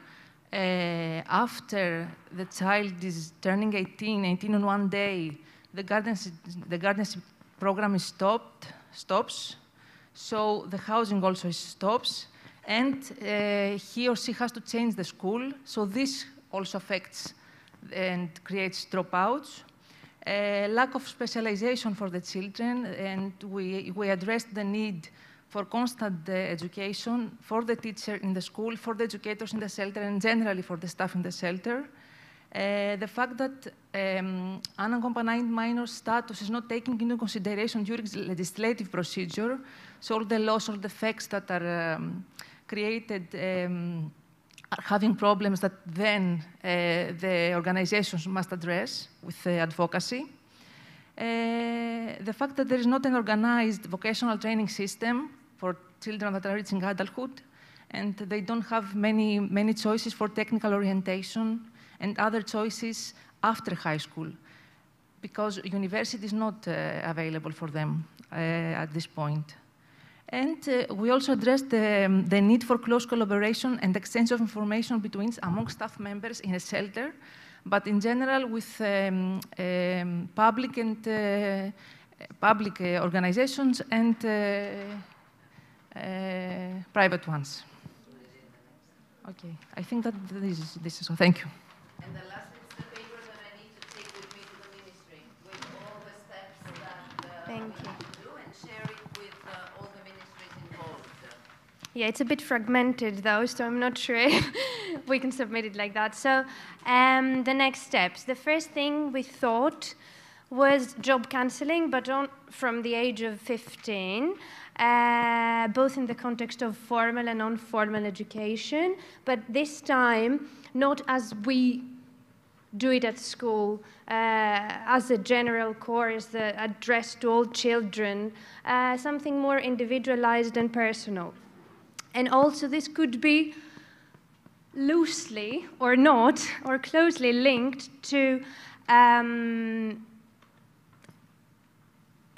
after the child is turning 18 on one day, the guardianship program is stops, so the housing also stops, and he or she has to change the school, so this also affects and creates dropouts. Lack of specialization for the children, and we addressed the need for constant education for the teacher in the school, for the educators in the shelter, and generally for the staff in the shelter. The fact that unaccompanied minor status is not taken into consideration during the legislative procedure, so all the laws, all the facts that are created are having problems that then the organizations must address with advocacy. The fact that there is not an organized vocational training system for children that are reaching adulthood, and they don't have many choices for technical orientation and other choices after high school, because university is not available for them at this point. And we also addressed the need for close collaboration and exchange of information among staff members in a shelter, but in general with public and public organizations and private ones. Okay, I think that this is all. Thank you. And the last is the paper that I need to take with me to the ministry with all the steps that Thank we you. need to do and share it with all the ministries involved. Yeah, it's a bit fragmented though, so I'm not sure if we can submit it like that. So the next steps. The first thing we thought was job cancelling, but from the age of 15, both in the context of formal and non-formal education, but this time not as we do it at school, as a general course addressed to all children, something more individualized and personal. And also this could be loosely or not, or closely linked to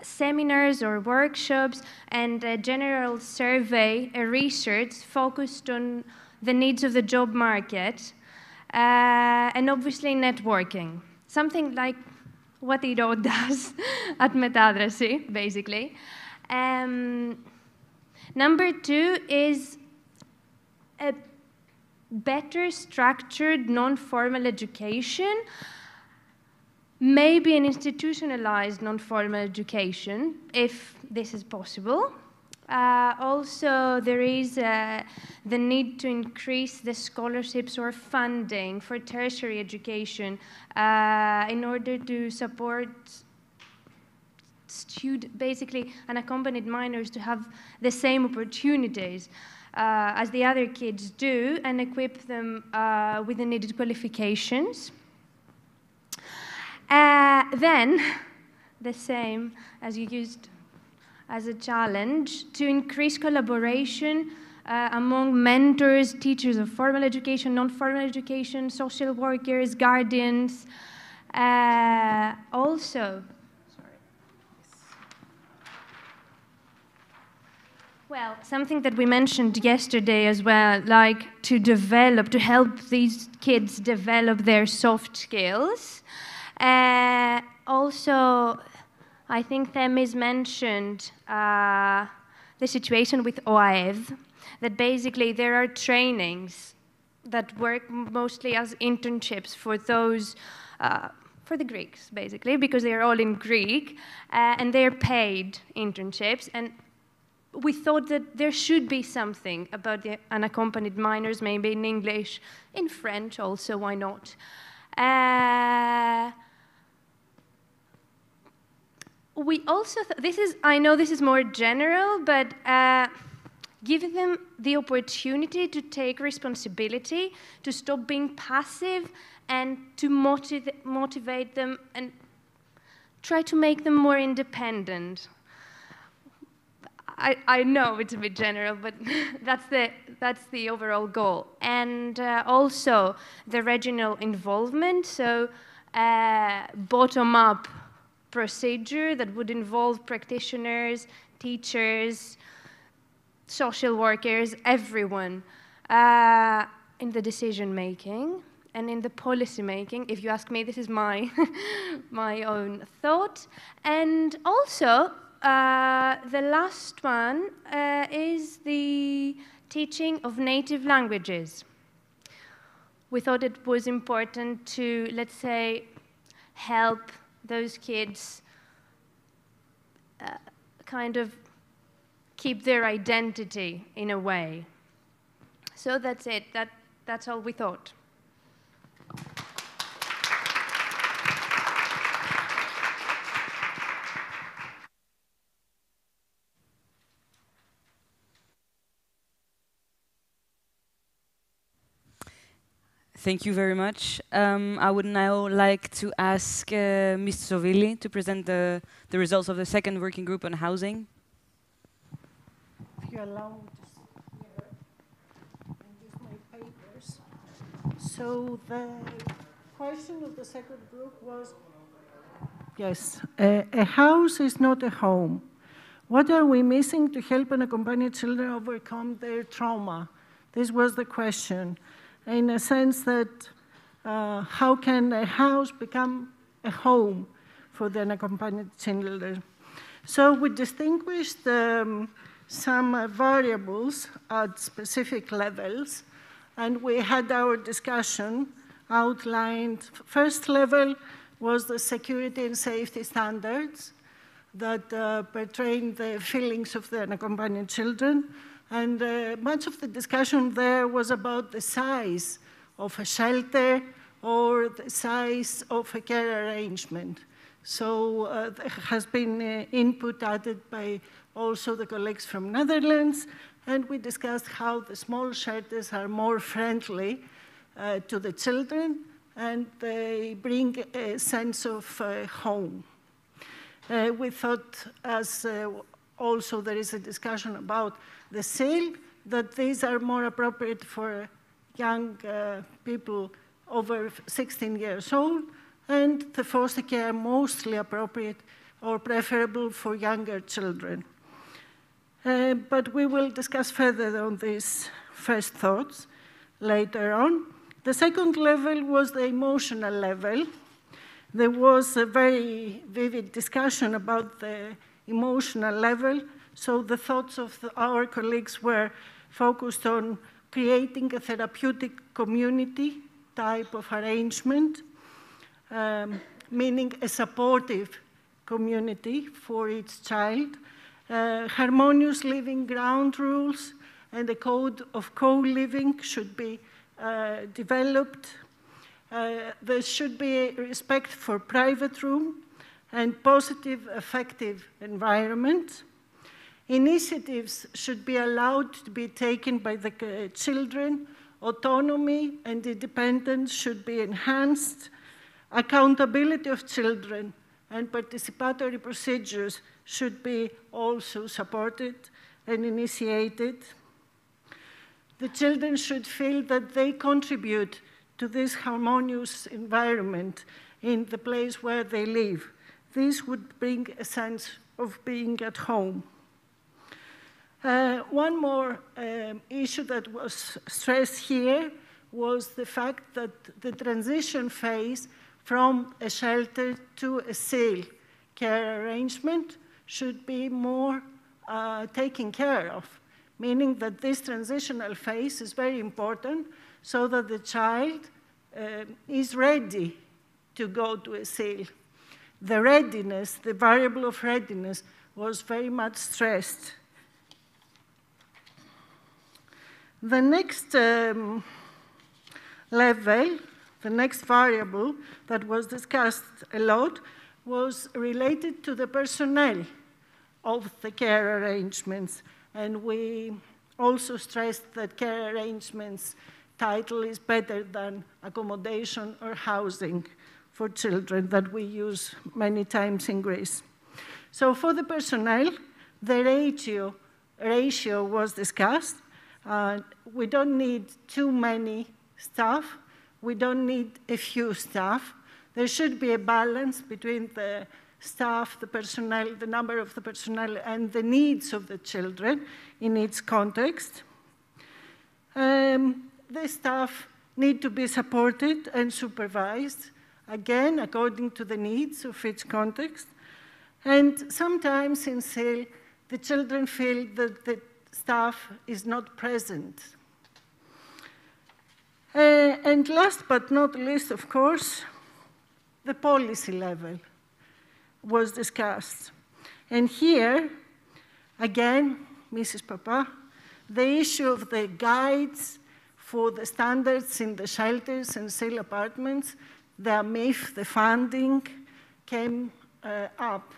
seminars or workshops and a general survey, a research focused on the needs of the job market, and obviously networking. Something like what IRO does at Metadrasy, basically. Number two is a better structured non-formal education, maybe an institutionalized non-formal education, if this is possible. Also, there is the need to increase the scholarships or funding for tertiary education in order to support basically unaccompanied minors to have the same opportunities as the other kids do and equip them with the needed qualifications. Then, the same as you used as a challenge, to increase collaboration among mentors, teachers of formal education, non-formal education, social workers, guardians. Also, well, something that we mentioned yesterday as well, like to help these kids develop their soft skills. Also, I think Themis mentioned the situation with OAEV, that basically there are trainings that work mostly as internships for those, for the Greeks, basically, because they're all in Greek, and they're paid internships. And we thought that there should be something about the unaccompanied minors, maybe in English, in French also, why not? We also, I know this is more general, but giving them the opportunity to take responsibility, to stop being passive, and to motivate them and try to make them more independent. I know it's a bit general, but that's the overall goal. And also the regional involvement, so bottom-up procedure that would involve practitioners, teachers, social workers, everyone in the decision-making and in the policy-making. If you ask me, this is my, my own thought. And also, the last one is the teaching of native languages. We thought it was important to, let's say, help those kids kind of keep their identity in a way. So that's it. That's all we thought. Thank you very much. I would now like to ask Ms. Zovilli to present the results of the second working group on housing. If you allow me to sit here and use my papers. So the question of the second group was, yes, a house is not a home. What are we missing to help unaccompanied children overcome their trauma? This was the question. In a sense that how can a house become a home for the unaccompanied children? So we distinguished some variables at specific levels, and we had our discussion outlined. First level was the security and safety standards that portray the feelings of the unaccompanied children. And much of the discussion there was about the size of a shelter or the size of a care arrangement. So there has been input added by also the colleagues from Netherlands, and we discussed how the small shelters are more friendly to the children, and they bring a sense of home. We thought, as also there is a discussion about the sale, that these are more appropriate for young people over 16 years old, and the foster care mostly appropriate or preferable for younger children. But we will discuss further on these first thoughts later on. The second level was the emotional level. There was a very vivid discussion about the emotional level, so the thoughts of our colleagues were focused on creating a therapeutic community type of arrangement, meaning a supportive community for each child, harmonious living ground rules, and a code of co-living should be developed. There should be respect for private room and positive, effective environment. Initiatives should be allowed to be taken by the children. Autonomy and independence should be enhanced. Accountability of children and participatory procedures should be also supported and initiated. The children should feel that they contribute to this harmonious environment in the place where they live. This would bring a sense of being at home. One more issue that was stressed here was the fact that the transition phase from a shelter to a sale care arrangement should be more taken care of, meaning that this transitional phase is very important so that the child is ready to go to a sale. The readiness, the variable of readiness, was very much stressed. The next level, the next variable that was discussed a lot was related to the personnel of the care arrangements. And we also stressed that care arrangements title is better than accommodation or housing for children that we use many times in Greece. So for the personnel, the ratio was discussed. We don't need too many staff. We don't need a few staff. There should be a balance between the staff, the personnel, the number of the personnel, and the needs of the children in each context. The staff need to be supported and supervised, again, according to the needs of each context. And sometimes in sale, the children feel that the staff is not present. And last but not least, of course, the policy level was discussed. And here, again, Mrs. Papa, the issue of the guides for the standards in the shelters and sale apartments, the AMIF, the funding, came up.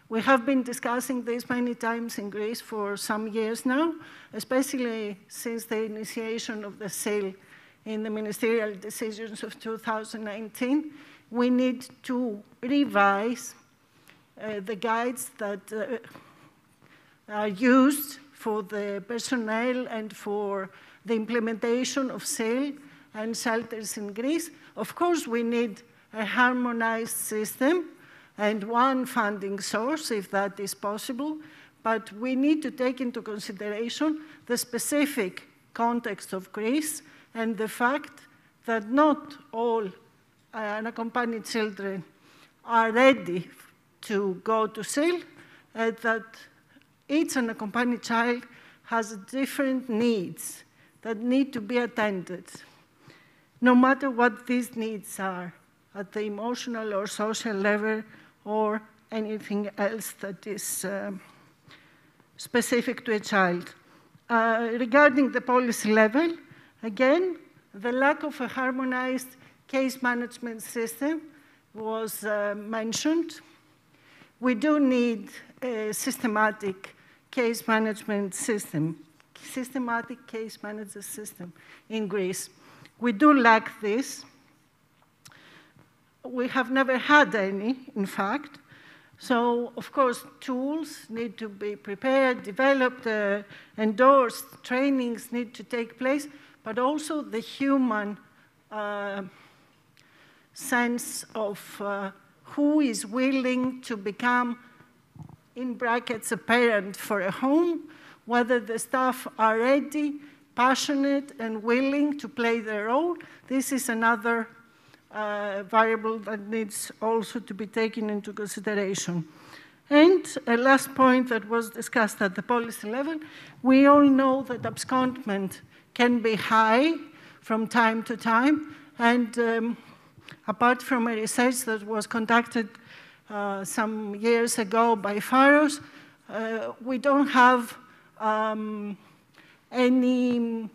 We have been discussing this many times in Greece for some years now, especially since the initiation of the sale in the ministerial decisions of 2019. We need to revise the guides that are used for the personnel and for the implementation of sale and shelters in Greece. Of course, we need a harmonized system and one funding source, if that is possible, but we need to take into consideration the specific context of Greece and the fact that not all unaccompanied children are ready to go to SIL, that each unaccompanied child has different needs that need to be attended, no matter what these needs are, at the emotional or social level or anything else that is specific to a child. Regarding the policy level, again, the lack of a harmonized case management system was mentioned. We do need a systematic case management system, systematic case management system in Greece. We do lack this. We have never had any, in fact. So, of course, tools need to be prepared, developed, endorsed, trainings need to take place, but also the human sense of who is willing to become, in brackets, a parent for a home, whether the staff are ready, passionate, and willing to play their role. This is another variable that needs also to be taken into consideration. And a last point that was discussed at the policy level, we all know that abscondment can be high from time to time, and apart from a research that was conducted some years ago by Pharos, we don't have any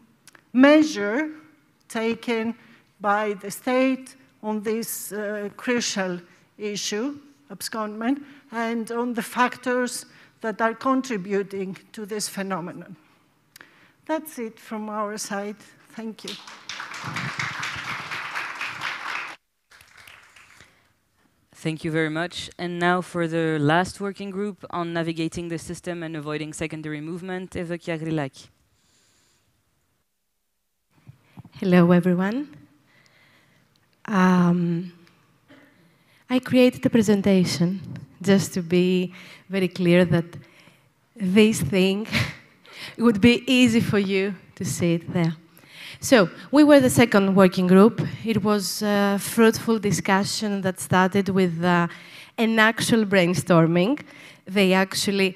measure taken by the state on this crucial issue, abscondment, and on the factors that are contributing to this phenomenon. That's it from our side. Thank you. Thank you very much. And now for the last working group on navigating the system and avoiding secondary movement, Eva Kiagrilaki. Hello, everyone. I created a presentation just to be very clear that this thing would be easy for you to see it there. So, we were the second working group. It was a fruitful discussion that started with an actual brainstorming. They actually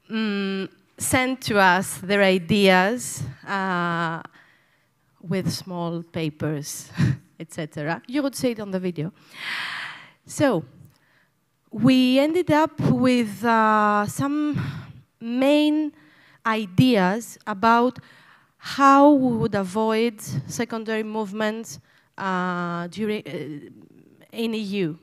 sent to us their ideas with small papers, etc. You would see it on the video. So, we ended up with some main ideas about how we would avoid secondary movements in EU.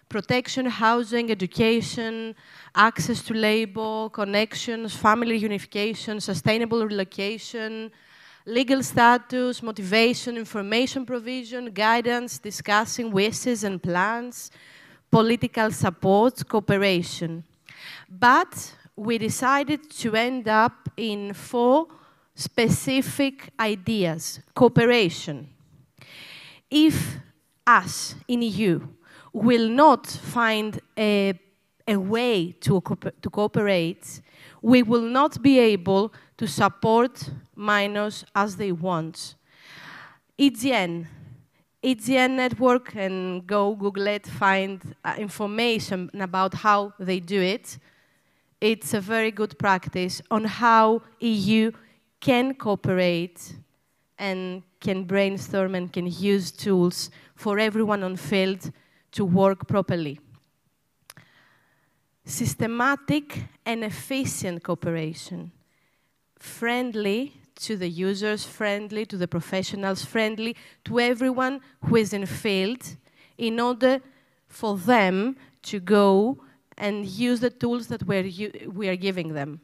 Protection, housing, education, access to labor, connections, family unification, sustainable relocation, legal status, motivation, information provision, guidance, discussing wishes and plans, political support, cooperation. But we decided to end up in 4 specific ideas. Cooperation. If us in EU will not find a way to cooperate, we will not be able to support minors as they want. EGN network, and go Google it, find information about how they do it. It's a very good practice on how EU can cooperate and can brainstorm and can use tools for everyone on field to work properly. Systematic and efficient cooperation. Friendly to the users, friendly to the professionals, friendly to everyone who is in field, in order for them to go and use the tools that we are giving them.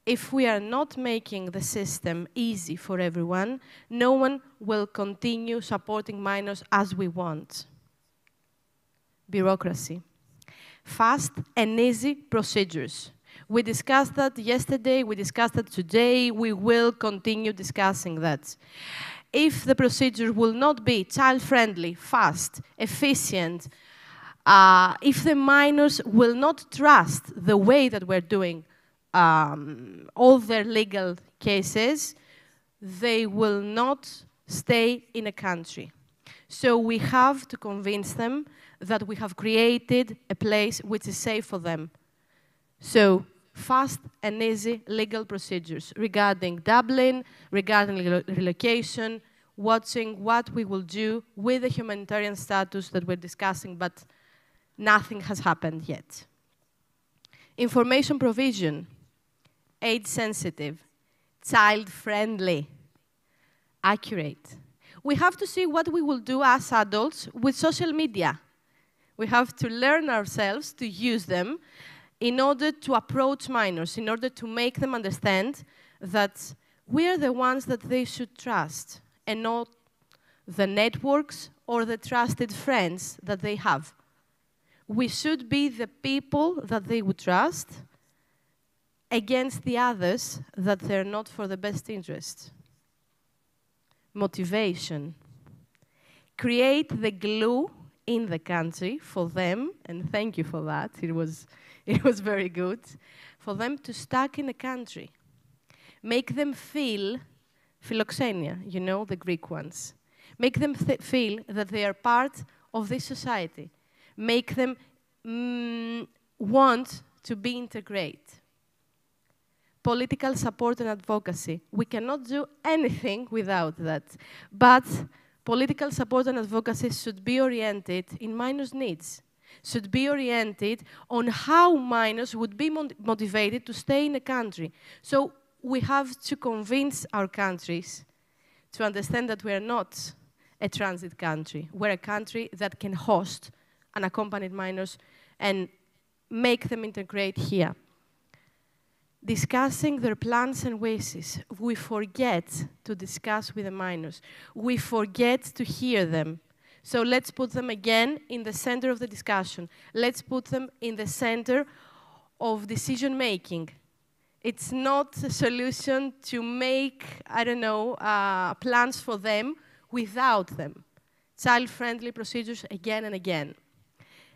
If we are not making the system easy for everyone, no one will continue supporting minors as we want. Bureaucracy. Fast and easy procedures. We discussed that yesterday, we discussed that today, we will continue discussing that. If the procedure will not be child-friendly, fast, efficient, If the minors will not trust the way that we're doing all their legal cases, they will not stay in a country. So we have to convince them that we have created a place which is safe for them. So fast and easy legal procedures regarding Dublin, regarding relocation, watching what we will do with the humanitarian status that we're discussing, but nothing has happened yet. Information provision, age-sensitive, child-friendly, accurate. We have to see what we will do as adults with social media. We have to learn ourselves to use them in order to approach minors, in order to make them understand that we are the ones that they should trust, and not the networks or the trusted friends that they have. We should be the people that they would trust against the others that they're not for the best interest. Motivation. Create the glue in the country for them, and thank you for that, it was very good, for them to stuck in the country. Make them feel philoxenia, you know, the Greek ones. Make them feel that they are part of this society. Make them want to be integrated. Political support and advocacy. We cannot do anything without that. But political support and advocacy should be oriented in minors' needs, should be oriented on how minors would be motivated to stay in a country. So we have to convince our countries to understand that we are not a transit country. We're a country that can host unaccompanied minors and make them integrate here. Discussing their plans and wishes. We forget to discuss with the minors. We forget to hear them. So let's put them again in the center of the discussion. Let's put them in the center of decision making. It's not a solution to make, I don't know, plans for them without them. Child-friendly procedures again and again.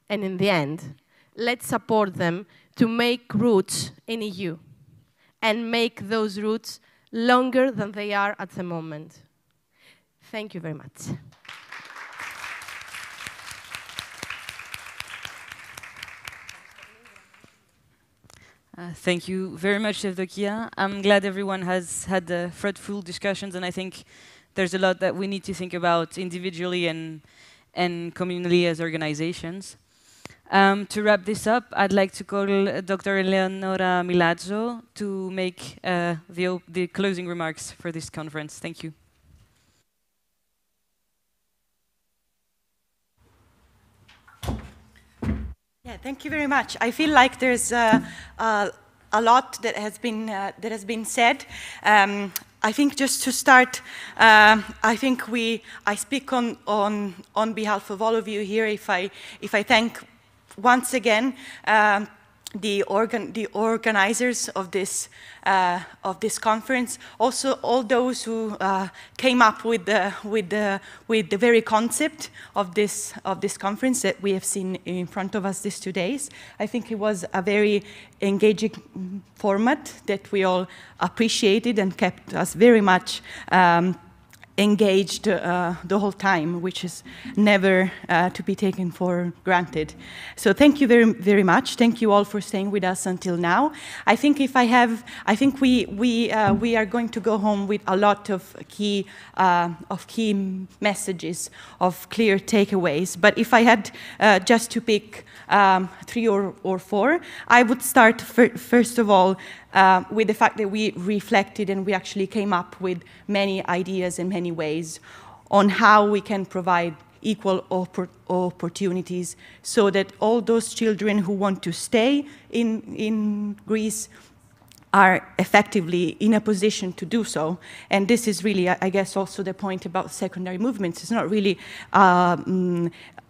And in the end, let's support them to make routes in EU and make those routes longer than they are at the moment. Thank you very much. Thank you very much, Evdokia. I'm glad everyone has had fruitful discussions, and I think there's a lot that we need to think about individually and communally as organizations. To wrap this up, I'd like to call Dr. Eleonora Milazzo to make the closing remarks for this conference. Thank you. Yeah, thank you very much. I feel like there's a lot that has been said. I think just to start, I think I speak on behalf of all of you here if I thank once again the organizers of this conference, also all those who came up with the very concept of this conference that we have seen in front of us these 2 days. I think it was a very engaging format that we all appreciated and kept us very much engaged the whole time, which is never to be taken for granted. So thank you very, very much. Thank you all for staying with us until now. I think we are going to go home with a lot of key messages, of clear takeaways. But if I had just to pick 3 or 4, I would start first of all with the fact that we reflected and we actually came up with many ideas in many ways on how we can provide equal opportunities so that all those children who want to stay in Greece are effectively in a position to do so. And this is really, I guess, also the point about secondary movements. It's not really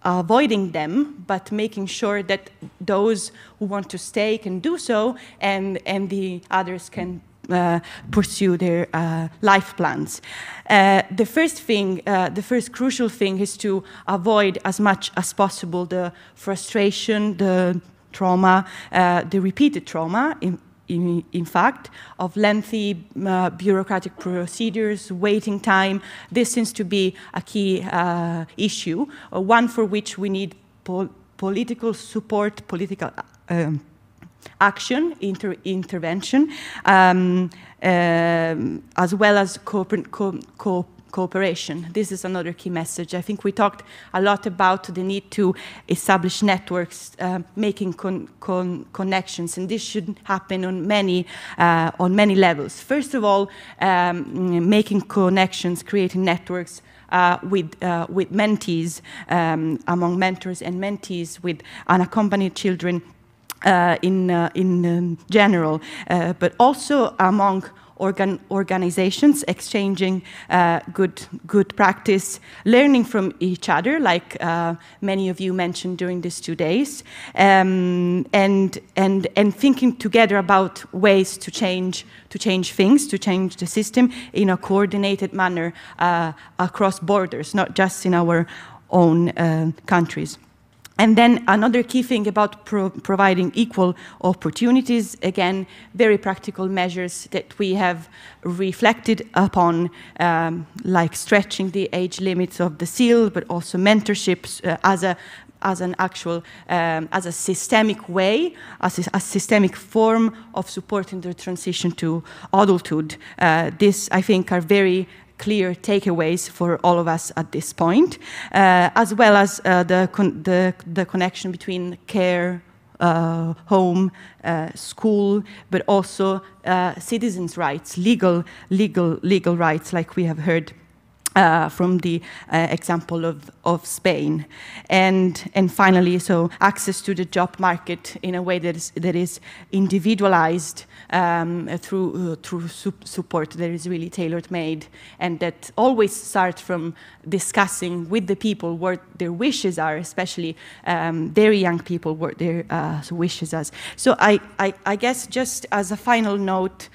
avoiding them, but making sure that those who want to stay can do so, and the others can pursue their life plans. The first crucial thing is to avoid as much as possible the frustration, the trauma, the repeated trauma, in fact, of lengthy bureaucratic procedures, waiting time. This seems to be a key issue, one for which we need political support, political action, intervention, as well as cooperation. This is another key message. I think we talked a lot about the need to establish networks, making connections, and this should happen on many levels. First of all, making connections, creating networks with mentees, among mentors and mentees, with unaccompanied children in general, but also among organizations, exchanging good practice, learning from each other, like many of you mentioned during these 2 days, and thinking together about ways to change things, to change the system in a coordinated manner across borders, not just in our own countries. And then another key thing about providing equal opportunities, again, very practical measures that we have reflected upon, like stretching the age limits of the seal, but also mentorships as a systemic way, as a systemic form of supporting the transition to adulthood. This, I think, are very clear takeaways for all of us at this point, as well as the connection between care, home, school, but also citizens' rights, legal rights, like we have heard from the example of Spain, and finally, so access to the job market in a way that is individualized through support that is really tailor-made, and that always starts from discussing with the people what their wishes are, especially very young people, what their wishes are. So I guess just as a final note,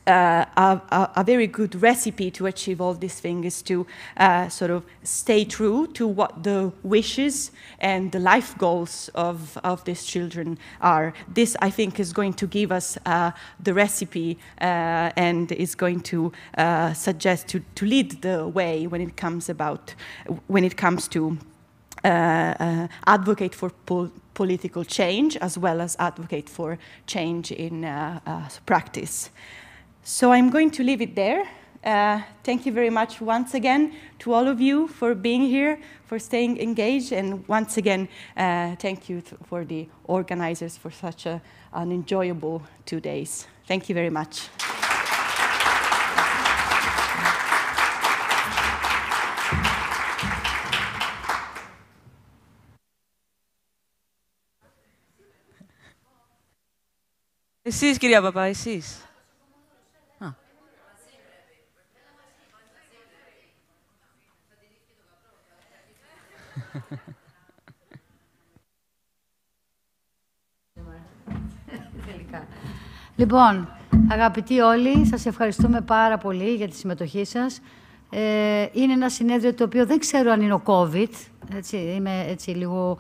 a very good recipe to achieve all these things is to sort of stay true to what the wishes and the life goals of these children are. This, I think, is going to give us the recipe and is going to suggest to lead the way when it comes to advocate for political change, as well as advocate for change in practice. So I'm going to leave it there. Thank you very much once again to all of you for being here, for staying engaged, and once again, thank you for the organizers for such an enjoyable 2 days. Thank you very much. Εσείς, κυρία Παπά, εσείς. Λοιπόν, αγαπητοί όλοι, σας ευχαριστούμε πάρα πολύ για τη συμμετοχή σας. Είναι ένα συνέδριο το οποίο δεν ξέρω αν είναι ο COVID, είμαι έτσι λίγο...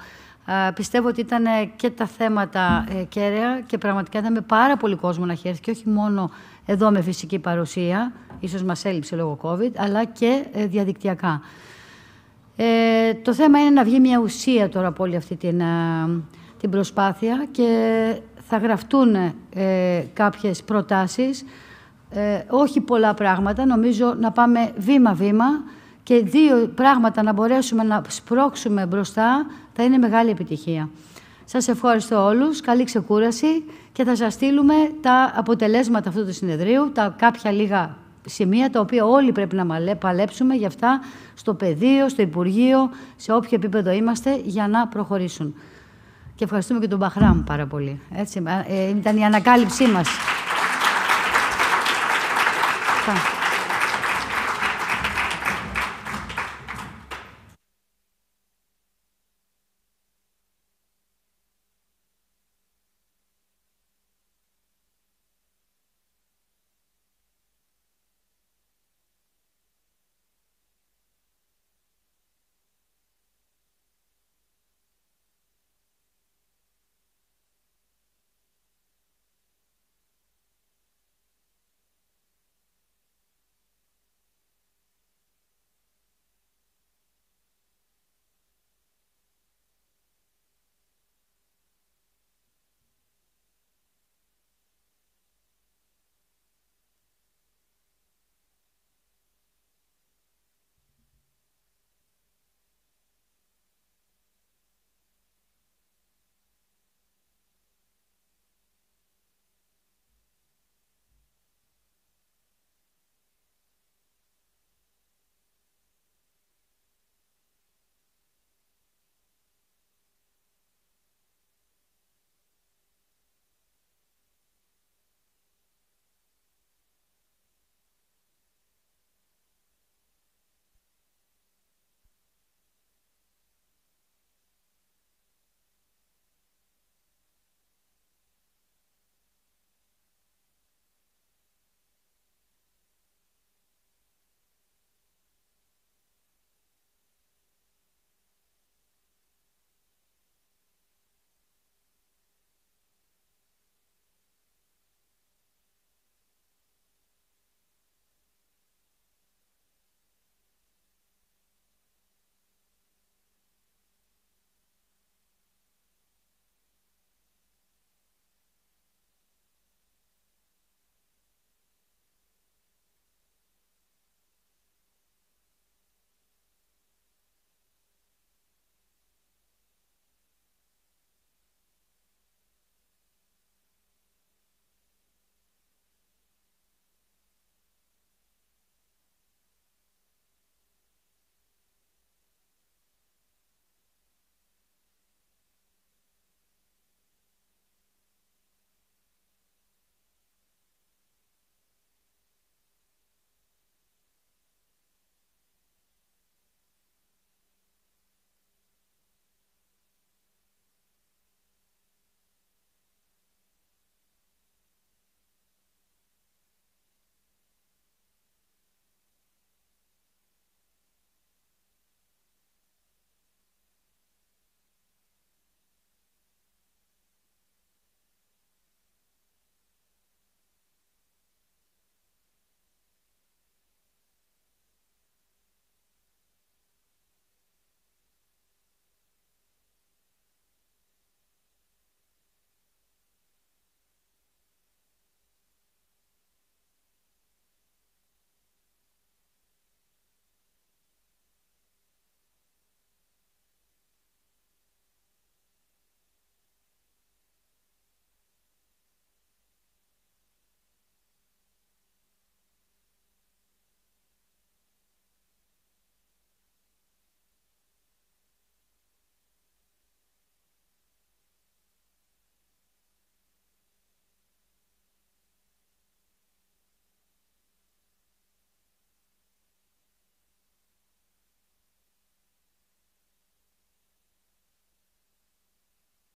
Πιστεύω ότι ήταν και τα θέματα κέραια και πραγματικά είδαμε πάρα πολύ κόσμο να έχει έρθει και όχι μόνο εδώ με φυσική παρουσία, ίσως μας έλειψε λόγω COVID, αλλά και διαδικτυακά. Το θέμα είναι να βγει μια ουσία τώρα από όλη αυτή την προσπάθεια και θα γραφτούν κάποιες προτάσεις, όχι πολλά πράγματα, νομίζω να πάμε βήμα-βήμα και 2 πράγματα να μπορέσουμε να σπρώξουμε μπροστά, θα είναι μεγάλη επιτυχία. Σας ευχαριστώ όλους, καλή ξεκούραση και θα σας στείλουμε τα αποτελέσματα αυτού του συνεδρίου, τα κάποια λίγα σημεία τα οποία όλοι πρέπει να παλέψουμε για αυτά στο πεδίο, στο Υπουργείο, σε όποιο επίπεδο είμαστε για να προχωρήσουν. Και ευχαριστούμε και τον Μπαχράμ πάρα πολύ. Έτσι, ήταν η ανακάλυψή μας.